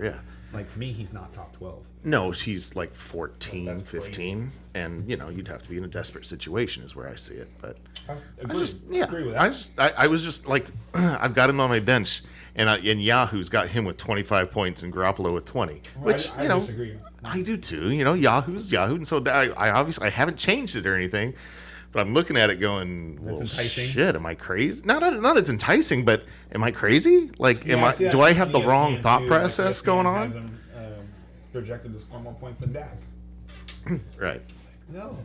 Yeah. Like, to me, he's not top 12. No, she's like 14, That's 15. And, you'd have to be in a desperate situation is where I see it. But I agree with that. I was just like, I've got him on my bench. And Yahoo's got him with 25 points and Garoppolo with 20. Which, I disagree. I do too. Yahoo's Yahoo. And so I obviously I haven't changed it or anything. But I'm looking at it going, well, enticing. Shit, am I crazy? Not it's enticing, but am I crazy? Like, do I have the ESPN wrong thought too, process ESPN going has on? him, projected to score more points than Dak. Right. No,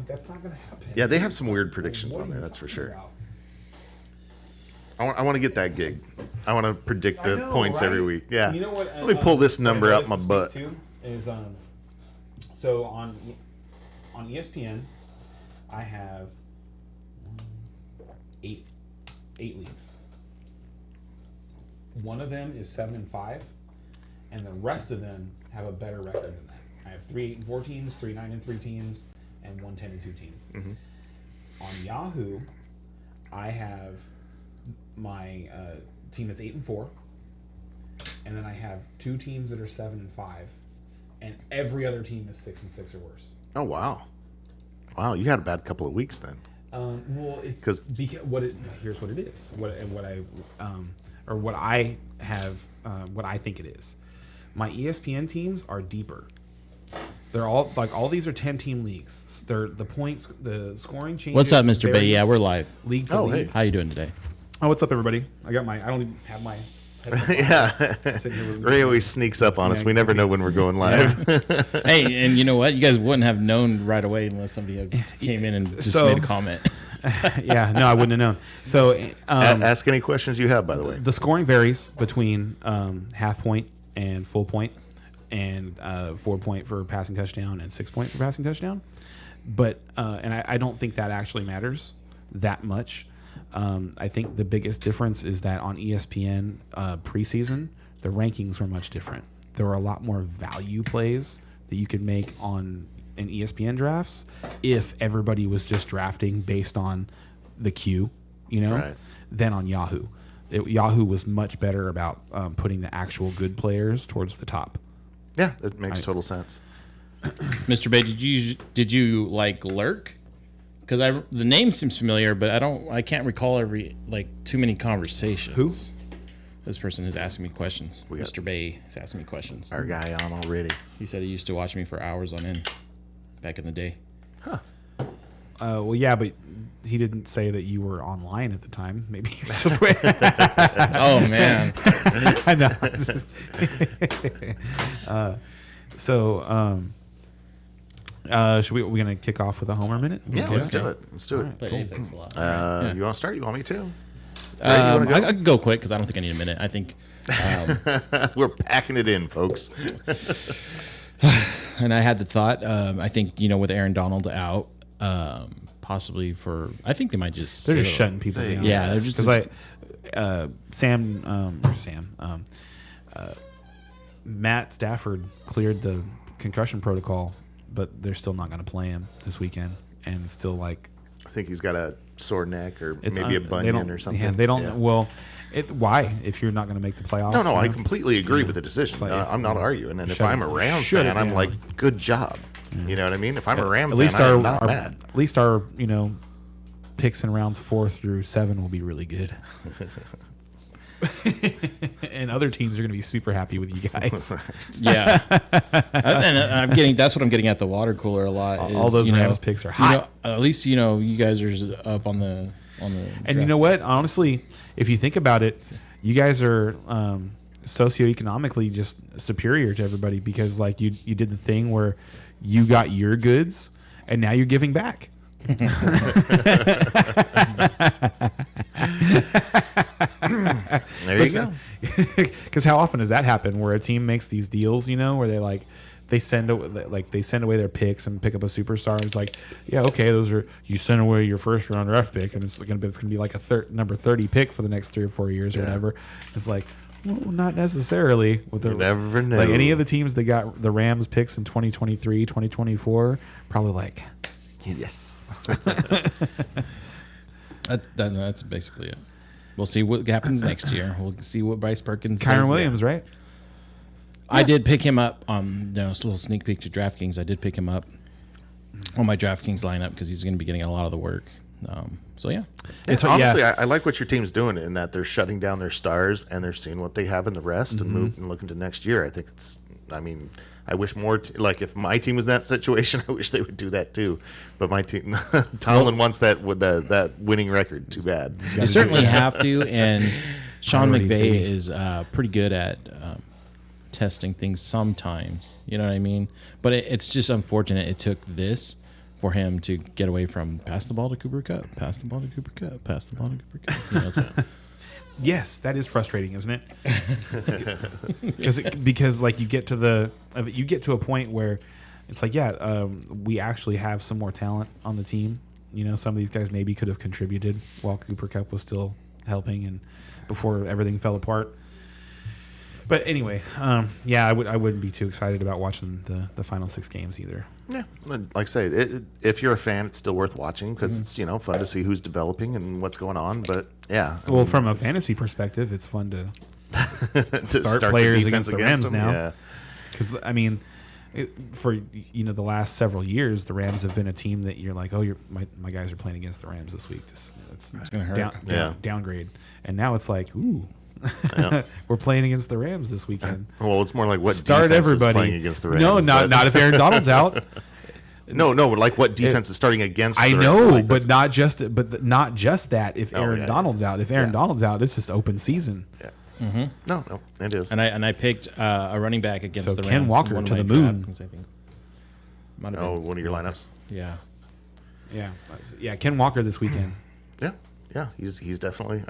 that's not going to happen. Yeah, they have some weird predictions What on are there, you that's for talking sure. about? I want to get that gig. I want to predict the points right? every week. Yeah. You know what? Let me pull this number what I up my noticed butt. this week, too, is so on ESPN, I have eight leagues. One of them is 7-5, and the rest of them have a better record than that. I have 3-4 teams, 3-9-3 teams, and 1-10-2 team. Mm-hmm. On Yahoo, I have my team that's 8-4, and then I have 2 teams that are 7-5, and every other team is 6-6 or worse. Oh, wow. Wow, you had a bad couple of weeks then. Well, it's 'Cause- because here's what it is. What I have, what I think it is. My ESPN teams are deeper. They're all these are 10-team leagues. They're the points, the scoring changes. What's up, Mr. Bay? varies Yeah, we're live. league to Oh, league. hey. How you doing today? Oh, what's up, everybody? I don't even have my. Yeah. Sitting here with Ray always sneaks up on us. We never know when we're going live. Hey, and you know what? You guys wouldn't have known right away unless somebody had came in and just made a comment. Yeah, no, I wouldn't have known. So, Ask any questions you have, by the way. the scoring varies between half point and full point, and 4 point for passing touchdown and 6 point for passing touchdown. But and I don't think that actually matters that much. I think the biggest difference is that on ESPN preseason, the rankings were much different. There were a lot more value plays that you could make in ESPN drafts if everybody was just drafting based on the queue, Right. than on Yahoo. Yahoo was much better about putting the actual good players towards the top. Yeah, it makes total sense. Mr. Bay, did you like Lurk? Because the name seems familiar, but I can't recall too many conversations. Who? This person is asking me questions. We got- Mr. Bay is asking me questions. Our guy on already. He said he used to watch me for hours on end back in the day. Well, yeah, but he didn't say that you were online at the time. Maybe he was just wait. Oh man. I know. Should we? We're gonna kick off with a Homer minute. Yeah, Okay. let's do it. Let's do it. Alright. But Cool. Apex a lot. You want to start? You want me to? Ray, you wanna go? I can go quick because I don't think I need a minute. I think, We're packing it in, folks. and I had the thought. I think with Aaron Donald out, possibly for. I think they might just. They're sit just it- shutting people down. Yeah, they're just. Because Matt Stafford cleared the concussion protocol, but they're still not going to play him this weekend, and it's still like I think he's got a sore neck or it's maybe a they bunion don't- or something. Yeah, they don't. Yeah. Well, why if you're not going to make the playoffs? No, I you know? completely agree with the decision. It's like if- I'm not arguing. And if shut I'm it- a Rams shut it fan, I'm down. like, good job. You know what I mean? If I'm a Rams At least fan, our, I'm not mad. at least our picks in rounds 4 through 7 will be really good. And other teams are going to be super happy with you guys. Yeah, and I'm getting. That's what I'm getting at the water cooler a lot. All those Rams picks are hot. At least you guys are up on the. And you know what? Honestly, if you think about it, you guys are socioeconomically just superior to everybody because like you did the thing where you got your goods and now you're giving back. There you go. Because how often does that happen where a team makes these deals, where they send away their picks and pick up a superstar. And it's like, yeah, okay, you send away your first round draft pick, and it's gonna be like a number 30 pick for the next 3 or 4 years or whatever. It's like, well, not necessarily. With the You never know. like any of the teams that got the Rams picks in 2023, 2024, probably like, yes. That's basically it. We'll see what happens next year. We'll see what Bryce Perkins. Kyron does. Williams, right? I did pick him up. No, it's a little sneak peek to DraftKings. I did pick him up on my DraftKings lineup because he's going to be getting a lot of the work. So yeah, Honestly, I like what your team's doing in that they're shutting down their stars and they're seeing what they have in the rest and moving and looking to next year. I think it's. I mean, I wish more. Like if my team was in that situation, I wish they would do that too. But my team, Tomlin wants that with that winning record. Too bad. you certainly have to. And Sean Priorities, McVay baby. is pretty good at testing things sometimes. You know what I mean? But it's just unfortunate it took this for him to get away from pass the ball to Cooper Kupp, pass the ball to Cooper Kupp, pass the ball to Cooper Kupp. You know, so, Yes, that is frustrating, isn't it? Because like you get to a point where it's like, we actually have some more talent on the team. You know, some of these guys maybe could have contributed while Cooper Kupp was still helping and before everything fell apart. But anyway, I wouldn't be too excited about watching the final 6 games either. Yeah, like I say, if you're a fan, it's still worth watching because it's fun to see who's developing and what's going on. But yeah, I Well, mean, from a fantasy perspective, it's fun to to start the players defense against the Rams them, now. Yeah. Because I mean, for the last several years, the Rams have been a team that you're like, oh, my guys are playing against the Rams this week. It's gonna hurt. Downgrade, and now it's like, ooh, Yeah. we're playing against the Rams this weekend. Well, it's more like what Start defense everybody is playing against the Rams. No, but- not if Aaron Donald's out. No, like what defense is starting against I the Rams. know, Like, but that's- not just that. If Aaron yeah. Donald's out, Donald's out, it's just open season. Yeah. No, it is. and I picked a running back against So the Ken Rams. Walker One of to my the moon. DraftKings, I think. Might have Oh, been. one of your lineups. Yeah. Yeah, Ken Walker this weekend. Yeah, he's definitely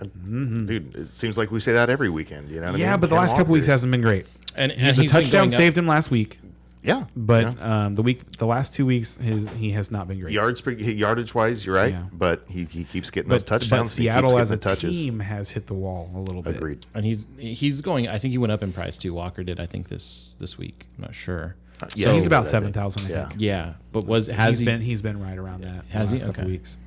dude. It seems like we say that every weekend. You know what I mean? Yeah, but the Ken last couple weeks Walker's- hasn't been great. And The he's been touchdown going up. saved him last week, Yeah, but yeah. the last 2 weeks he has not been great. yardage wise, you're right. Yeah. But he keeps getting those But touchdowns. He keeps Seattle getting as the a touches. team has hit the wall a little bit. Agreed. And he's going. I think he went up in price too. Walker did. I think this week. I'm not sure. So he's about I think. 7,000. I Yeah. think. Yeah, but He's been right around that. Has the he? last couple Okay. weeks.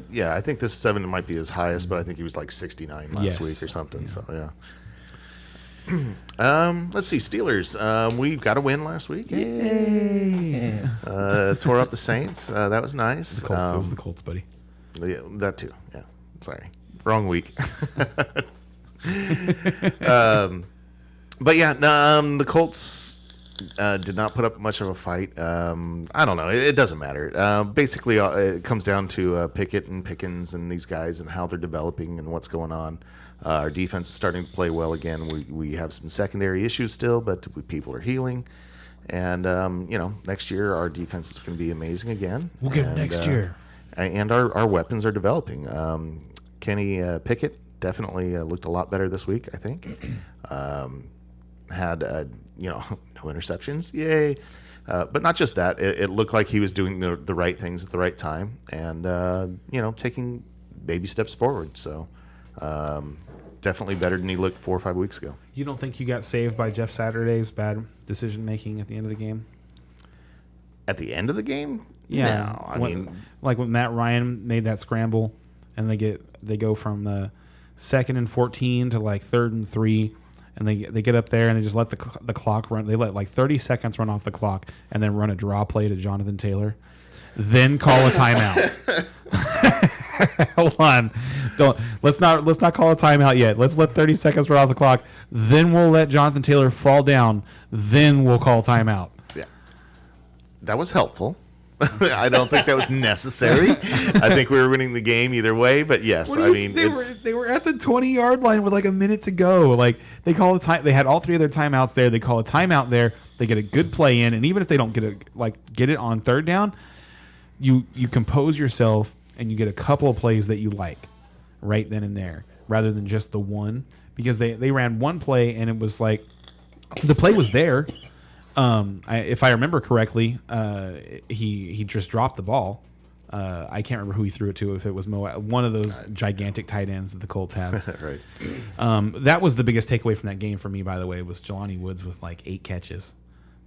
Yeah, I think this 7 might be his highest, but I think he was like 69 last Yes. week or something. So yeah. Let's see, Steelers. We got a win last week. Yay! Tore up the Saints. That was nice. Colts, it was the Colts, buddy. Yeah, that too. Yeah. Sorry. Wrong week. But yeah, the Colts did not put up much of a fight. I don't know. It doesn't matter. Basically, it comes down to Pickett and Pickens and these guys and how they're developing and what's going on. Our defense is starting to play well again. We have some secondary issues still, but people are healing. And, next year our defense is going to be amazing again. We'll get And, next year. And our weapons are developing. Kenny Pickett definitely looked a lot better this week, I think. Had no interceptions, yay! But not just that. It looked like he was doing the right things at the right time, and taking baby steps forward. So definitely better than he looked 4 or 5 weeks ago. You don't think you got saved by Jeff Saturday's bad decision making at the end of the game? At the end of the game, Yeah, no, I mean, like when Matt Ryan made that scramble, and they go from the 2nd and 14 to like 3rd and 3, and they get up there and they just let the clock run. They let like 30 seconds run off the clock, and then run a draw play to Jonathan Taylor, then call a timeout. Hold on, let's not call a timeout yet. Let's let 30 seconds run off the clock, then we'll let Jonathan Taylor fall down, then we'll call timeout. yeah, that was helpful. I don't think that was necessary. I think we were winning the game either way. But yes, I mean, they were at the 20-yard line with like a minute to go. Like they call a time. They had all 3 of their timeouts there. They call a timeout there. They get a good play in, and even if they don't get it on 3rd down, you compose yourself and you get a couple of plays that you like right then and there, rather than just the one, because they ran one play and it was like the play was there. If I remember correctly, he just dropped the ball. I can't remember who he threw it to. If it was one of those gigantic tight ends that the Colts have. right. That was the biggest takeaway from that game for me, by the way, was Jelani Woods with like 8 catches.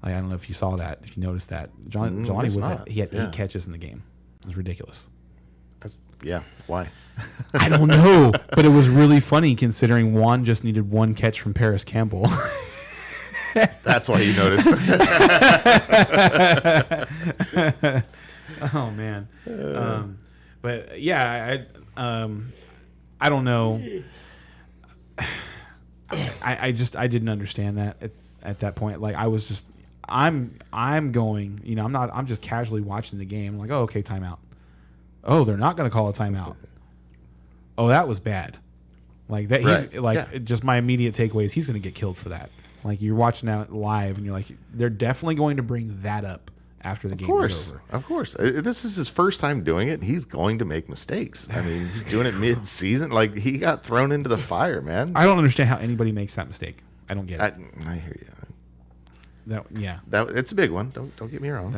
Like, I don't know if you saw that, if you noticed that. Jelani guess Woods not. he had Yeah. 8 catches in the game. It was ridiculous. Yeah. Why? I don't know, but it was really funny considering Juan just needed 1 catch from Paris Campbell. That's why you noticed. Oh man. But yeah, I don't know. I didn't understand that at that point. Like I was just I'm going, I'm just casually watching the game. I'm like, oh, okay, timeout. Oh, they're not going to call a timeout. Oh, that was bad. Like that, he's Right. like Yeah. just my immediate takeaway is he's going to get killed for that. Like you're watching that live and you're like, they're definitely going to bring that up after the game is over. Of course. This is his first time doing it. He's going to make mistakes. I mean, he's doing it mid-season. Like, he got thrown into the fire, man. I don't understand how anybody makes that mistake. I don't get it. I hear you. It's a big one. Don't get me wrong.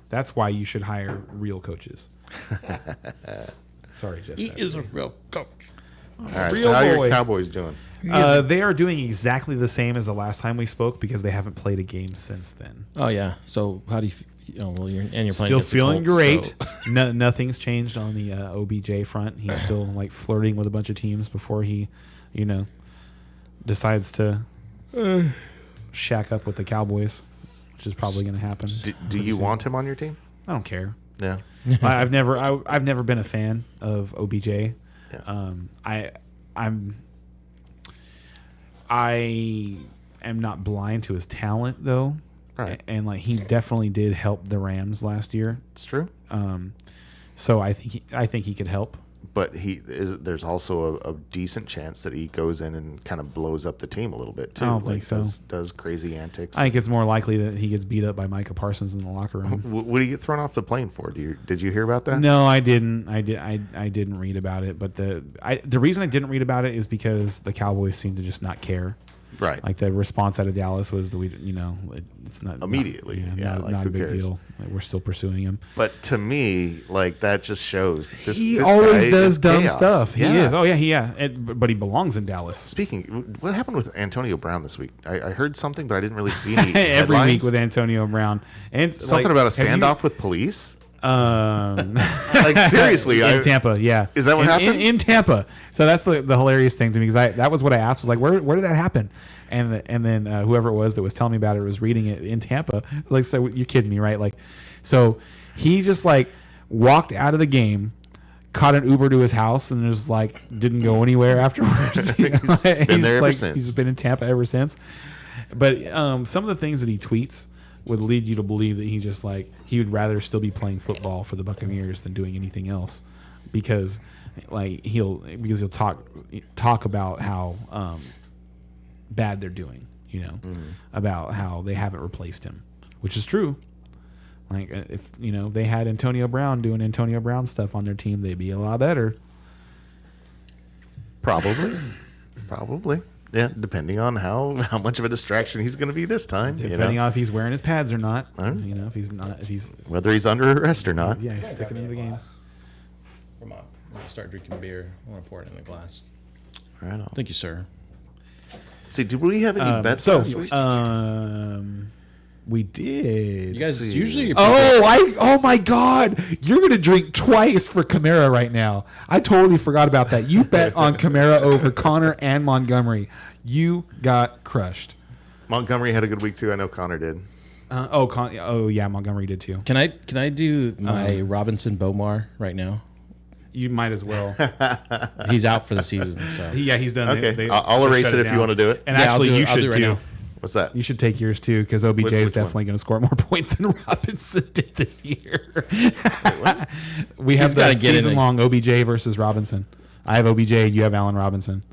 That's why you should hire real coaches. Sorry, Jeff. He is a real coach. All right, real so how are boy. your Cowboys doing? They are doing exactly the same as the last time we spoke because they haven't played a game since then. Oh yeah. So how do you? Well, you're playing. Still against the feeling Colts, great. so- Nothing's changed on the OBJ front. He's still like flirting with a bunch of teams before he, decides to shack up with the Cowboys, which is probably going to happen. Do you want him on your team? I don't care. Yeah. I've never been a fan of OBJ. Yeah. I am not blind to his talent though, Right. and like he definitely did help the Rams last year. It's true. So I think he could help. But there's also a decent chance that he goes in and kind of blows up the team a little bit, too. I don't think so. Does crazy antics. I think it's more likely that he gets beat up by Micah Parsons in the locker room. What did he get thrown off the plane for? Did you hear about that? No, I didn't. I didn't read about it. But the reason I didn't read about it is because the Cowboys seem to just not care. Right. Like the response out of Dallas was that it's not Immediately. Yeah, like, not who a big cares? deal. Like, we're still pursuing him. But to me, like, that just shows this. He this always guy does is dumb chaos. stuff. Yeah. He is. Oh yeah. But he belongs in Dallas. Speaking, what happened with Antonio Brown this week? I heard something, but I didn't really see any Every headlines. week with Antonio Brown and Something about a standoff with police. Like, seriously, in Tampa, yeah. Is that what happened? In Tampa? So that's the hilarious thing to me because that was what I asked was like, where did that happen? And then whoever it was that was telling me about it was reading it in Tampa. Like, so you're kidding me, right? Like, so he just like walked out of the game, caught an Uber to his house, and just like didn't go anywhere afterwards. He's been there ever since. He's been in Tampa ever since. But some of the things that he tweets would lead you to believe that he just like he would rather still be playing football for the Buccaneers than doing anything else, because he'll talk about how bad they're doing, about how they haven't replaced him, which is true. Like if they had Antonio Brown doing Antonio Brown stuff on their team, they'd be a lot better. Probably. Yeah, depending on how much of a distraction he's going to be this time. Depending on if he's wearing his pads or not. Huh? If he's not, if he's whether he's under arrest or not. yeah, he's sticking into the game. Come on, I'm gonna start drinking beer. I want to pour it in the glass. Right on. Thank you, sir. See, did we have any bets So, last week? we did. You guys see. usually Oh my God! You're gonna drink twice for Kamara right now. I totally forgot about that. You bet on Kamara over Connor and Montgomery. You got crushed. Montgomery had a good week too. I know Connor did. Oh yeah, Montgomery did too. Can I do my Robinson Bomar right now? You might as well. He's out for the season, so He's done. Okay, I'll erase shut it if you down. want to do it. And Yeah, I'll actually, do it. you I'll do should it right too. now. What's that? You should take yours too, because OBJ is which definitely going to score more points than Robinson did this year. We have gotta the get in season-long OBJ versus Robinson. I have OBJ. You have Allen Robinson.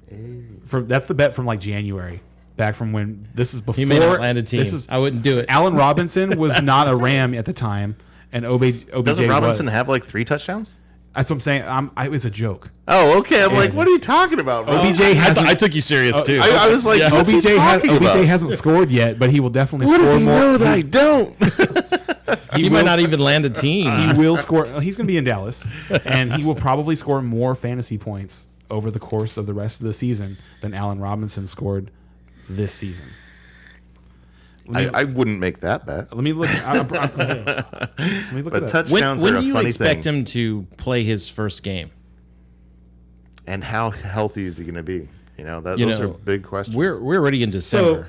That's the bet from like January, back from when this is before. he may not land a team. This is I wouldn't do it. Allen Robinson was not a Ram at the time, and OBJ Doesn't Robinson was. have like 3 touchdowns? That's what I'm saying. It was a joke. Oh, okay. I'm like, what are you talking about, bro? OBJ I hasn't. took you serious too. I was like, Yeah. what's he talking about? OBJ hasn't scored yet, but he will definitely What score does he more. know that I don't? he might not even land a team. He will score. He's going to be in Dallas, and he will probably score more fantasy points over the course of the rest of the season than Allen Robinson scored this season. I wouldn't make that bet. Let me look. Let me look But it up. touchdowns when are a do you funny expect thing. him to play his first game? And how healthy is he going to be? Those are big questions. We're already in December.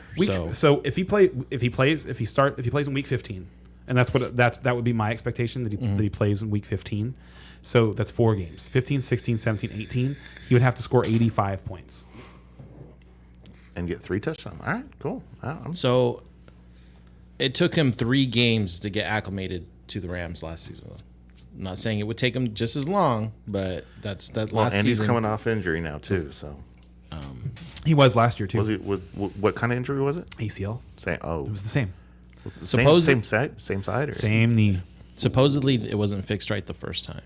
So if he plays in week 15, and that would be my expectation that he plays in week 15. So that's 4 games: 15, 16, 17, 18. He would have to score 85 points and get 3 touchdowns. All right, cool. So it took him 3 games to get acclimated to the Rams last season. I'm not saying it would take him just as long, but that's that last and season. he's coming off injury now too. So he was last year too. was he? What kind of injury was it? ACL. It was the same. Same side or Same knee. Supposedly it wasn't fixed right the first time.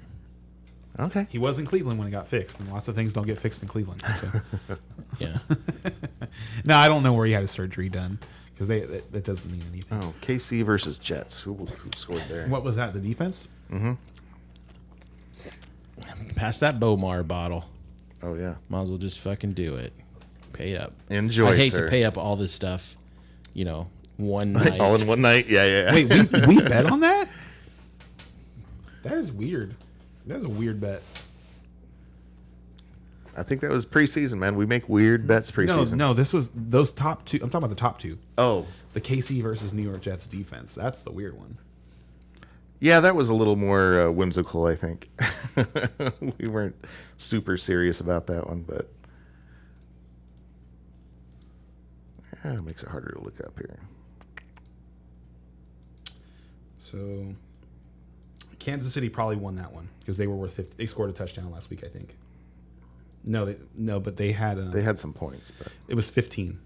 Okay. He was in Cleveland when it got fixed, and lots of things don't get fixed in Cleveland. So. Yeah. No, I don't know where he had his surgery done because that doesn't mean anything. Oh, KC versus Jets. Who scored there? What was that? The defense? Pass that Bomar bottle. Oh yeah. Might as well just fucking do it. Pay up. Enjoy. I hate sir. to pay up all this stuff. One night. All in one night. Yeah. Wait, we bet on that? That is weird. That's a weird bet. I think that was preseason, man. We make weird bets preseason. No, this was those top 2. I'm talking about the top 2. Oh, The KC versus New York Jets defense. That's the weird one. yeah, that was a little more whimsical, I think. We weren't super serious about that one, but it makes it harder to look up here. So Kansas City probably won that one because they were worth 50. They scored a touchdown last week, I think. No, but they had They had some points, but it was 15.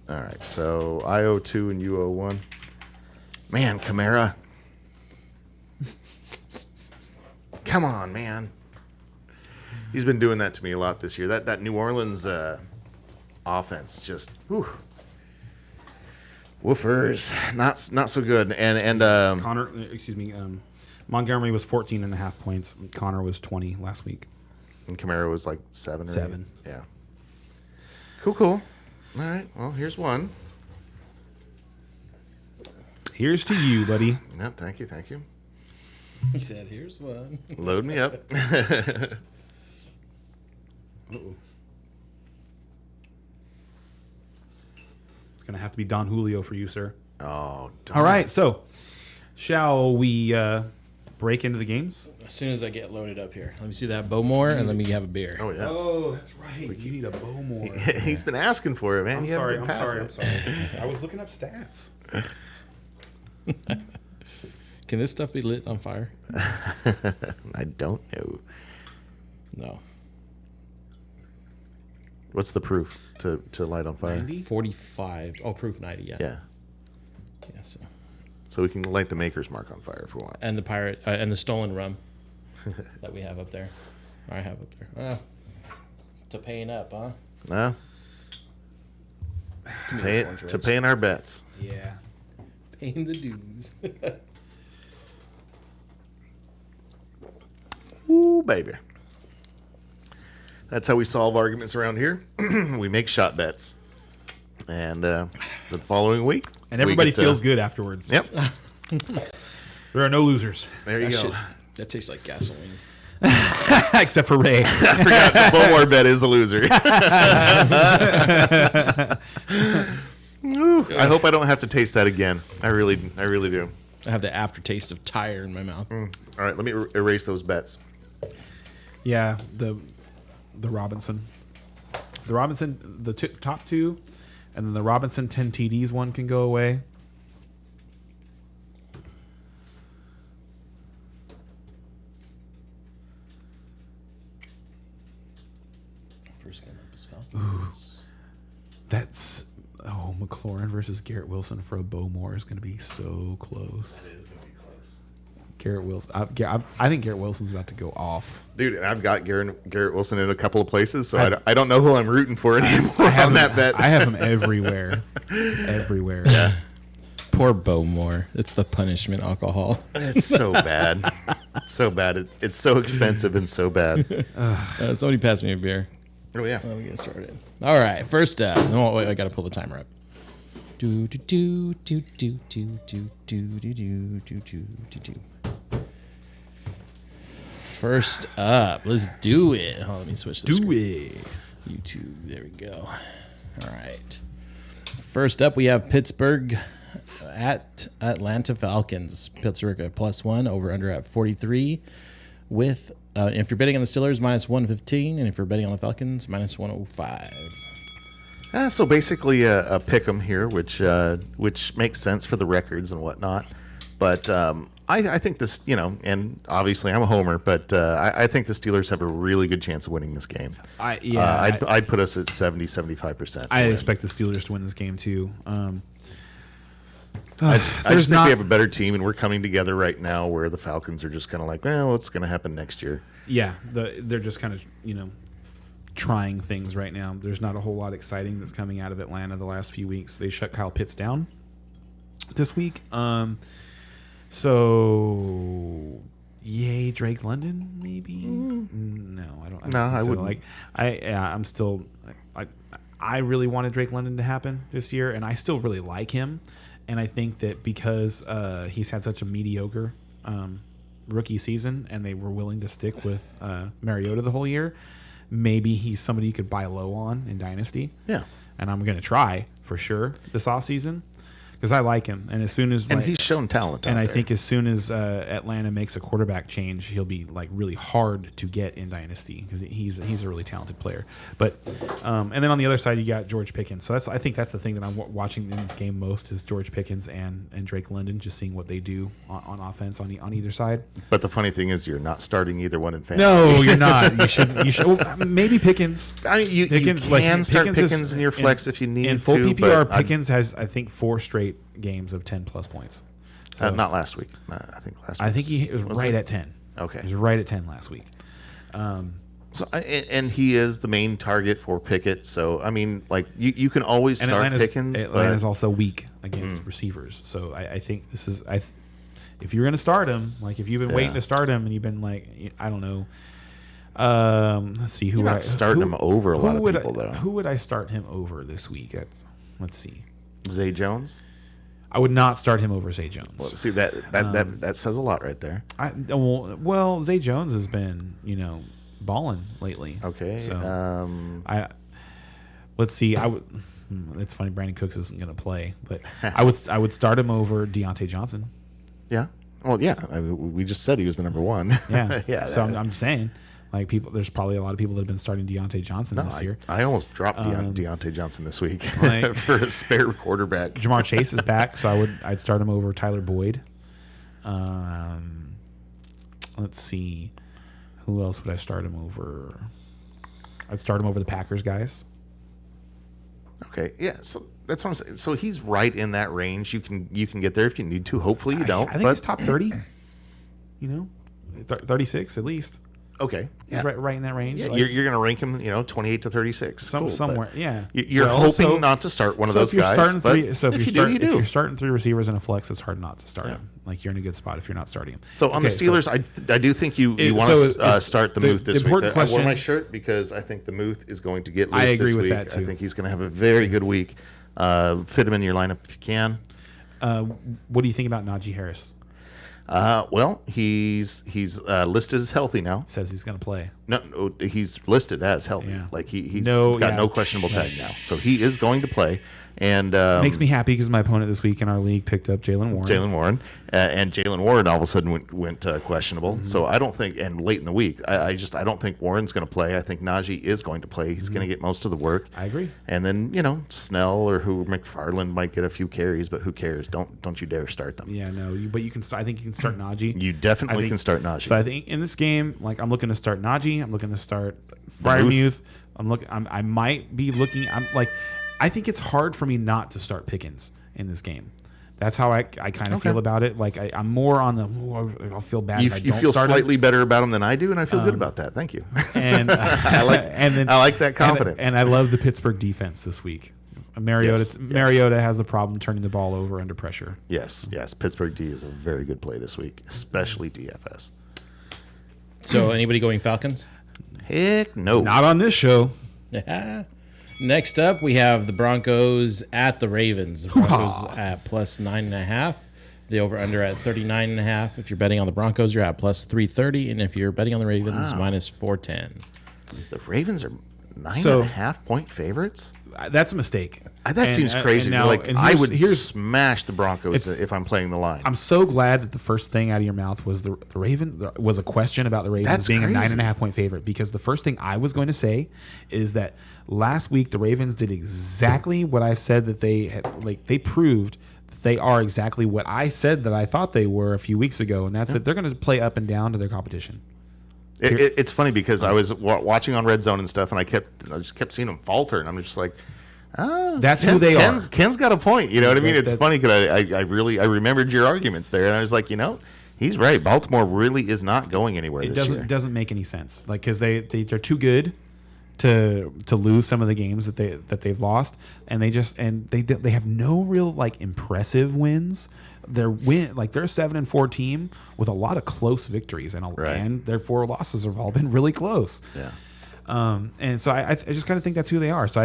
all right. So IO2 and UO1. Man, Kamara. Come on, man. He's been doing that to me a lot this year. That New Orleans offense just woofers. Not so good. And Montgomery was 14.5 points. Connor was 20 last week. And Kamara was like 7 or 7. 8. Yeah. Cool. All right. Well, here's one. Here's to you, buddy. No, thank you. He said, "Here's one." Load me up. Uh-oh. It's going to have to be Don Julio for you, sir. Oh, All right, so shall we break into the games? As soon as I get loaded up here, let me see that Bowmore and let me have a beer. Oh yeah. Oh, that's right. You need a Bowmore. He's been asking for it, man. I'm You haven't sorry. been passing. I was looking up stats. Can this stuff be lit on fire? I don't know. No. What's the proof to light on fire? 90? 45. Oh, proof 90. Yeah. Yeah. Yeah. So we can light the maker's mark on fire if we want. And the pirate and the stolen rum that we have up there. Or I have up there. To paying up, huh? No. Give me Pay this it, lunch, to Rich. paying our bets. Yeah. Paying the dues. Ooh, baby. That's how we solve arguments around here. We make shot bets. And the following week. And everybody we get feels good afterwards. Yep. There are no losers. There you go. That tastes like gasoline. Except for Ray. I forgot the Bowmore bet is a loser. Ooh, I hope I don't have to taste that again. I really do. I have the aftertaste of tire in my mouth. All right, let me erase those bets. Yeah, the Robinson. The top 2, and then the Robinson 10 TDs one can go away. First game up is Falcons. That's McLaurin versus Garrett Wilson for a Bowmore is going to be so close. That is going to be close. Garrett Wilson. I think Garrett Wilson's about to go off. Dude, and I've got Garrett Wilson in a couple of places, so I don't know who I'm rooting for anymore on that bet. I have him everywhere. Everywhere. Yeah. Poor Bowmore. It's the punishment alcohol. It's so bad. So bad. It's so expensive and so bad. Somebody pass me a beer. Oh, yeah. Let me get started. All right, first up. Oh, wait, I got to pull the timer up. Do do do do do do do do do do do do do. First up, let's do it. Oh, let me switch this. Do it. YouTube. There we go. All right. First up, we have Pittsburgh at Atlanta Falcons. Pittsburgh at +1, over under at 43. With if you're betting on the Steelers, -115, and if you're betting on the Falcons, -105. So basically a pick 'em here, which makes sense for the records and whatnot. But I think this, and obviously I'm a homer, but I think the Steelers have a really good chance of winning this game. I'd put us at 70-75%. I expect the Steelers to win this game too. I just think we have a better team, and we're coming together right now where the Falcons are just kind of like, well, what's going to happen next year? Yeah, they're just kind of, trying things right now. There's not a whole lot exciting that's coming out of Atlanta the last few weeks. They shut Kyle Pitts down this week. So, yay, Drake London, maybe? No, I don't. I wouldn't. Like, I really wanted Drake London to happen this year, and I still really like him. And I think that because he's had such a mediocre rookie season, and they were willing to stick with Mariota the whole year, maybe he's somebody you could buy low on in Dynasty. Yeah. And I'm going to try for sure this offseason because I like him. And as soon as he's shown talent. And I think as soon as Atlanta makes a quarterback change, he'll be like really hard to get in Dynasty because he's a really talented player. But and then on the other side you got George Pickens. So I think that's the thing that I'm watching in this game most is George Pickens and Drake London, just seeing what they do on offense on either side. But the funny thing is you're not starting either one in fantasy. No, you're not. You should. Well, maybe Pickens. I mean, you can start Pickens in your flex if you need to. In full PPR, Pickens has I think 4 straight games of 10+ points. So, not last week. I think last week. I think he was right at 10. Okay. He was right at 10 last week. And he is the main target for Pickett. So, I mean, like, you can always start Pickens. Atlanta's also weak against receivers. So, I think this is if you're going to start him, like if you've been waiting to start him and you've been like, I don't know. Let's see. You're not starting him over a lot of people, though. Who would I start him over this week? Let's see. Zay Jones? I would not start him over Zay Jones. Well, see, that says a lot right there. Well, Zay Jones has been, balling lately. Okay. So let's see. It's funny. Brandon Cooks isn't going to play, but I would start him over Deontay Johnson. Yeah. Well, yeah. I mean, we just said he was the number one. Yeah. Yeah. So I'm saying, like there's probably a lot of people that have been starting Deontay Johnson this year. I almost dropped Deontay Johnson this week like, for a spare quarterback. Jamar Chase is back, so I'd start him over Tyler Boyd. Let's see. Who else would I start him over? I'd start him over the Packers guys. Okay, yeah, so that's what I'm saying. So he's right in that range. You can get there if you need to. Hopefully you don't. I think he's top 30. 36 at least. Okay, yeah. He's right in that range. Yeah, you're going to rank him, 28 to 36. Somewhere, yeah. You're hoping not to start one of those guys. If you're starting 3 receivers in a flex, it's hard not to start him. Like you're in a good spot if you're not starting him. So on the Steelers, I do think you want to start the Muth this week. I wore my shirt because I think the Muth is going to get loose this week. I agree with that too. I think he's going to have a very good week. Fit him in your lineup if you can. What do you think about Najee Harris? Well, he's listed as healthy now. Says he's going to play. No, he's listed as healthy. Yeah. Like he's got no questionable tag now, so he is going to play. And makes me happy because my opponent this week in our league picked up Jaylen Warren. And Jaylen Warren all of a sudden went questionable. Mm-hmm. So I don't think, and late in the week, I don't think Warren's going to play. I think Najee is going to play. He's going to get most of the work. I agree. And then Snell or McFarland might get a few carries, but who cares? Don't you dare start them. Yeah, no. But you can. I think you can start Najee. You definitely can start Najee. So I think in this game, like I'm looking to start Najee. I'm looking to start Freiermuth. I might be looking. I think it's hard for me not to start Pickens in this game. That's how I kind of feel about it. Like I'm more on the I'll feel bad if I don't start him. You feel slightly better about him than I do, and I feel good about that. Thank you. And I like that confidence. And I love the Pittsburgh defense this week. Mariota has the problem turning the ball over under pressure. Yes. Pittsburgh D is a very good play this week, especially DFS. So anybody going Falcons? Heck no. Not on this show. Next up, we have the Broncos at the Ravens. The Broncos at +9.5. The over-under at 39.5. If you're betting on the Broncos, you're at plus 330. And if you're betting on the Ravens, minus 410. The Ravens are 9.5 point favorites. That's a mistake. That seems crazy. Now, Like and I would here's smash the Broncos if I'm playing the line. I'm so glad that the first thing out of your mouth was the Raven was a question about the Ravens That's being crazy. a 9.5 point favorite, because the first thing I was going to say is that last week the Ravens did exactly what I said that they had. Like, they proved that they are exactly what I said that I thought they were a few weeks ago, and that's that they're going to play up and down to their competition. It's funny because I was watching on Red Zone and stuff, and I just kept seeing them falter, and I'm just like, That's who they are. Ken's got a point. You know what I mean? It's That- funny because I remembered your arguments there, and I was like, he's right. Baltimore really is not going anywhere It this year. doesn't make any sense, like, because they're too good to lose some of the games that they've lost, and they have no real like impressive wins. They're a 7-4 team with a lot of close victories, and their 4 losses have all been really close. Yeah. And so I just kind of think that's who they are. So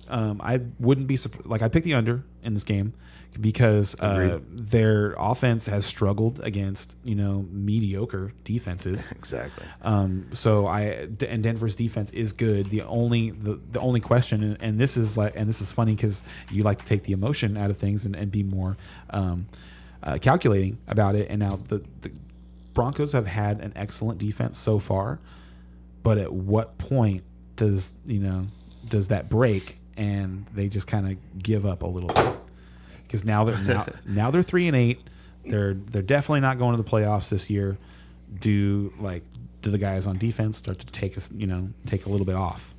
I wouldn't be I picked the under in this game because their offense has struggled against mediocre defenses. Exactly. And Denver's defense is good. The only question, and this is funny because you like to take the emotion out of things and be more calculating about it. And now the Broncos have had an excellent defense so far, but at what point does that break and they just kind of give up a little bit? Because now they're 3-8. They're definitely not going to the playoffs this year. Do the guys on defense start to take a little bit off?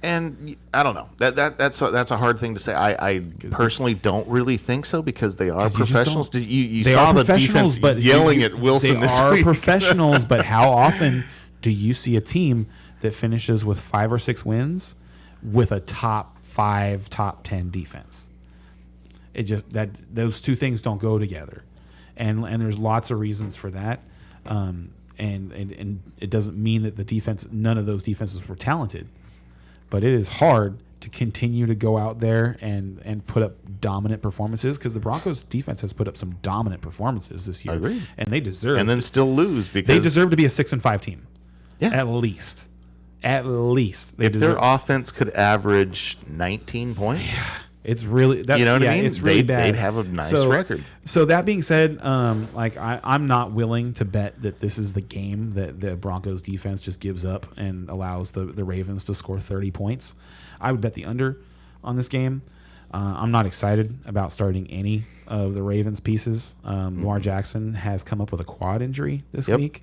And I don't know. That's a hard thing to say. I personally don't really think so because they are professionals. You They saw are the professionals, defense but yelling at Wilson they this are week. professionals, but how often do you see a team that finishes with 5 or 6 wins with a top 5, top 10 defense? It just those two things don't go together, and there's lots of reasons for that. And it doesn't mean that none of those defenses were talented, but it is hard to continue to go out there and put up dominant performances, because the Broncos defense has put up some dominant performances this year. I agree. And they deserve And then still lose because they deserve to be a 6-5 team. Yeah. At least. They if their deserve. offense could average 19 points, It's really that. You know what I mean? It's really bad. They'd have a nice record. So that being said, I'm not willing to bet that this is the game that the Broncos defense just gives up and allows the Ravens to score 30 points. I would bet the under on this game. I'm not excited about starting any of the Ravens pieces. Lamar Jackson has come up with a quad injury this week.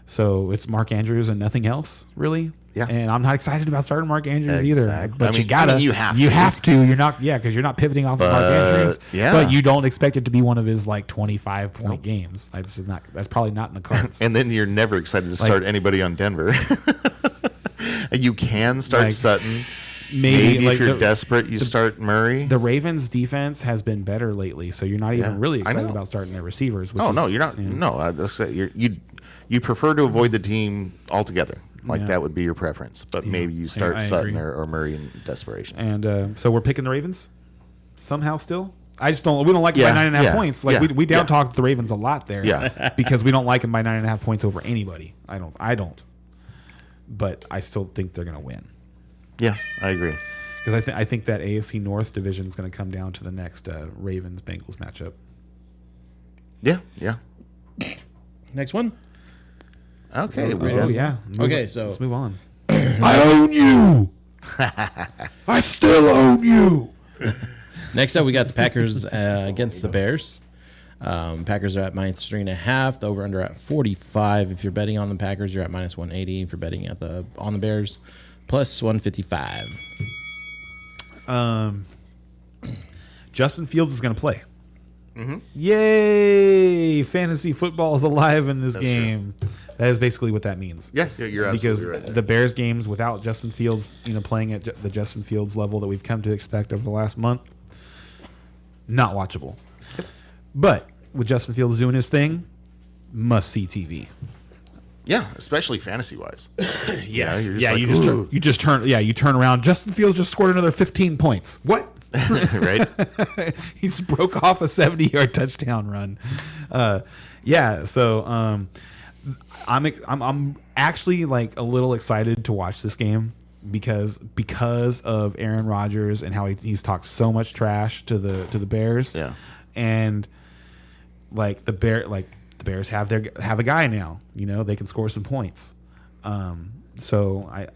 So it's Mark Andrews and nothing else, really. Yeah. And I'm not excited about starting Mark Andrews either. Exactly. But I mean, you gotta. you have to. You have to. You're not. Yeah, because you're not pivoting off of Mark Andrews. yeah. But you don't expect it to be one of his 25-point games. That's just not. That's probably not in the cards. And then you're never excited to start anybody on Denver. You can start Sutton. Maybe if you're desperate, you start Murray. The Ravens' defense has been better lately, so you're not even really excited about starting their receivers. Which no, you're not. No, you prefer to avoid the team altogether. That would be your preference. But maybe you start Sutton or Murray in desperation. And so we're picking the Ravens somehow still. I just don't. We don't like them by 9.5 points. We down talked the Ravens a lot there. Yeah. Because we don't like them by 9.5 points over anybody. I don't. But I still think they're going to win. Yeah, I agree. Because I think that AFC North division is going to come down to the next Ravens-Bengals matchup. Yeah. Next one. Okay. Let's move on. I own you. I still own you. Next up, we got the Packers against the Bears. Packers are at -3.5. The over/under at 45. If you're betting on the Packers, you're at -180. If you're betting on the Bears, +155. Justin Fields is going to play. Mm-hmm. Yay! Fantasy football is alive in this game. True. That is basically what that means. Yeah, you're absolutely right. Because the Bears games without Justin Fields, playing at the Justin Fields level that we've come to expect over the last month, not watchable. But with Justin Fields doing his thing, must see TV. Yeah, especially fantasy wise. Yes. You turn around. Justin Fields just scored another 15 points. What? Right? He just broke off a 70-yard touchdown run. So I'm actually like a little excited to watch this game because of Aaron Rodgers and how he's talked so much trash to the Bears. Yeah. And like the Bears have a guy now. You know, they can score some points. So I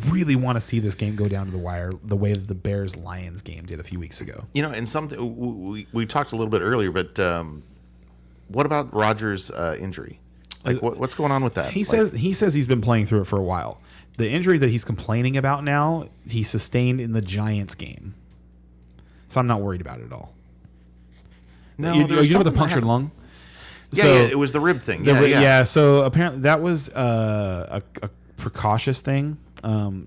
really want to see this game go down to the wire the way that the Bears-Lions game did a few weeks ago. You know, and something we talked a little bit earlier, but what about Rodgers' injury? Like, what's going on with that? He says he's been playing through it for a while. The injury that he's complaining about now, he sustained in the Giants game. So I'm not worried about it at all. No, you there know was about the something that punctured happened. lung? Yeah, So- it was the rib thing. Yeah. So apparently that was a precautious thing. My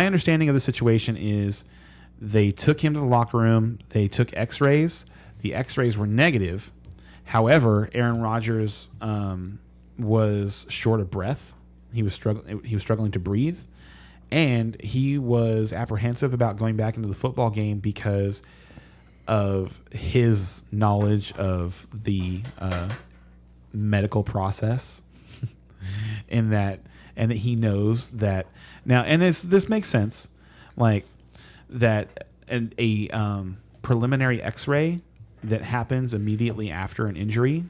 understanding of the situation is they took him to the locker room. They took X-rays. The X-rays were negative. However, Aaron Rodgers was short of breath. He was struggling to breathe, and he was apprehensive about going back into the football game because of his knowledge of the medical process, and that he knows that now. And this makes sense, like that a preliminary X-ray that happens immediately after an injury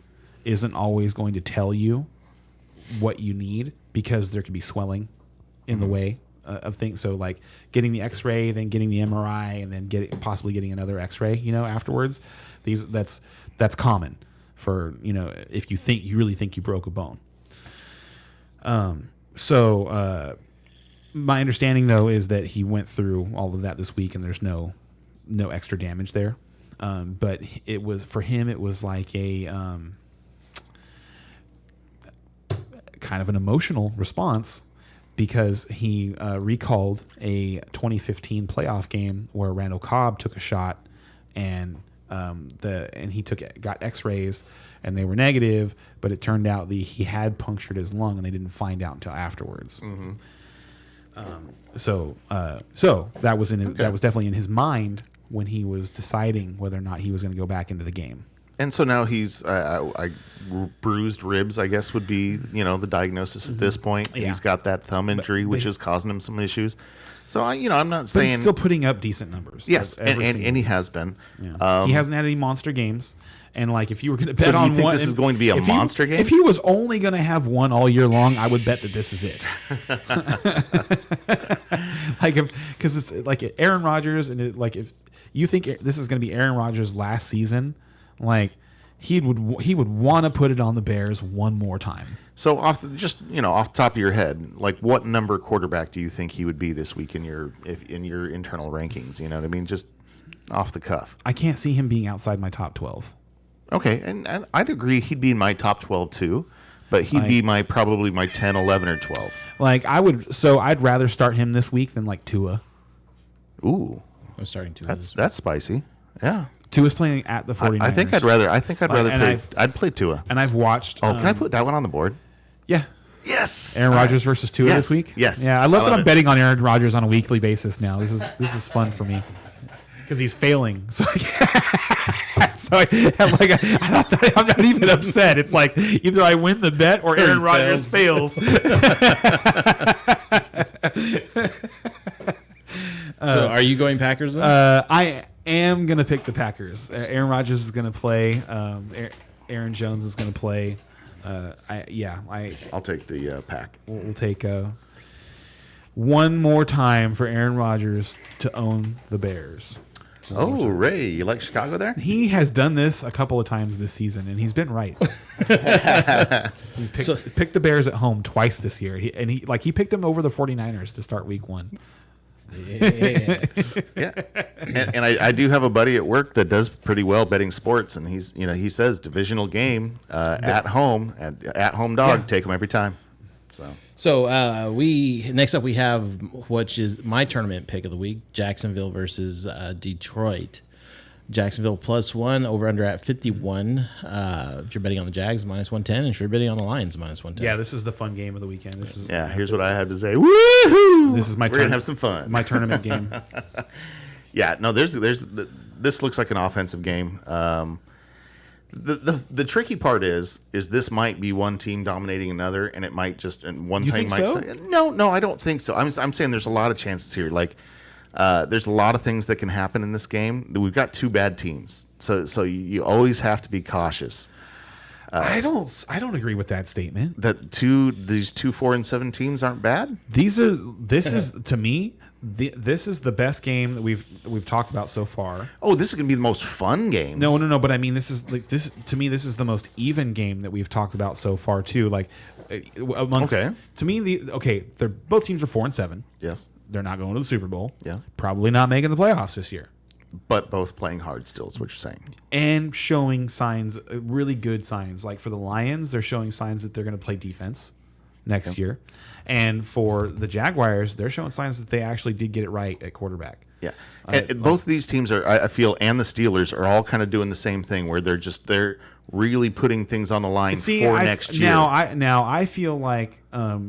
isn't always going to tell you what you need because there could be swelling in the way of things. So like getting the X-ray, then getting the MRI, and then possibly getting another X-ray, afterwards. That's common for, if you really think you broke a bone. My understanding though is that he went through all of that this week and there's no extra damage there. But it was, for him, it was like a kind of an emotional response because he recalled a 2015 playoff game where Randall Cobb took a shot and he got X-rays and they were negative, but it turned out he had punctured his lung and they didn't find out until afterwards. Mm-hmm. So that was that was definitely in his mind when he was deciding whether or not he was going to go back into the game. And so now he's bruised ribs, I guess, would be the diagnosis at this point. Yeah. He's got that thumb injury, which is causing him some issues. So I'm not But saying he's still putting up decent numbers. yes, every and season. he has been. Yeah. He hasn't had any monster games. And like, if you were going to bet So do you on think one, this is going to be a if he- monster game? If he was only going to have one all year long, I would bet that this is it. Because it's like Aaron Rodgers, and if you think this is going to be Aaron Rodgers' last season, like he would want to put it on the Bears one more time. So off the top of your head, like what number quarterback do you think he would be this week in your internal rankings? You know what I mean? Just off the cuff. I can't see him being outside my top 12. Okay, and I'd agree he'd be in my top 12 too, but he'd be probably my 10, 11, or 12. Like I'd rather start him this week than like Tua. Ooh, I'm starting to. that's spicy. Yeah, Tua's playing at the 49ers. I think I'd rather and play. I'd play Tua. And I've watched. Oh, can I put that one on the board? Yeah. Yes. Aaron Rodgers versus Tua Yes, this week. yes. Yeah, I love that love I'm it. betting on Aaron Rodgers on a weekly basis now. This is fun for me because he's failing. So, I'm not even upset. It's like either I win the bet or Aaron Rodgers fails. So are you going Packers then? I am gonna pick the Packers. Aaron Rodgers is gonna play. Aaron Jones is gonna play. I'll take the pack. We'll take one more time for Aaron Rodgers to own the Bears. Oh, Ray, you like Chicago there? He has done this a couple of times this season, and he's been right. He's picked the Bears at home twice this year. He picked them over the 49ers to start week 1. Yeah, and I do have a buddy at work that does pretty well betting sports, and he says divisional game at home dog, take them every time. So next up we have, which is my tournament pick of the week, Jacksonville versus Detroit. Jacksonville +1, over under at 51. If you're betting on the Jags, -110. And if you're betting on the Lions, -110. Yeah, this is the fun game of the weekend. This is Here's what I have to say. Woohoo! This is my We're turn- gonna have some fun. my tournament game. Yeah, no, this looks like an offensive game. The tricky part is this might be one team dominating another, and it might just and one You thing think might so? say no, I don't think so. I'm saying there's a lot of chances here. Like there's a lot of things that can happen in this game. We've got two bad teams, so you always have to be cautious. I don't agree with that statement. That these 2 4-7 teams aren't bad. This is to me this is the best game that we've talked about so far. Oh, this is gonna be the most fun game. No, but I mean this is to me this is the most even game that we've talked about so far too. Like amongst, Okay. to me they're both teams are 4-7. Yes, They're not going to the Super Bowl. Yeah. Probably not making the playoffs this year. but both playing hard still is what you're saying. And showing signs, really good signs. Like for the Lions, they're showing signs that they're going to play defense next year. And for the Jaguars, they're showing signs that they actually did get it right at quarterback. Yeah, and both of these teams are. I feel, and the Steelers are all kind of doing the same thing, where they're really putting things on the line next year. Now I feel like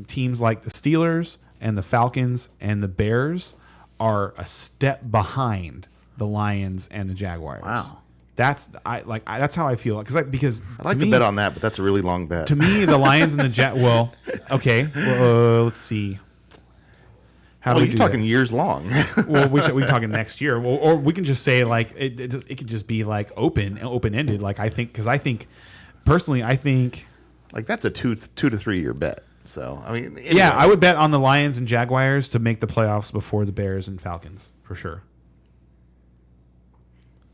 teams like the Steelers and the Falcons and the Bears are a step behind the Lions and the Jaguars. Wow. That's how I feel because I'd like to bet on that, but that's a really long bet. To me, the Lions and the well, okay. Well, let's see. How do we you're do talking that? years long. Well, we talking next year, well, or we can just say like it could just be like open ended. Like I think personally, Like that's a 2 to 3 year bet. So I mean, anyway. yeah, I would bet on the Lions and Jaguars to make the playoffs before the Bears and Falcons for sure.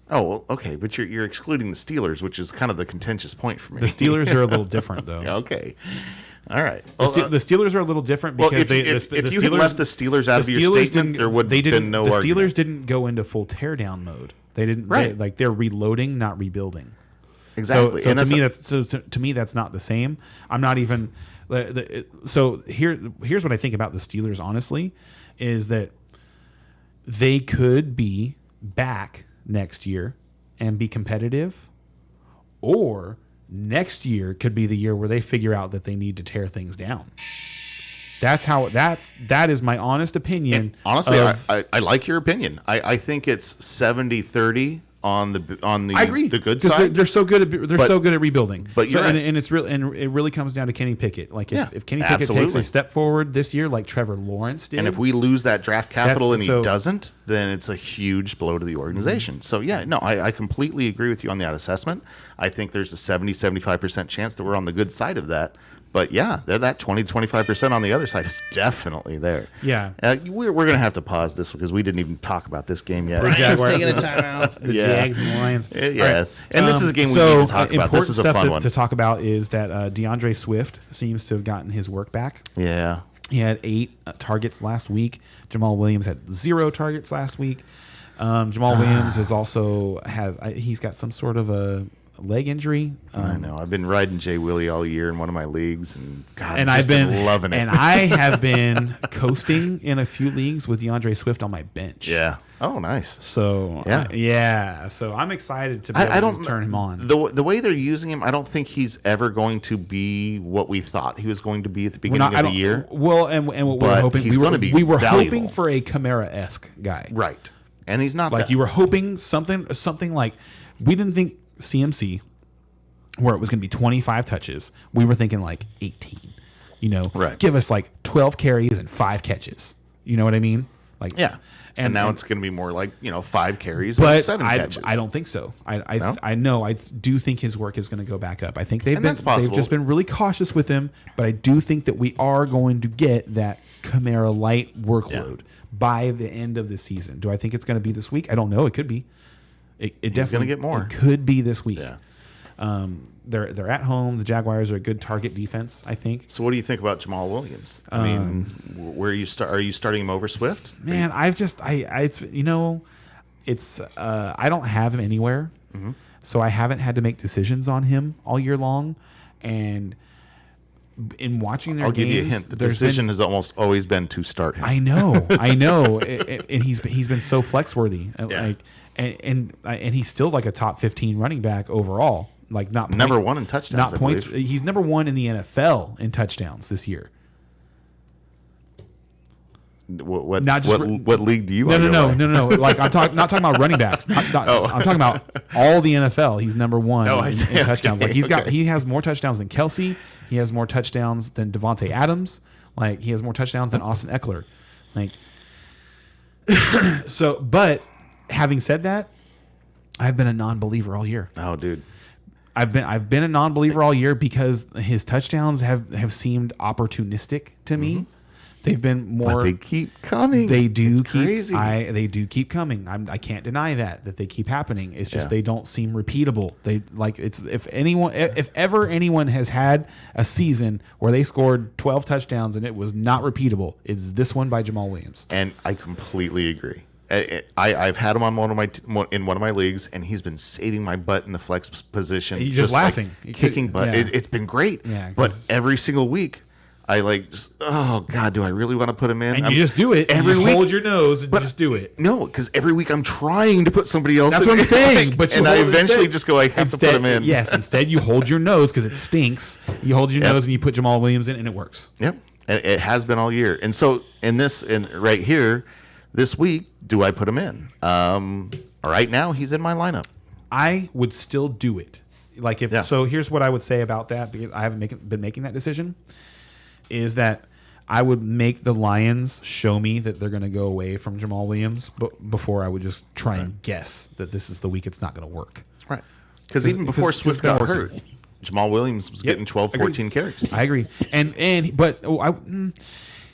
Oh, well, okay, but you're excluding the Steelers, which is kind of the contentious point for me. The Steelers are a little different though. Okay, all right. The Steelers are a little different because if you had left the Steelers out of your statement, there would have been no The argument. Steelers didn't go into full teardown mode. They didn't. Right. They're reloading, not rebuilding. Exactly. So And to me that's not the same. I'm not even. So here's what I think about the Steelers. Honestly, is that they could be back next year and be competitive, or next year could be the year where they figure out that they need to tear things down. That is my honest opinion. honestly, of- I like your opinion. I think it's 70-30 on the I agree. the good 'Cause side. They're so good at so good at rebuilding. but you're and, right. and it's real, and it really comes down to Kenny Pickett. Like Yeah, if Kenny Pickett takes absolutely. a step forward this year, like Trevor Lawrence did, And if we lose that draft capital and he so- doesn't, then it's a huge blow to the organization. So, yeah, no, I completely agree with you on that assessment. I think there's a 70-75% chance that we're on the good side of that. But, yeah, that 20-25% on the other side is definitely there. Yeah. We're going to have to pause this because we didn't even talk about this game yet. Jaguars- taking a timeout. the Yeah. Jags and the Lions. Yeah. All right. And this is a game we so, need to talk about. This is a stuff fun one. to talk about is that DeAndre Swift seems to have gotten his work back. Yeah. He had 8 targets last week. Jamal Williams had 0 targets last week. Jamal Williams he's got some sort of a leg injury. I know. I've been riding Jay Willie all year in one of my leagues, and God, And I've I've been loving it. And I have been coasting in a few leagues with DeAndre Swift on my bench. yeah. Oh, nice. So Yeah. So I'm excited to be I able don't to turn him on. The way they're using him. I don't think he's ever going to be what we thought he was going to be at the beginning of the year. Well, and what we were But hoping he's gonna be we were valuable. hoping for a Kamara-esque guy. Right. And he's not Like that. you were hoping something like we didn't think CMC where it was going to be 25 touches. We were thinking like 18. Right. Give us like 12 carries and 5 catches. You know what I mean? Like Yeah. And now it's going to be more like 5 carries and but 7 catches. I don't think so. No? I do think his work is going to go back up. I think they've that's possible. just been really cautious with him, but I do think that we are going to get that Kamara light workload by the end of the season. Do I think it's going to be this week? I don't know. It could be. It definitely gonna get more. It could be this week. Yeah. They're at home. The Jaguars are a good target defense, I think. So what do you think about Jamal Williams? I mean, where you are you starting him over Swift? Man, I don't have him anywhere, so I haven't had to make decisions on him all year long, and in watching their I'll games, give you a hint. The there's decision been- has almost always been to start him. I know, and he's been so flex worthy, Yeah. and he's still like a top 15 running back overall, like not Number one in touchdowns, not I points. believe. He's number one in the NFL in touchdowns this year. What Not just what league do you? No. want to go by? Like not talking about running backs. I'm talking about all the NFL. He's number one Oh, I in see. touchdowns. Okay, Like he has more touchdowns than Kelsey. He has more touchdowns than Devontae Adams. Like he has more touchdowns than Austin Eckler. Like so. But having said that, I've been a non-believer all year. Oh, dude. I've been a non-believer all year because his touchdowns have seemed opportunistic to me. They've been more. But they keep coming. They do It's keep. crazy. They do keep coming. I can't deny that they keep happening. It's just Yeah. they don't seem repeatable. They like it's if ever anyone has had a season where they scored 12 touchdowns and it was not repeatable, it's this one by Jamal Williams. And I completely agree. I've had him on in one of my leagues, and he's been saving my butt in the flex position. You're just laughing. kicking butt. Yeah. It's been great. Yeah, but 'cause- every single week, I oh God, do I really want to put him in? And you just do it. every You just week. hold your nose and But- you just do it. No, because every week I'm trying to put somebody else. That's in. what I'm saying. Like, But you and I hold- eventually instead- just go, I have to put him in. Yes, instead you hold your nose because it stinks. You hold your Yep. nose and you put Jamal Williams in, and it works. Yep. And it has been all year. And so right here, this week, do I put him in? Right now, he's in my lineup. I would still do it. Like if Yeah. so, here's what I would say about that because I haven't been making that decision. Is that I would make the Lions show me that they're going to go away from Jamal Williams, but before I would just try and guess that this is the week it's not going to work. Right. Because even before because Swift it's been got working. hurt, Jamal Williams was getting 12, Agreed. 14 carries. I agree,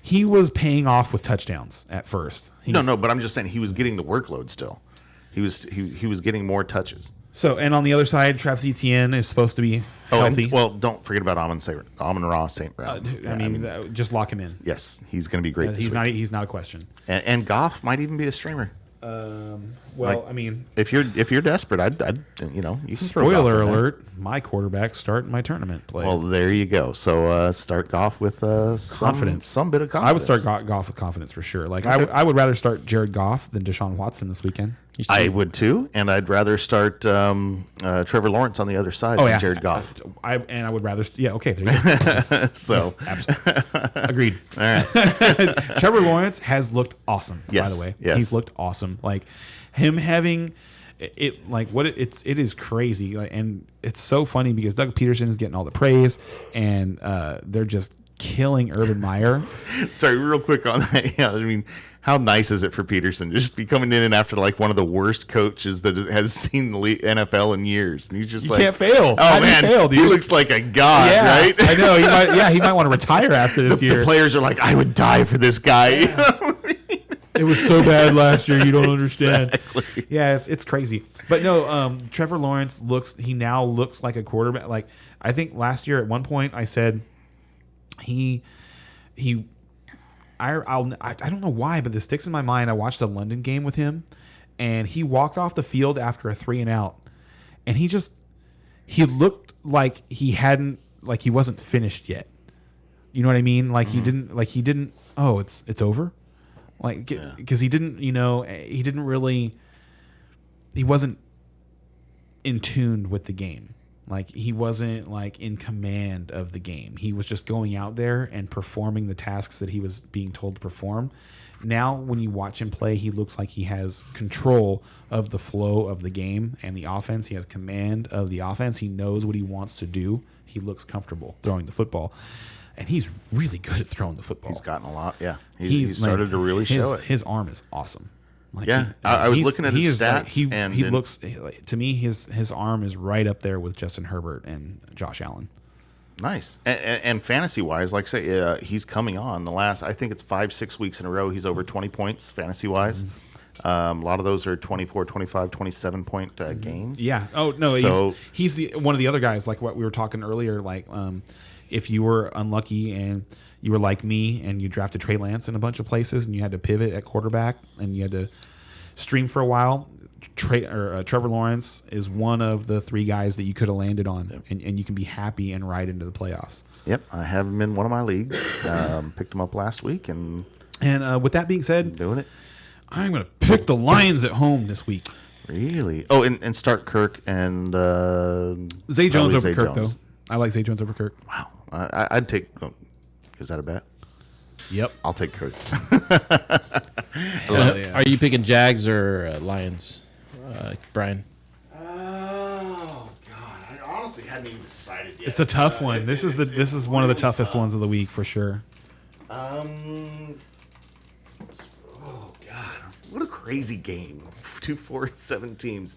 he was paying off with touchdowns at first. No, but I'm just saying he was getting the workload still. He was getting more touches. So, and on the other side, Travis Etienne is supposed to be healthy. And, don't forget about Amon-Ra St. Brown. I mean, just lock him in. Yes, he's going to be great this week. He's not a question. And Goff might even be a streamer. Well, I mean, If you're desperate, I'd you can throw Goff spoiler in there. alert: my quarterback start my tournament play. Well, there you go. So start Goff with Confidence. some bit of confidence. I would start Goff with confidence for sure. Like I would rather start Jared Goff than Deshaun Watson this weekend. I would too, and I'd rather start Trevor Lawrence on the other side Oh than yeah, Jared Goff. I would rather. Yeah, okay, there you go. Yes, So yes, absolutely. Agreed. all right. Trevor Lawrence has looked awesome. Yes, By the way, yes. he's looked awesome. Like him having it, like what it is crazy, like, and it's so funny because Doug Peterson is getting all the praise, and they're just killing Urban Meyer. Sorry, real quick on that. Yeah, I mean, how nice is it for Peterson to just be coming in and after like one of the worst coaches that has seen the NFL in years, and he's just You like, can't fail. Oh How do you man, fail, he dude? looks like a god, Yeah, right? I know. He might want to retire after this The year. players are like, I would die for this guy. It was so bad last year. You don't understand. Exactly. Yeah, it's crazy. But no, Trevor Lawrence now looks like a quarterback. Like I think last year at one point I said I don't know why, but this sticks in my mind. I watched a London game with him, and he walked off the field after a 3-and-out, and he looked like he wasn't finished yet. You know what I mean? Like he didn't. Oh, it's over. Like because he didn't. He didn't really. He wasn't in tune with the game. Like he wasn't like in command of the game. He was just going out there and performing the tasks that he was being told to perform. Now, when you watch him play, he looks like he has control of the flow of the game and the offense. He has command of the offense. He knows what he wants to do. He looks comfortable throwing the football, and he's really good at throwing the football. He's gotten a lot. Yeah, he started to really show it. His arm is awesome. Like Yeah, I was looking at his like- stats, and he looks to me his arm is right up there with Justin Herbert and Josh Allen. Nice. And fantasy wise, like I say, he's coming on I think it's 5-6 weeks in a row. He's over 20 points fantasy wise. A lot of those are 24, 25, 27 point games. Yeah. Oh no. So- he's one of the other guys. Like what we were talking earlier. Like if you were unlucky and you were like me and you drafted Trey Lance in a bunch of places and you had to pivot at quarterback and you had to stream for a while, Trevor Lawrence is one of the 3 guys that you could have landed on, and you can be happy and ride into the playoffs. Yep, I have him in one of my leagues. Picked him up last week and And with that being said, doing it. I'm going to pick the Lions at home this week. Really? Oh, and start Kirk and Zay Jones probably over Zay Kirk, Jones. though. I like Zay Jones over Kirk. Wow, I'd take. Oh, is that a bet? Yep. I'll take Kirk. Yeah. Are you picking Jags or Lions, Brian? Oh God, I honestly hadn't even decided yet. It's a tough one. This is one of the toughest ones of the week for sure. Oh God, what a crazy game! 2, 4, 7 teams.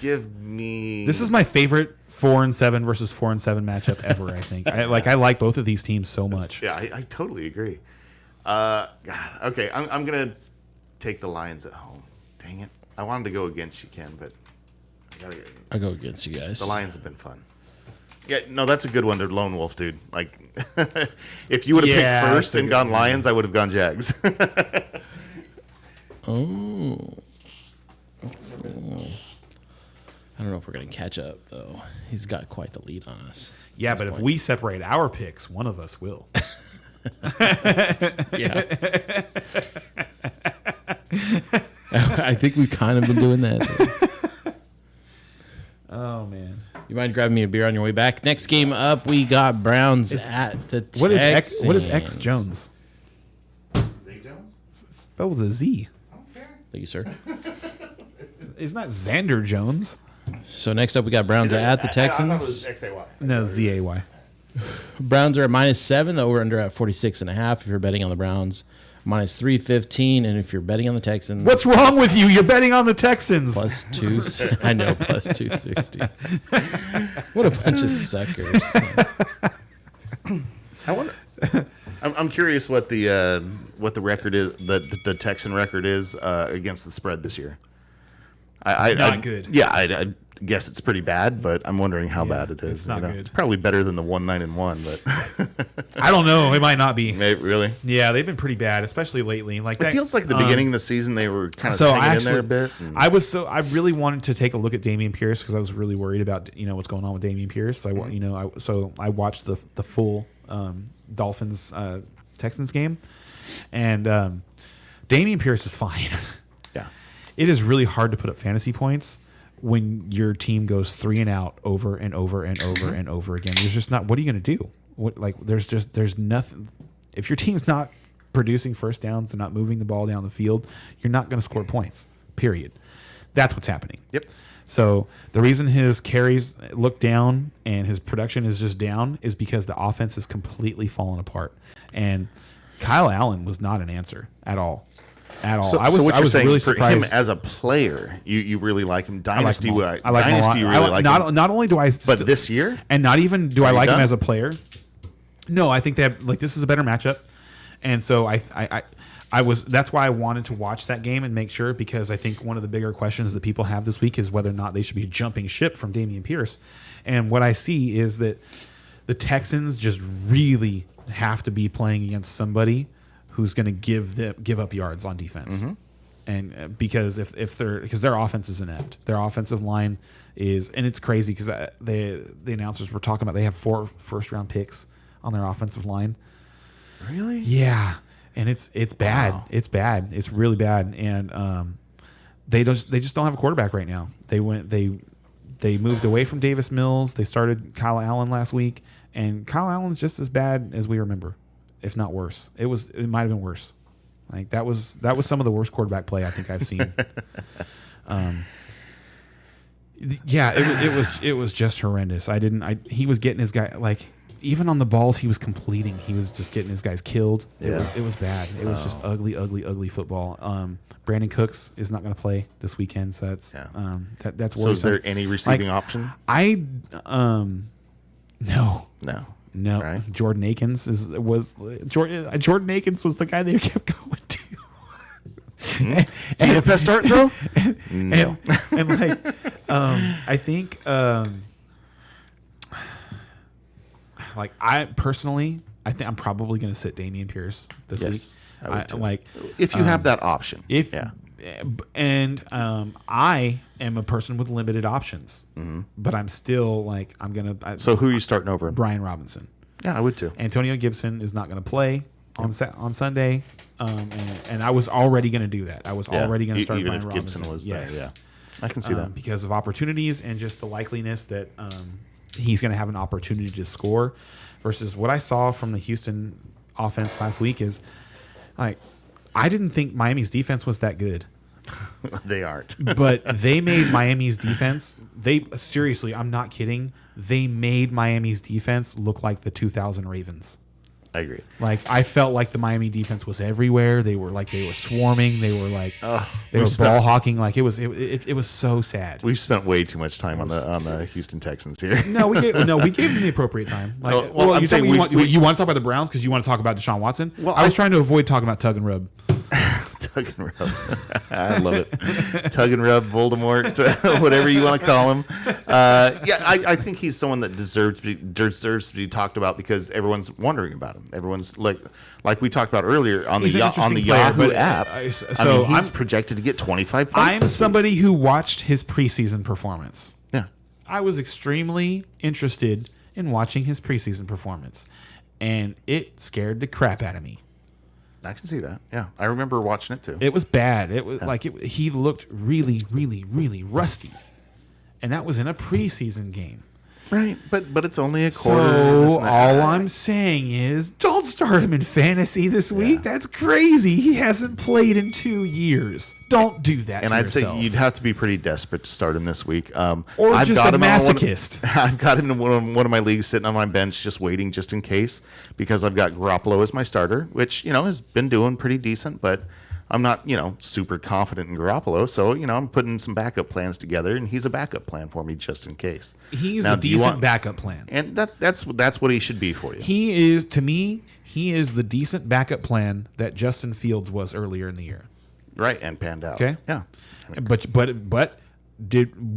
Give me. This is my favorite 4-7 versus 4-7 matchup ever. I think. I like both of these teams so much. Yeah, I totally agree. God, okay, I'm gonna take the Lions at home. Dang it, I wanted to go against you, Ken, but I gotta. I'll go against you guys. The Lions have been fun. Yeah, no, that's a good one to Lone Wolf, dude. Like, if you would have Yeah, picked first that's a and good gone one. Lions, I would have gone Jags. Oh. Let's see. I don't know if we're going to catch up, though. He's got quite the lead on us. Yeah, but if we separate our picks, one of us will. Yeah. I think we've kind of been doing that. Oh man. You mind grabbing me a beer on your way back? Next game up, we got Browns at the Texans. What is X Jones? Zay Jones? Spelled with a Z. Thank you, sir. It's not Xander Jones. So next up, we got Browns at the I thought it Texans. was XAY. No, ZAY. Browns are at -7. The over/under at 46.5. If you're betting on the Browns, -315. And if you're betting on the Texans, What's wrong with you? You're betting on the Texans. +2? I know, +260. What a bunch of suckers. I wonder. I'm curious what the record is. The Texan record is against the spread this year. Not good. Yeah, I guess it's pretty bad, but I'm wondering how bad it is. it's not good. Probably better than the 1-9-1, but I don't know. It might not be. maybe really. Yeah, they've been pretty bad, especially lately. Like It feels like at the beginning of the season they were kind of So hanging in there a bit. and- I really wanted to take a look at Dameon Pierce because I was really worried about what's going on with Dameon Pierce. So I watched the full Dolphins Texans game, and Dameon Pierce is fine. yeah. It is really hard to put up fantasy points when your team goes 3 and out over and over and over and over again. There's just not. What are you going to do? There's nothing. If your team's not producing first downs, they're not moving the ball down the field, you're not going to score points. Period. That's what's happening. Yep. So the reason his carries look down and his production is just down is because the offense is completely fallen apart. And Kyle Allen was not an answer at all. At all. So, I was what you're saying really for surprised. him as a player, you really like him. I like Dynasty, him a lot. I like him a lot. Dynasty, you really like him. Not only do I, But this year, and not even do I Are you like him done? as a player. No, I think they have this is a better matchup, and so I was that's why I wanted to watch that game and make sure, because I think one of the bigger questions that people have this week is whether or not they should be jumping ship from Dameon Pierce, and what I see is that the Texans just really have to be playing against somebody who's going to give up yards on defense. And because if their offense is inept, their offensive line is, and it's crazy because the announcers were talking about they have 4 first-round picks on their offensive line. really? Yeah, and it's bad. Wow. It's bad. It's really bad. And they just don't have a quarterback right now. They moved away from Davis Mills. They started Kyle Allen last week, and Kyle Allen's just as bad as we remember, if not worse. It might have been worse. Like that was some of the worst quarterback play I think I've seen. It was just horrendous. He was getting his guy, like, even on the balls he was completing, he was just getting his guys killed. Yeah. It was bad. It was just ugly football. Brandon Cooks is not going to play this weekend, so that's that's worrisome. So is there any receiving option? No. No. Right. Jordan Akins Jordan Akins was the guy they kept going to. DFS start throw? No. And like, I think, like I personally, I think I'm probably going to sit Dameon Pierce this Yes, week. I would too. Like, If you have that option. yeah. I am a person with limited options, but I'm still like, I'm gonna. So who are you starting over him? Brian Robinson. Yeah, I would too. Antonio Gibson is not going to play on Sunday, and I was already going to do that. I was already going to start even Brian if Robinson. Gibson was Yes. there. Yeah, I can see that. Because of opportunities and just the likeliness that he's going to have an opportunity to score versus what I saw from the Houston offense last week is like I didn't think Miami's defense was that good. They aren't. But they made Miami's defense. Seriously, I'm not kidding. They made Miami's defense look like the 2000 Ravens. I agree. Like I felt like the Miami defense was everywhere. They were swarming. They were like they were ball hawking. Like it was so sad. We've spent way too much time on the Houston Texans here. No, we gave them the appropriate time. Like, Well, I'm you saying you want to talk about the Browns because you want to talk about Deshaun Watson. Well, I was trying to avoid talking about Tug and Rub. Tug and rub. I love it. Tug and rub, Voldemort, whatever you want to call him. I think he's someone that deserves to be talked about because everyone's wondering about him. Everyone's like we talked about earlier on He's an the interesting player, Yahoo but, app. He's projected to get 25 points. I'm this somebody who watched his preseason performance. week. Yeah. I was extremely interested in watching his preseason performance, and it scared the crap out of me. I can see that. Yeah, I remember watching it too. It was bad. It was he looked really, really, really rusty, and that was in a preseason game. Right, but it's only a quarter. So all I'm saying is, don't start him in fantasy this week. That's crazy. He hasn't played in 2 years. Don't do that. And to I'd yourself. say you'd have to be pretty desperate to start him this week. or I've just got a him on masochist. I've got him in one of my leagues sitting on my bench just waiting just in case because I've got Garoppolo as my starter, which, has been doing pretty decent, but I'm not, super confident in Garoppolo. So, I'm putting some backup plans together, and he's a backup plan for me just in case. He's Now, a do you decent want- backup plan. And that's what he should be for you. He is, to me, he is the decent backup plan that Justin Fields was earlier in the year. Right, and panned out. Okay. Yeah. But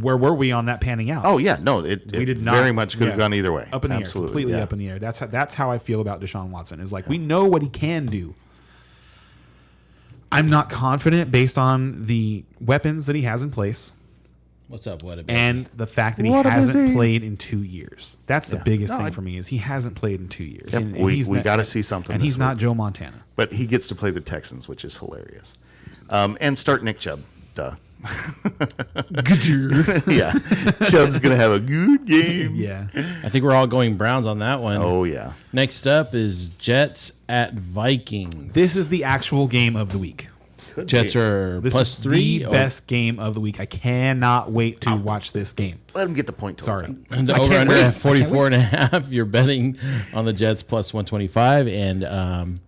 where were we on that panning out? Oh, yeah. No, it did not very much could have yeah. gone either way. Up in the Absolutely, air, completely yeah. up in the air. That's how I feel about Deshaun Watson. Is like we know what he can do. I'm not confident based on the weapons that he has in place What's up, what? and the fact that he hasn't played in 2 years. That's the biggest thing for me is he hasn't played in 2 years. Yep, And we he's not- got to see something. And this he's not week. Joe Montana. But he gets to play the Texans, which is hilarious. And start Nick Chubb. Duh. Yeah. Chubb's going to have a good game. Yeah. I think we're all going Browns on that one. Oh, yeah. Next up is Jets at Vikings. This is the actual game of the week. Could Jets be. are This plus is 3. the best game of the week. I cannot wait to watch this game. Let him get the point. Sorry. And the I can't over-under wait. at 44.5. You're betting on the Jets plus 125. And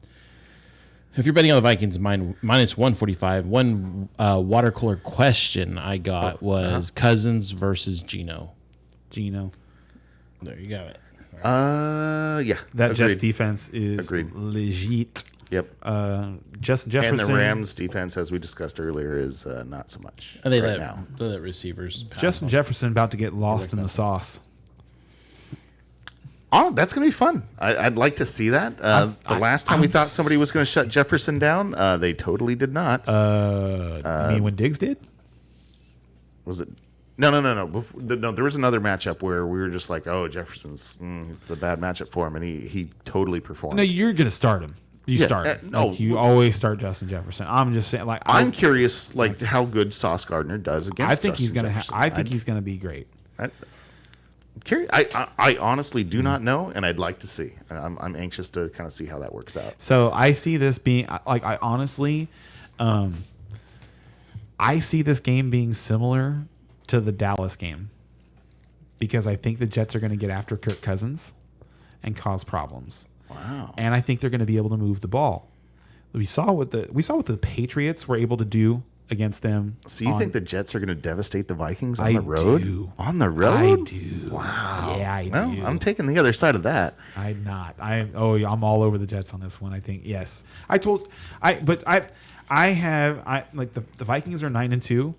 if you're betting on the Vikings, minus 145. One water cooler question I got was Cousins versus Geno. Gino. There you go. It. Yeah. That Jets agreed. defense is Agreed. legit. Yep. Justin And Jefferson. the Rams defense, as we discussed earlier, is not so much And they right let now. they let receivers pass Justin them. Jefferson about to get lost in the sauce. Oh, that's going to be fun. I'd like to see that. The last time we thought somebody was going to shut Jefferson down, they totally did not. I mean, when Diggs did? Was it? No. No, there was another matchup where we were just like, oh, Jefferson's, it's a bad matchup for him, and he totally performed. No, you're going to start him. You Yeah, start him. no. Like, you always start Justin Jefferson. I'm just saying, like, I'm curious, like how good Sauce Gardner does against. I think he's Justin going to. Jefferson. I think he's going to be great. Curious. I honestly do not know, and I'd like to see. I'm anxious to kind of see how that works out. So I see this being like I honestly, I see this game being similar to the Dallas game because I think the Jets are going to get after Kirk Cousins and cause problems. Wow. And I think they're going to be able to move the ball. We saw what the Patriots were able to do against them. So you think the Jets are going to devastate the Vikings on I the road? do. On the road? I do. Wow. Yeah, I well, do. I'm taking the other side of that. I'm not. I'm all over the Jets on this one. I think yes. Like the Vikings are 9-2.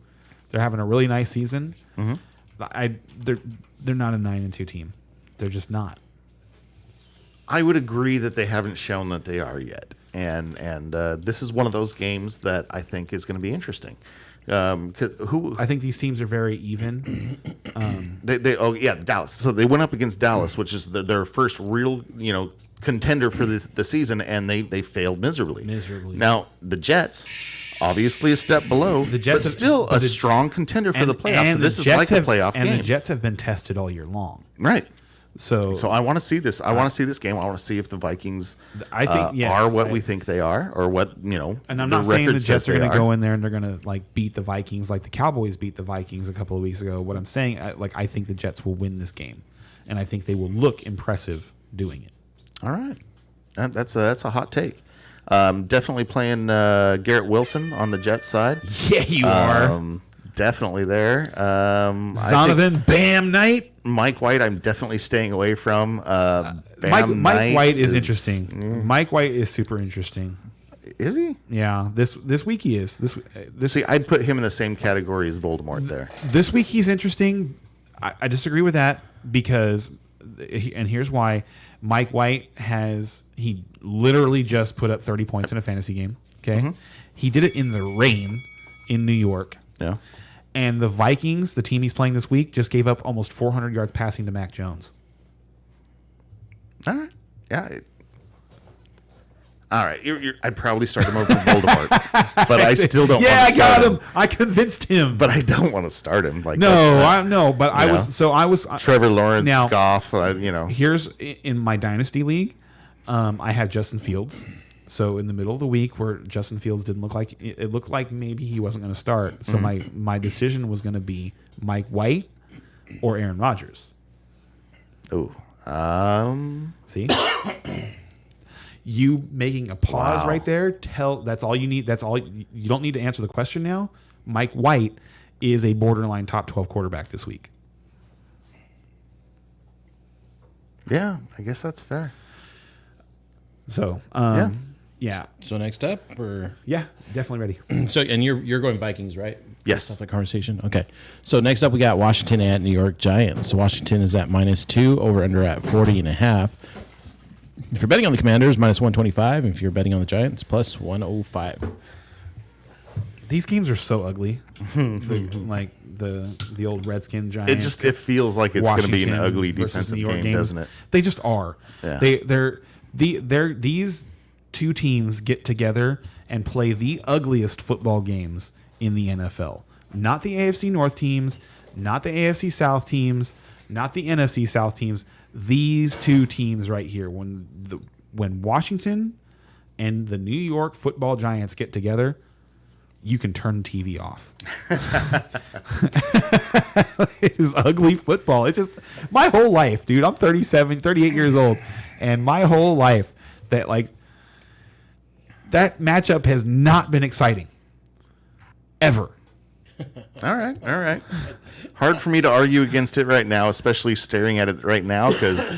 They're having a really nice season. Mm-hmm. They're not a 9-2 team. They're just not. I would agree that they haven't shown that they are yet, and this is one of those games that I think is going to be interesting. Who I think these teams are very even. Dallas. So they went up against Dallas, which is their first real contender for the season, and they failed miserably. Now the Jets, obviously a step below, The Jets but have- still but a the- strong contender for the playoffs. So and this the is Jets like a playoff and game, the Jets have been tested all year long. right? So So I want to see this. I want to see this game. I want to see if the Vikings I think, yes, are what we think they are, or what and I'm not saying the Jets are going to go go in there and they're going to like beat the Vikings like the Cowboys beat the Vikings a couple of weeks ago. What I'm saying, I think the Jets will win this game, and I think they will look impressive doing it. All right, that's a hot take. Definitely playing Garrett Wilson on the Jets side. Yeah, you are. Definitely there. I think Zonovan Bam Knight. Mike White, I'm definitely staying away from. Mike Knight White is interesting. Mike White is super interesting. Is he? Yeah, this week he is. This See, I'd put him in the same category as Voldemort there. This week he's interesting. I disagree with that because, and here's why. Mike White he literally just put up 30 points in a fantasy game. Okay, he did it in the rain in New York. Yeah. And the Vikings, the team he's playing this week, just gave up almost 400 yards passing to Mac Jones. All right. Yeah. All right. I'd probably start him over Voldemort, but I still don't. Yeah, want I to got start him. I convinced him. But I don't want to start him. Like no, that's not- but I know. was Trevor Lawrence, Now- Goff. Here's in my dynasty league, I had Justin Fields. So in the middle of the week, where Justin Fields didn't look like it looked like maybe he wasn't going to start. So my decision was going to be Mike White or Aaron Rodgers. Oh. See, you making a pause Wow. right there. That's all you need. That's all you don't need to answer the question now. Mike White is a borderline top 12 quarterback this week. Yeah, I guess that's fair. So Yeah. yeah, So next up, or yeah, definitely ready. so, and you're going Vikings, right? Yes. That's the conversation. Okay. So next up, we got Washington at New York Giants. Washington is at -2, over under at 40.5. If you're betting on the Commanders, -125. If you're betting on the Giants, +105. These games are so ugly. Like the old Redskin Giants. It feels like it's going to be an Washington ugly versus defensive New York game, games. doesn't it? They just are. Yeah. These two teams get together and play the ugliest football games in the NFL. Not the AFC North teams, not the AFC South teams, not the NFC South teams. These two teams right here. When Washington and the New York Football Giants get together, you can turn the TV off. It is ugly football. It's just my whole life, dude. I'm 38 years old, and my whole life that matchup has not been exciting ever. All right. Hard for me to argue against it right now, especially staring at it right now, because,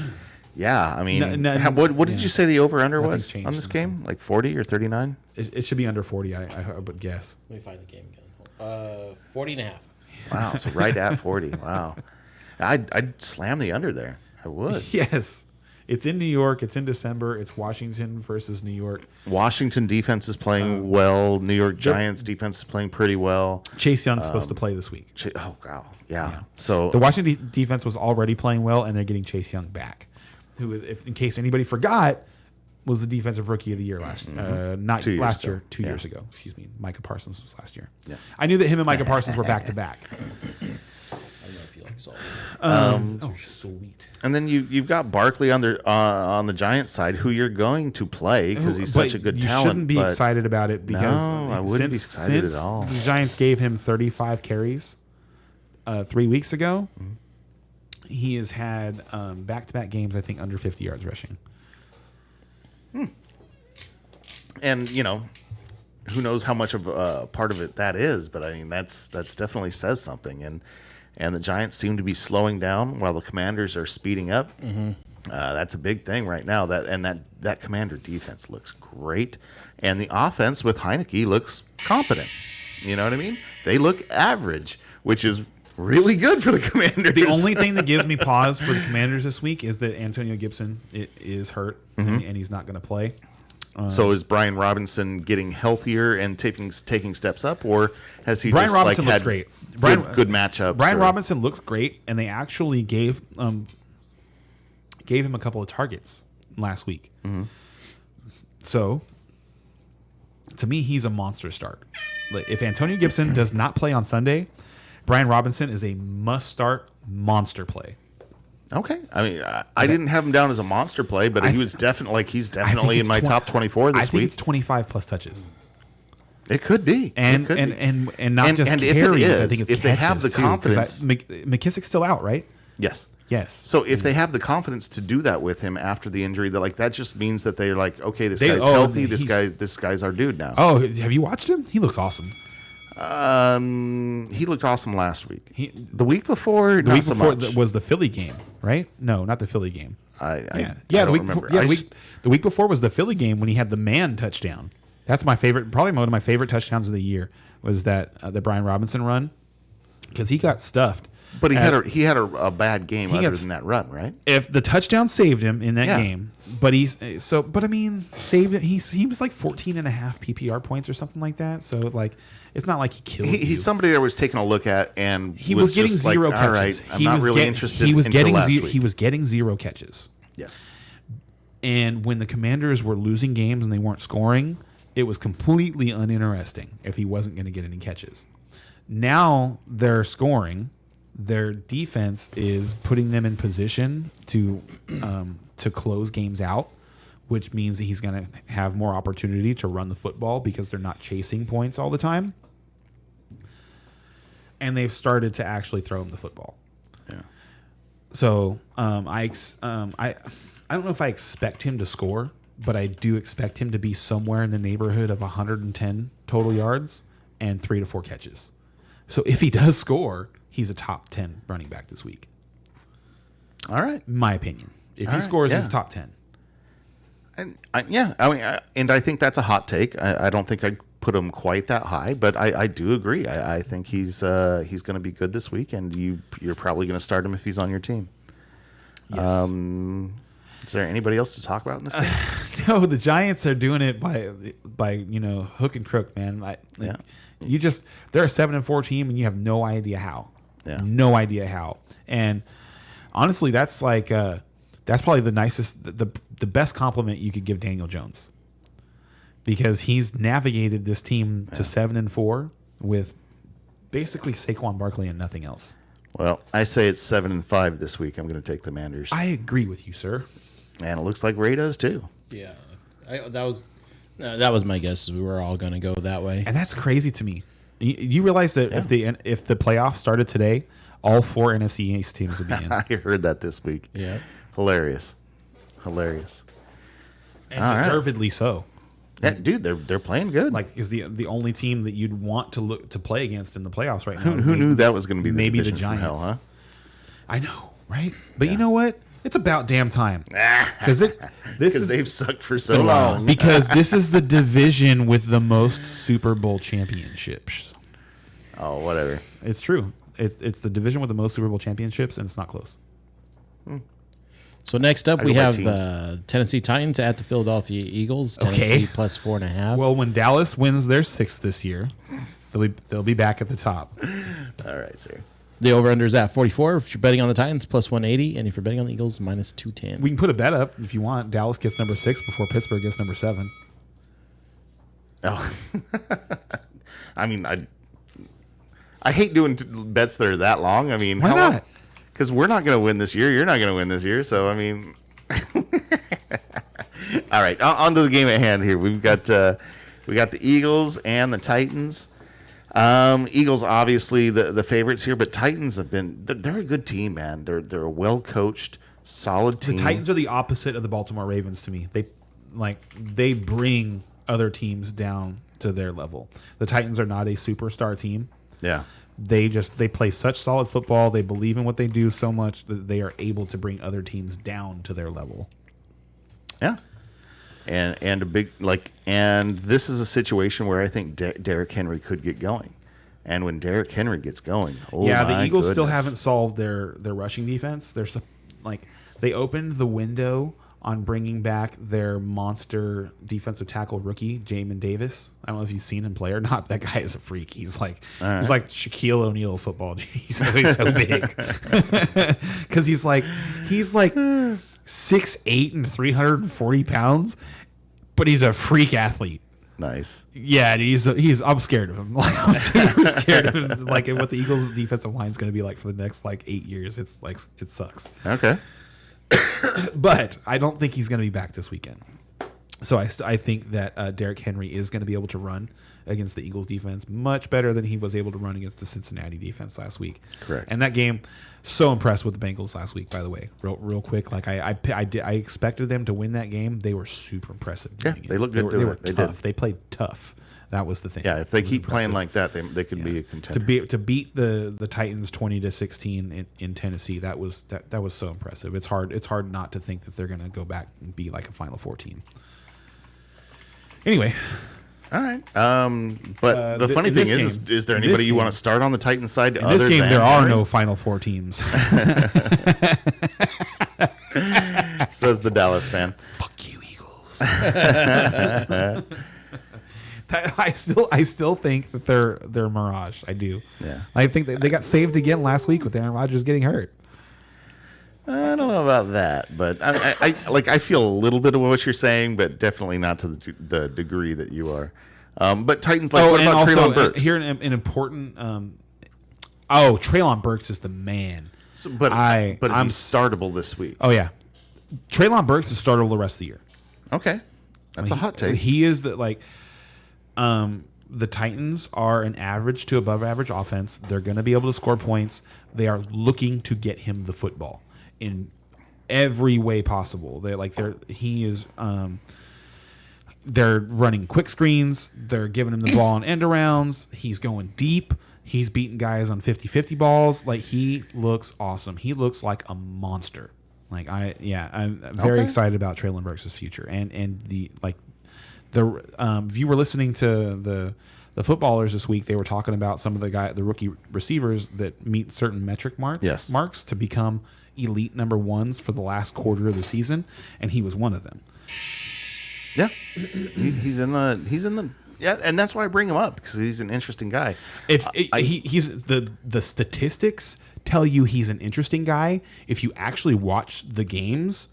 yeah, I mean, what did you say the over-under Nothing's was changed on this since game? Like 40 or 39? It should be under 40, I would guess. Let me find the game again. 40.5. Wow, so right at 40. Wow. I'd slam the under there. I would. Yes. It's in New York. It's in December. It's Washington versus New York. Washington defense is playing well. New York Giants defense is playing pretty well. Chase Young's supposed to play this week. Oh, wow. Yeah. So The Washington defense was already playing well, and they're getting Chase Young back, who, if in case anybody forgot, was the defensive rookie of the year not 2 years last ago. year, 2 Yeah. years ago. Excuse me. Micah Parsons was last year. Yeah. I knew that him and Micah Parsons were back to back. I don't know if you like salt. Oh, sweet. and then you've got Barkley on the Giants side, who you're going to play because he's such a good you talent. shouldn't be but excited about it because No, I wouldn't be excited at since all. the Giants gave him 35 carries 3 weeks ago. He has had back-to-back games, I think, under 50 yards rushing. And who knows how much of a part of it that is, but I mean that's definitely says something. And the Giants seem to be slowing down while the Commanders are speeding up. That's a big thing right now. That Commander defense looks great, and the offense with Heineke looks competent. You know what I mean? They look average, which is really good for the Commanders. The only thing that gives me pause for the Commanders this week is that Antonio Gibson is hurt and he's not going to play. So is Brian Robinson getting healthier and taking steps up, or has he Brian just Robinson like looks had great. good matchups? Brian or- Robinson looks great, and they actually gave him a couple of targets last week. So, to me, he's a monster start. Like, if Antonio Gibson does not play on Sunday, Brian Robinson is a must-start monster play. Okay, I mean, I didn't have him down as a monster play, but he's definitely in my top 24 this I think week. it's 25 plus touches. It could be, And It could be. and not just and if it carries. I is, think it's if they have catches, the too, 'cause confidence- McKissick's still out, right? Yes. Yes. So if they have the confidence to do that with him after the injury, that just means that they're like, okay, this They- guy's oh, healthy. This he's- guy's our dude now. Oh, have you watched him? He looks awesome. He looked awesome last week. The week before, The not week so before much. was the Philly game, right? No, not the Philly game. I The don't week remember. before, I just- the week before was the Philly game when he had the man touchdown. That's my favorite, probably one of my favorite touchdowns of the year was that the Brian Robinson run because he got stuffed. But he had a bad game other gets- than that run, right? If the touchdown saved him in that Yeah. game, but I mean, saved it. He was like 14 and a half PPR points or something like that. So like, it's not like he killed you. He's somebody that was taking a look at and He was getting just zero like, catches. all right, I'm He not was really get- interested He was until getting last zero, week. he was getting 0 catches. Yes. And when the Commanders were losing games and they weren't scoring, it was completely uninteresting if he wasn't going to get any catches. Now they're scoring. Their defense is putting them in position to close games out, which means that he's going to have more opportunity to run the football because they're not chasing points all the time. And they've started to actually throw him the football. Yeah. So I don't know if I expect him to score, but I do expect him to be somewhere in the neighborhood of 110 total yards and 3 to 4 catches. So if he does score, he's a top 10 running back this week. All right. In my opinion. If All he right, scores, yeah. he's top 10. And I think that's a hot take. I don't think I'd put him quite that high, but I do agree. I think he's going to be good this week, and you're probably going to start him if he's on your team. Yes. Is there anybody else to talk about in this game? No, the Giants are doing it by hook and crook, man. Yeah. They're a 7-4 team, and you have no idea how. Yeah. No idea how. And honestly, that's probably the nicest, the best compliment you could give Daniel Jones, because he's navigated this team to 7-4 with basically Saquon Barkley and nothing else. Well, I say it's 7-5 this week. I'm going to take the Manders, I agree with you, sir. and it looks like Ray does too. Yeah, that was my guess. We were all going to go that way. And that's crazy to me. You realize that if the playoffs started today, all 4 NFC East teams would be in. I heard that this week. Yeah. Hilarious. And All right. deservedly so. Yeah, dude, they're playing good. Like, is the only team that you'd want to play against in the playoffs right now. who knew that was going to be the maybe the division from Giants. hell, huh? I know, right? But you know what? It's about damn time. Because Because they've sucked for so long. because this is the division with the most Super Bowl championships. Oh, whatever. It's true. It's the division with the most Super Bowl championships, and it's not close. So next up, I we go by have teams. Tennessee Titans at the Philadelphia Eagles. Okay. Tennessee plus 4.5. Well, when Dallas wins their 6th this year, they'll be back at the top. All right, sir. The over-under is at 44. If you're betting on the Titans, plus 180. And if you're betting on the Eagles, minus 210. We can put a bet up if you want. Dallas gets number 6 before Pittsburgh gets number 7. Oh, I mean, I hate doing bets that are that long. I mean, Why how not? Because we're not going to win this year. You're not going to win this year. So, I mean, all right. On to the game at hand here. We got the Eagles and the Titans. Eagles obviously the favorites here, but Titans they're a good team, man. They're a well coached, solid team. The Titans are the opposite of the Baltimore Ravens to me. They bring other teams down to their level. The Titans are not a superstar team. Yeah. They play such solid football. They believe in what they do so much that they are able to bring other teams down to their level. Yeah. And a big and this is a situation where I think Derrick Henry could get going. And when Derrick Henry gets going, The Eagles still goodness. haven't solved their rushing defense. They opened the window on bringing back their monster defensive tackle rookie, Jamin Davis. I don't know if you've seen him play or not. That guy is a freak. He's like Shaquille O'Neal of football. He's so big because he's like 6'8" and 340 pounds, but he's a freak athlete. Nice. Yeah, I'm scared of him. Like, I'm super scared of him. Like, what the Eagles' defensive line is going to be like for the next 8 years. It's like, it sucks. Okay. But I don't think he's going to be back this weekend. So I think that Derrick Henry is going to be able to run against the Eagles defense much better than he was able to run against the Cincinnati defense last week. Correct. And that game, so impressed with the Bengals last week, by the way. Real quick, like I expected them to win that game. They were super impressive. Yeah, they looked good. They were They tough. did. They played tough. That was the thing. Yeah, if they It was keep playing impressive. like that, they could be a contender. To beat the Titans 20-16 in Tennessee, that was so impressive. It's hard not to think that they're going to go back and be like a Final Four team. Anyway, All right. But the funny in thing this is game- there in anybody this you want game- to start on the Titans side? in this game there are no Final Four teams. Says the Dallas fan. Fuck you, Eagles. I still think that they're a mirage. I do. Yeah. I think they got saved again last week with Aaron Rodgers getting hurt. I don't know about that, but I feel a little bit of what you're saying, but definitely not to the degree that you are. But Titans, what and about also, Treylon Burks? here an important. Treylon Burks is the man. But is he I'm startable this week? Oh yeah, Treylon Burks is startable the rest of the year. Okay, that's a hot take. He is the Titans are an average to above average offense. They're going to be able to score points. They are looking to get him the football in every way possible. They're running quick screens. They're giving him the ball on end arounds. He's going deep. He's beating guys on 50-50 balls. Like, he looks awesome. He looks like a monster. I'm very excited about Treylon Burks' future. And if you were listening to the footballers this week, they were talking about some of the rookie receivers that meet certain metric marks to become elite number ones for the last quarter of the season, and he was one of them. Yeah, he's in the yeah, and that's why I bring him up, because he's an interesting guy. He's the statistics tell you he's an interesting guy. If you actually watch the games,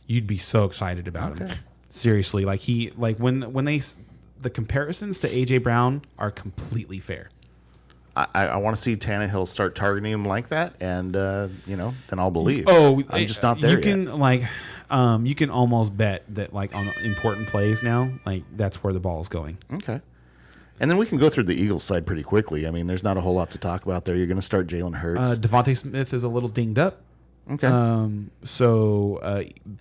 you'd be so excited about him. Seriously, when the comparisons to AJ Brown are completely fair. I want to see Tannehill start targeting him like that, and then I'll believe. I'm just not there you yet. You can almost bet that on important plays now, that's where the ball is going. Okay. And then we can go through the Eagles side pretty quickly. I mean, there's not a whole lot to talk about there. You're going to start Jalen Hurts. Devontae Smith is a little dinged up. Okay.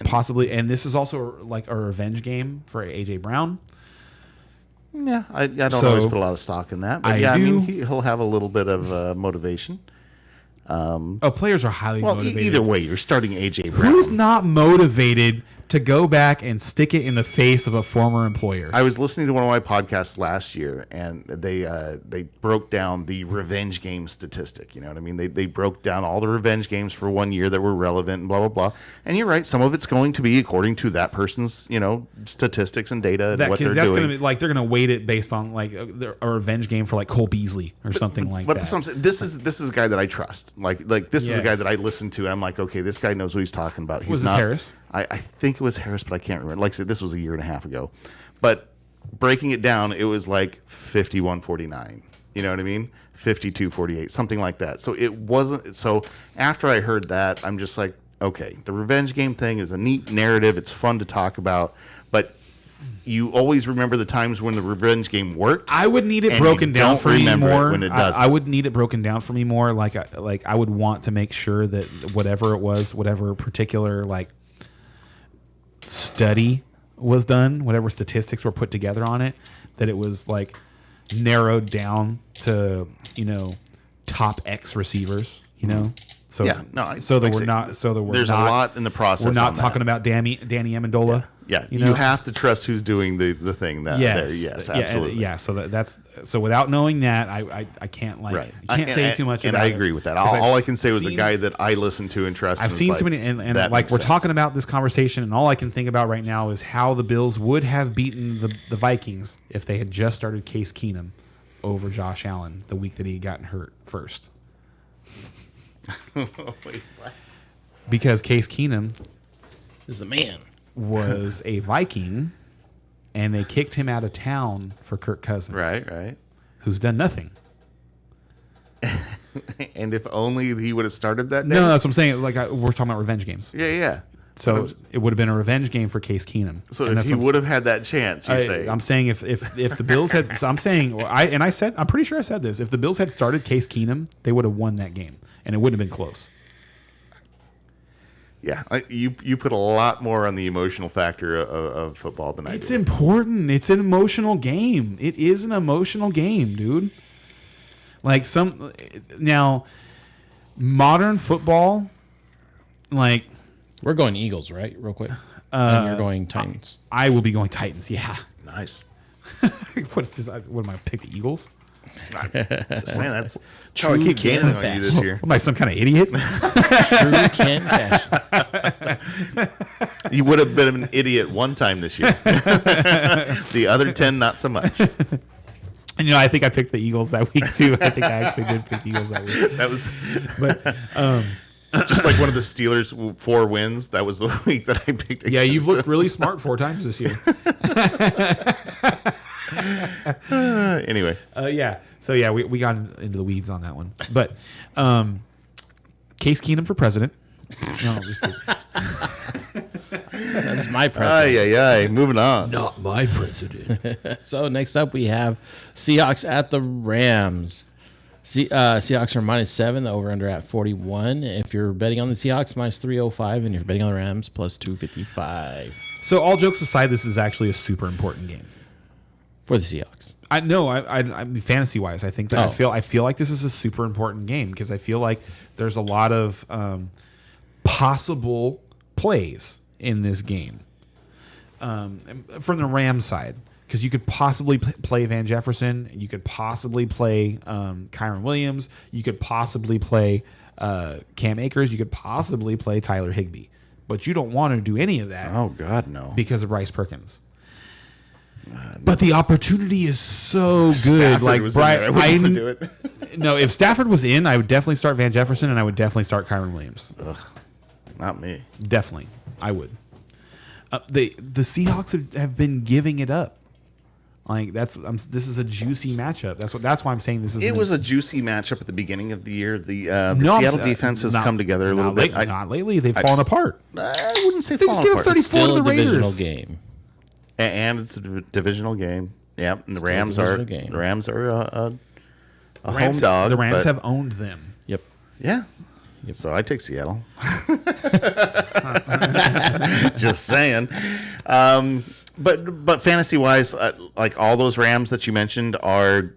Possibly, and this is also a revenge game for AJ Brown. Yeah, I don't always put a lot of stock in that, but I mean, he'll have a little bit of motivation. Players are highly motivated. Either way, you're starting AJ Brown. Who's not motivated to go back and stick it in the face of a former employer? I was listening to one of my podcasts last year, and they broke down the revenge game statistic. You know what I mean? They broke down all the revenge games for 1 year that were relevant, and blah blah blah. And you're right, some of it's going to be according to that person's statistics and data and what they're doing. Gonna be, they're going to weight it based on a revenge game for Cole Beasley or something like that. But this is a guy that I trust. This is a guy that I listen to, and I'm like, okay, this guy knows what he's talking about. Was this Harris? I think it was Harris, but I can't remember. Like I said, this was a year and a half ago. But breaking it down, it was 51-49. You know what I mean? 52-48, something like that. So it wasn't. So after I heard that, I'm just like, okay, the revenge game thing is a neat narrative. It's fun to talk about, but you always remember the times when the revenge game worked. I would need it broken down for me more. When it doesn't. I would need it broken down for me more. I would want to make sure that whatever it was, whatever particular study was done, whatever statistics were put together on it, that it was narrowed down to top X receivers. So yeah, no, we're not. There's a lot in the process. We're not on talking that. about Danny Amendola. Yeah, You you, know? have to trust who's doing the thing. That there. Yes, Yeah, absolutely. Yeah, so that's so without knowing that, I can't like Right. I can't say too much and about I it, agree with that. 'cause All I've I can say was a seen- guy that I listen to and trust. I've and seen it's too like, many, and that like makes we're sense. talking about this conversation, and all I can think about right now is how the Bills would have beaten the Vikings if they had just started Case Keenum over Josh Allen the week that he had gotten hurt first. Wait, what? Because Case Keenum This is the man. was a Viking, and they kicked him out of town for Kirk Cousins, Right. who's done nothing. And if only he would have started that day. No, that's what I'm saying. Like we're talking about revenge games, Yeah. so it would have been a revenge game for Case Keenum. So And if that's he what I'm would have had that chance, you're saying. I'm saying if the Bills had, so I'm saying I'm pretty sure I said this. If the Bills had started Case Keenum, they would have won that game, and it wouldn't have been close. Yeah, you put a lot more on the emotional factor of football than I It's do. important. It's an emotional game. It is an emotional game, dude. Like now, modern football, like We're going Eagles, right? Real quick. And you're going Titans. I will be going Titans. Yeah. Nice. What is this? What am I pick the Eagles? Just saying, that's how I keep gaining on you this year. Am I some kind of idiot? True Ken Cash. You would have been an idiot one time this year. The other 10, not so much. And I think I picked the Eagles that week too. I think I actually did pick the Eagles that week. That was But just like one of the Steelers' 4 wins. That was the week that I picked. yeah, you've against looked them. really smart 4 times this year. Anyway, Yeah. So yeah, we got into the weeds on that one. But Case Keenum for president. No, just kidding. That's my president. moving on. Not my president. So next up we have Seahawks at the Rams. Seahawks are -7. The over/under at 41. If you're betting on the Seahawks, -305, and you're betting on the Rams, +255 So all jokes aside, this is actually a super important game. for the Seahawks. I know. I mean, fantasy wise, I think that I feel like this is a super important game because I feel like there's a lot of possible plays in this game from the Rams side. Because you could possibly play Van Jefferson, you could possibly play Kyron Williams, you could possibly play Cam Akers, you could possibly play Tyler Higbee, but you don't want to do any of that Oh God, no. because of Bryce Perkins. But the opportunity is so good. Stafford Like was in there. I wouldn't want to do it. No, if Stafford was in, I would definitely start Van Jefferson and I would definitely start Kyron Williams. Not me. Definitely, I would. The Seahawks have been giving it up. Like this is a juicy matchup. That's why I'm saying this is. It was a juicy matchup at the beginning of the year. The No, Seattle defense has come together a little bit. Not lately. They've fallen apart. I wouldn't say They just falling gave up apart. 34 Still to a the Raiders. divisional game. And it's a divisional game. Yep, and the Still a Rams are divisional game. the Rams are a home Rams- dog. The Rams but- have owned them. Yep. Yeah. So I take Seattle. Just saying. But fantasy wise, like all those Rams that you mentioned are,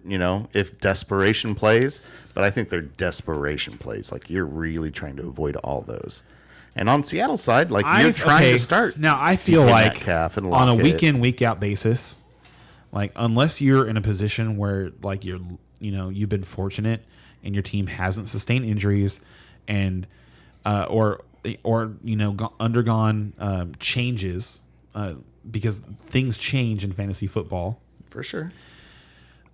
if desperation plays, but I think they're desperation plays. Like you're really trying to avoid all those. And on Seattle's side, like you're trying to start. Now I feel DK like Metcalf and on a Lockett. week in week out basis, like unless you're in a position where like you've been fortunate and your team hasn't sustained injuries and or undergone changes because things change in fantasy football. For sure.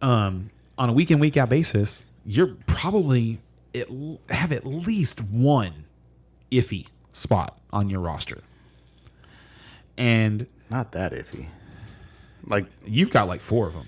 On a week in week out basis, you're probably have at least one iffy spot on your roster, and Not that iffy. Like, you've got like 4 of them.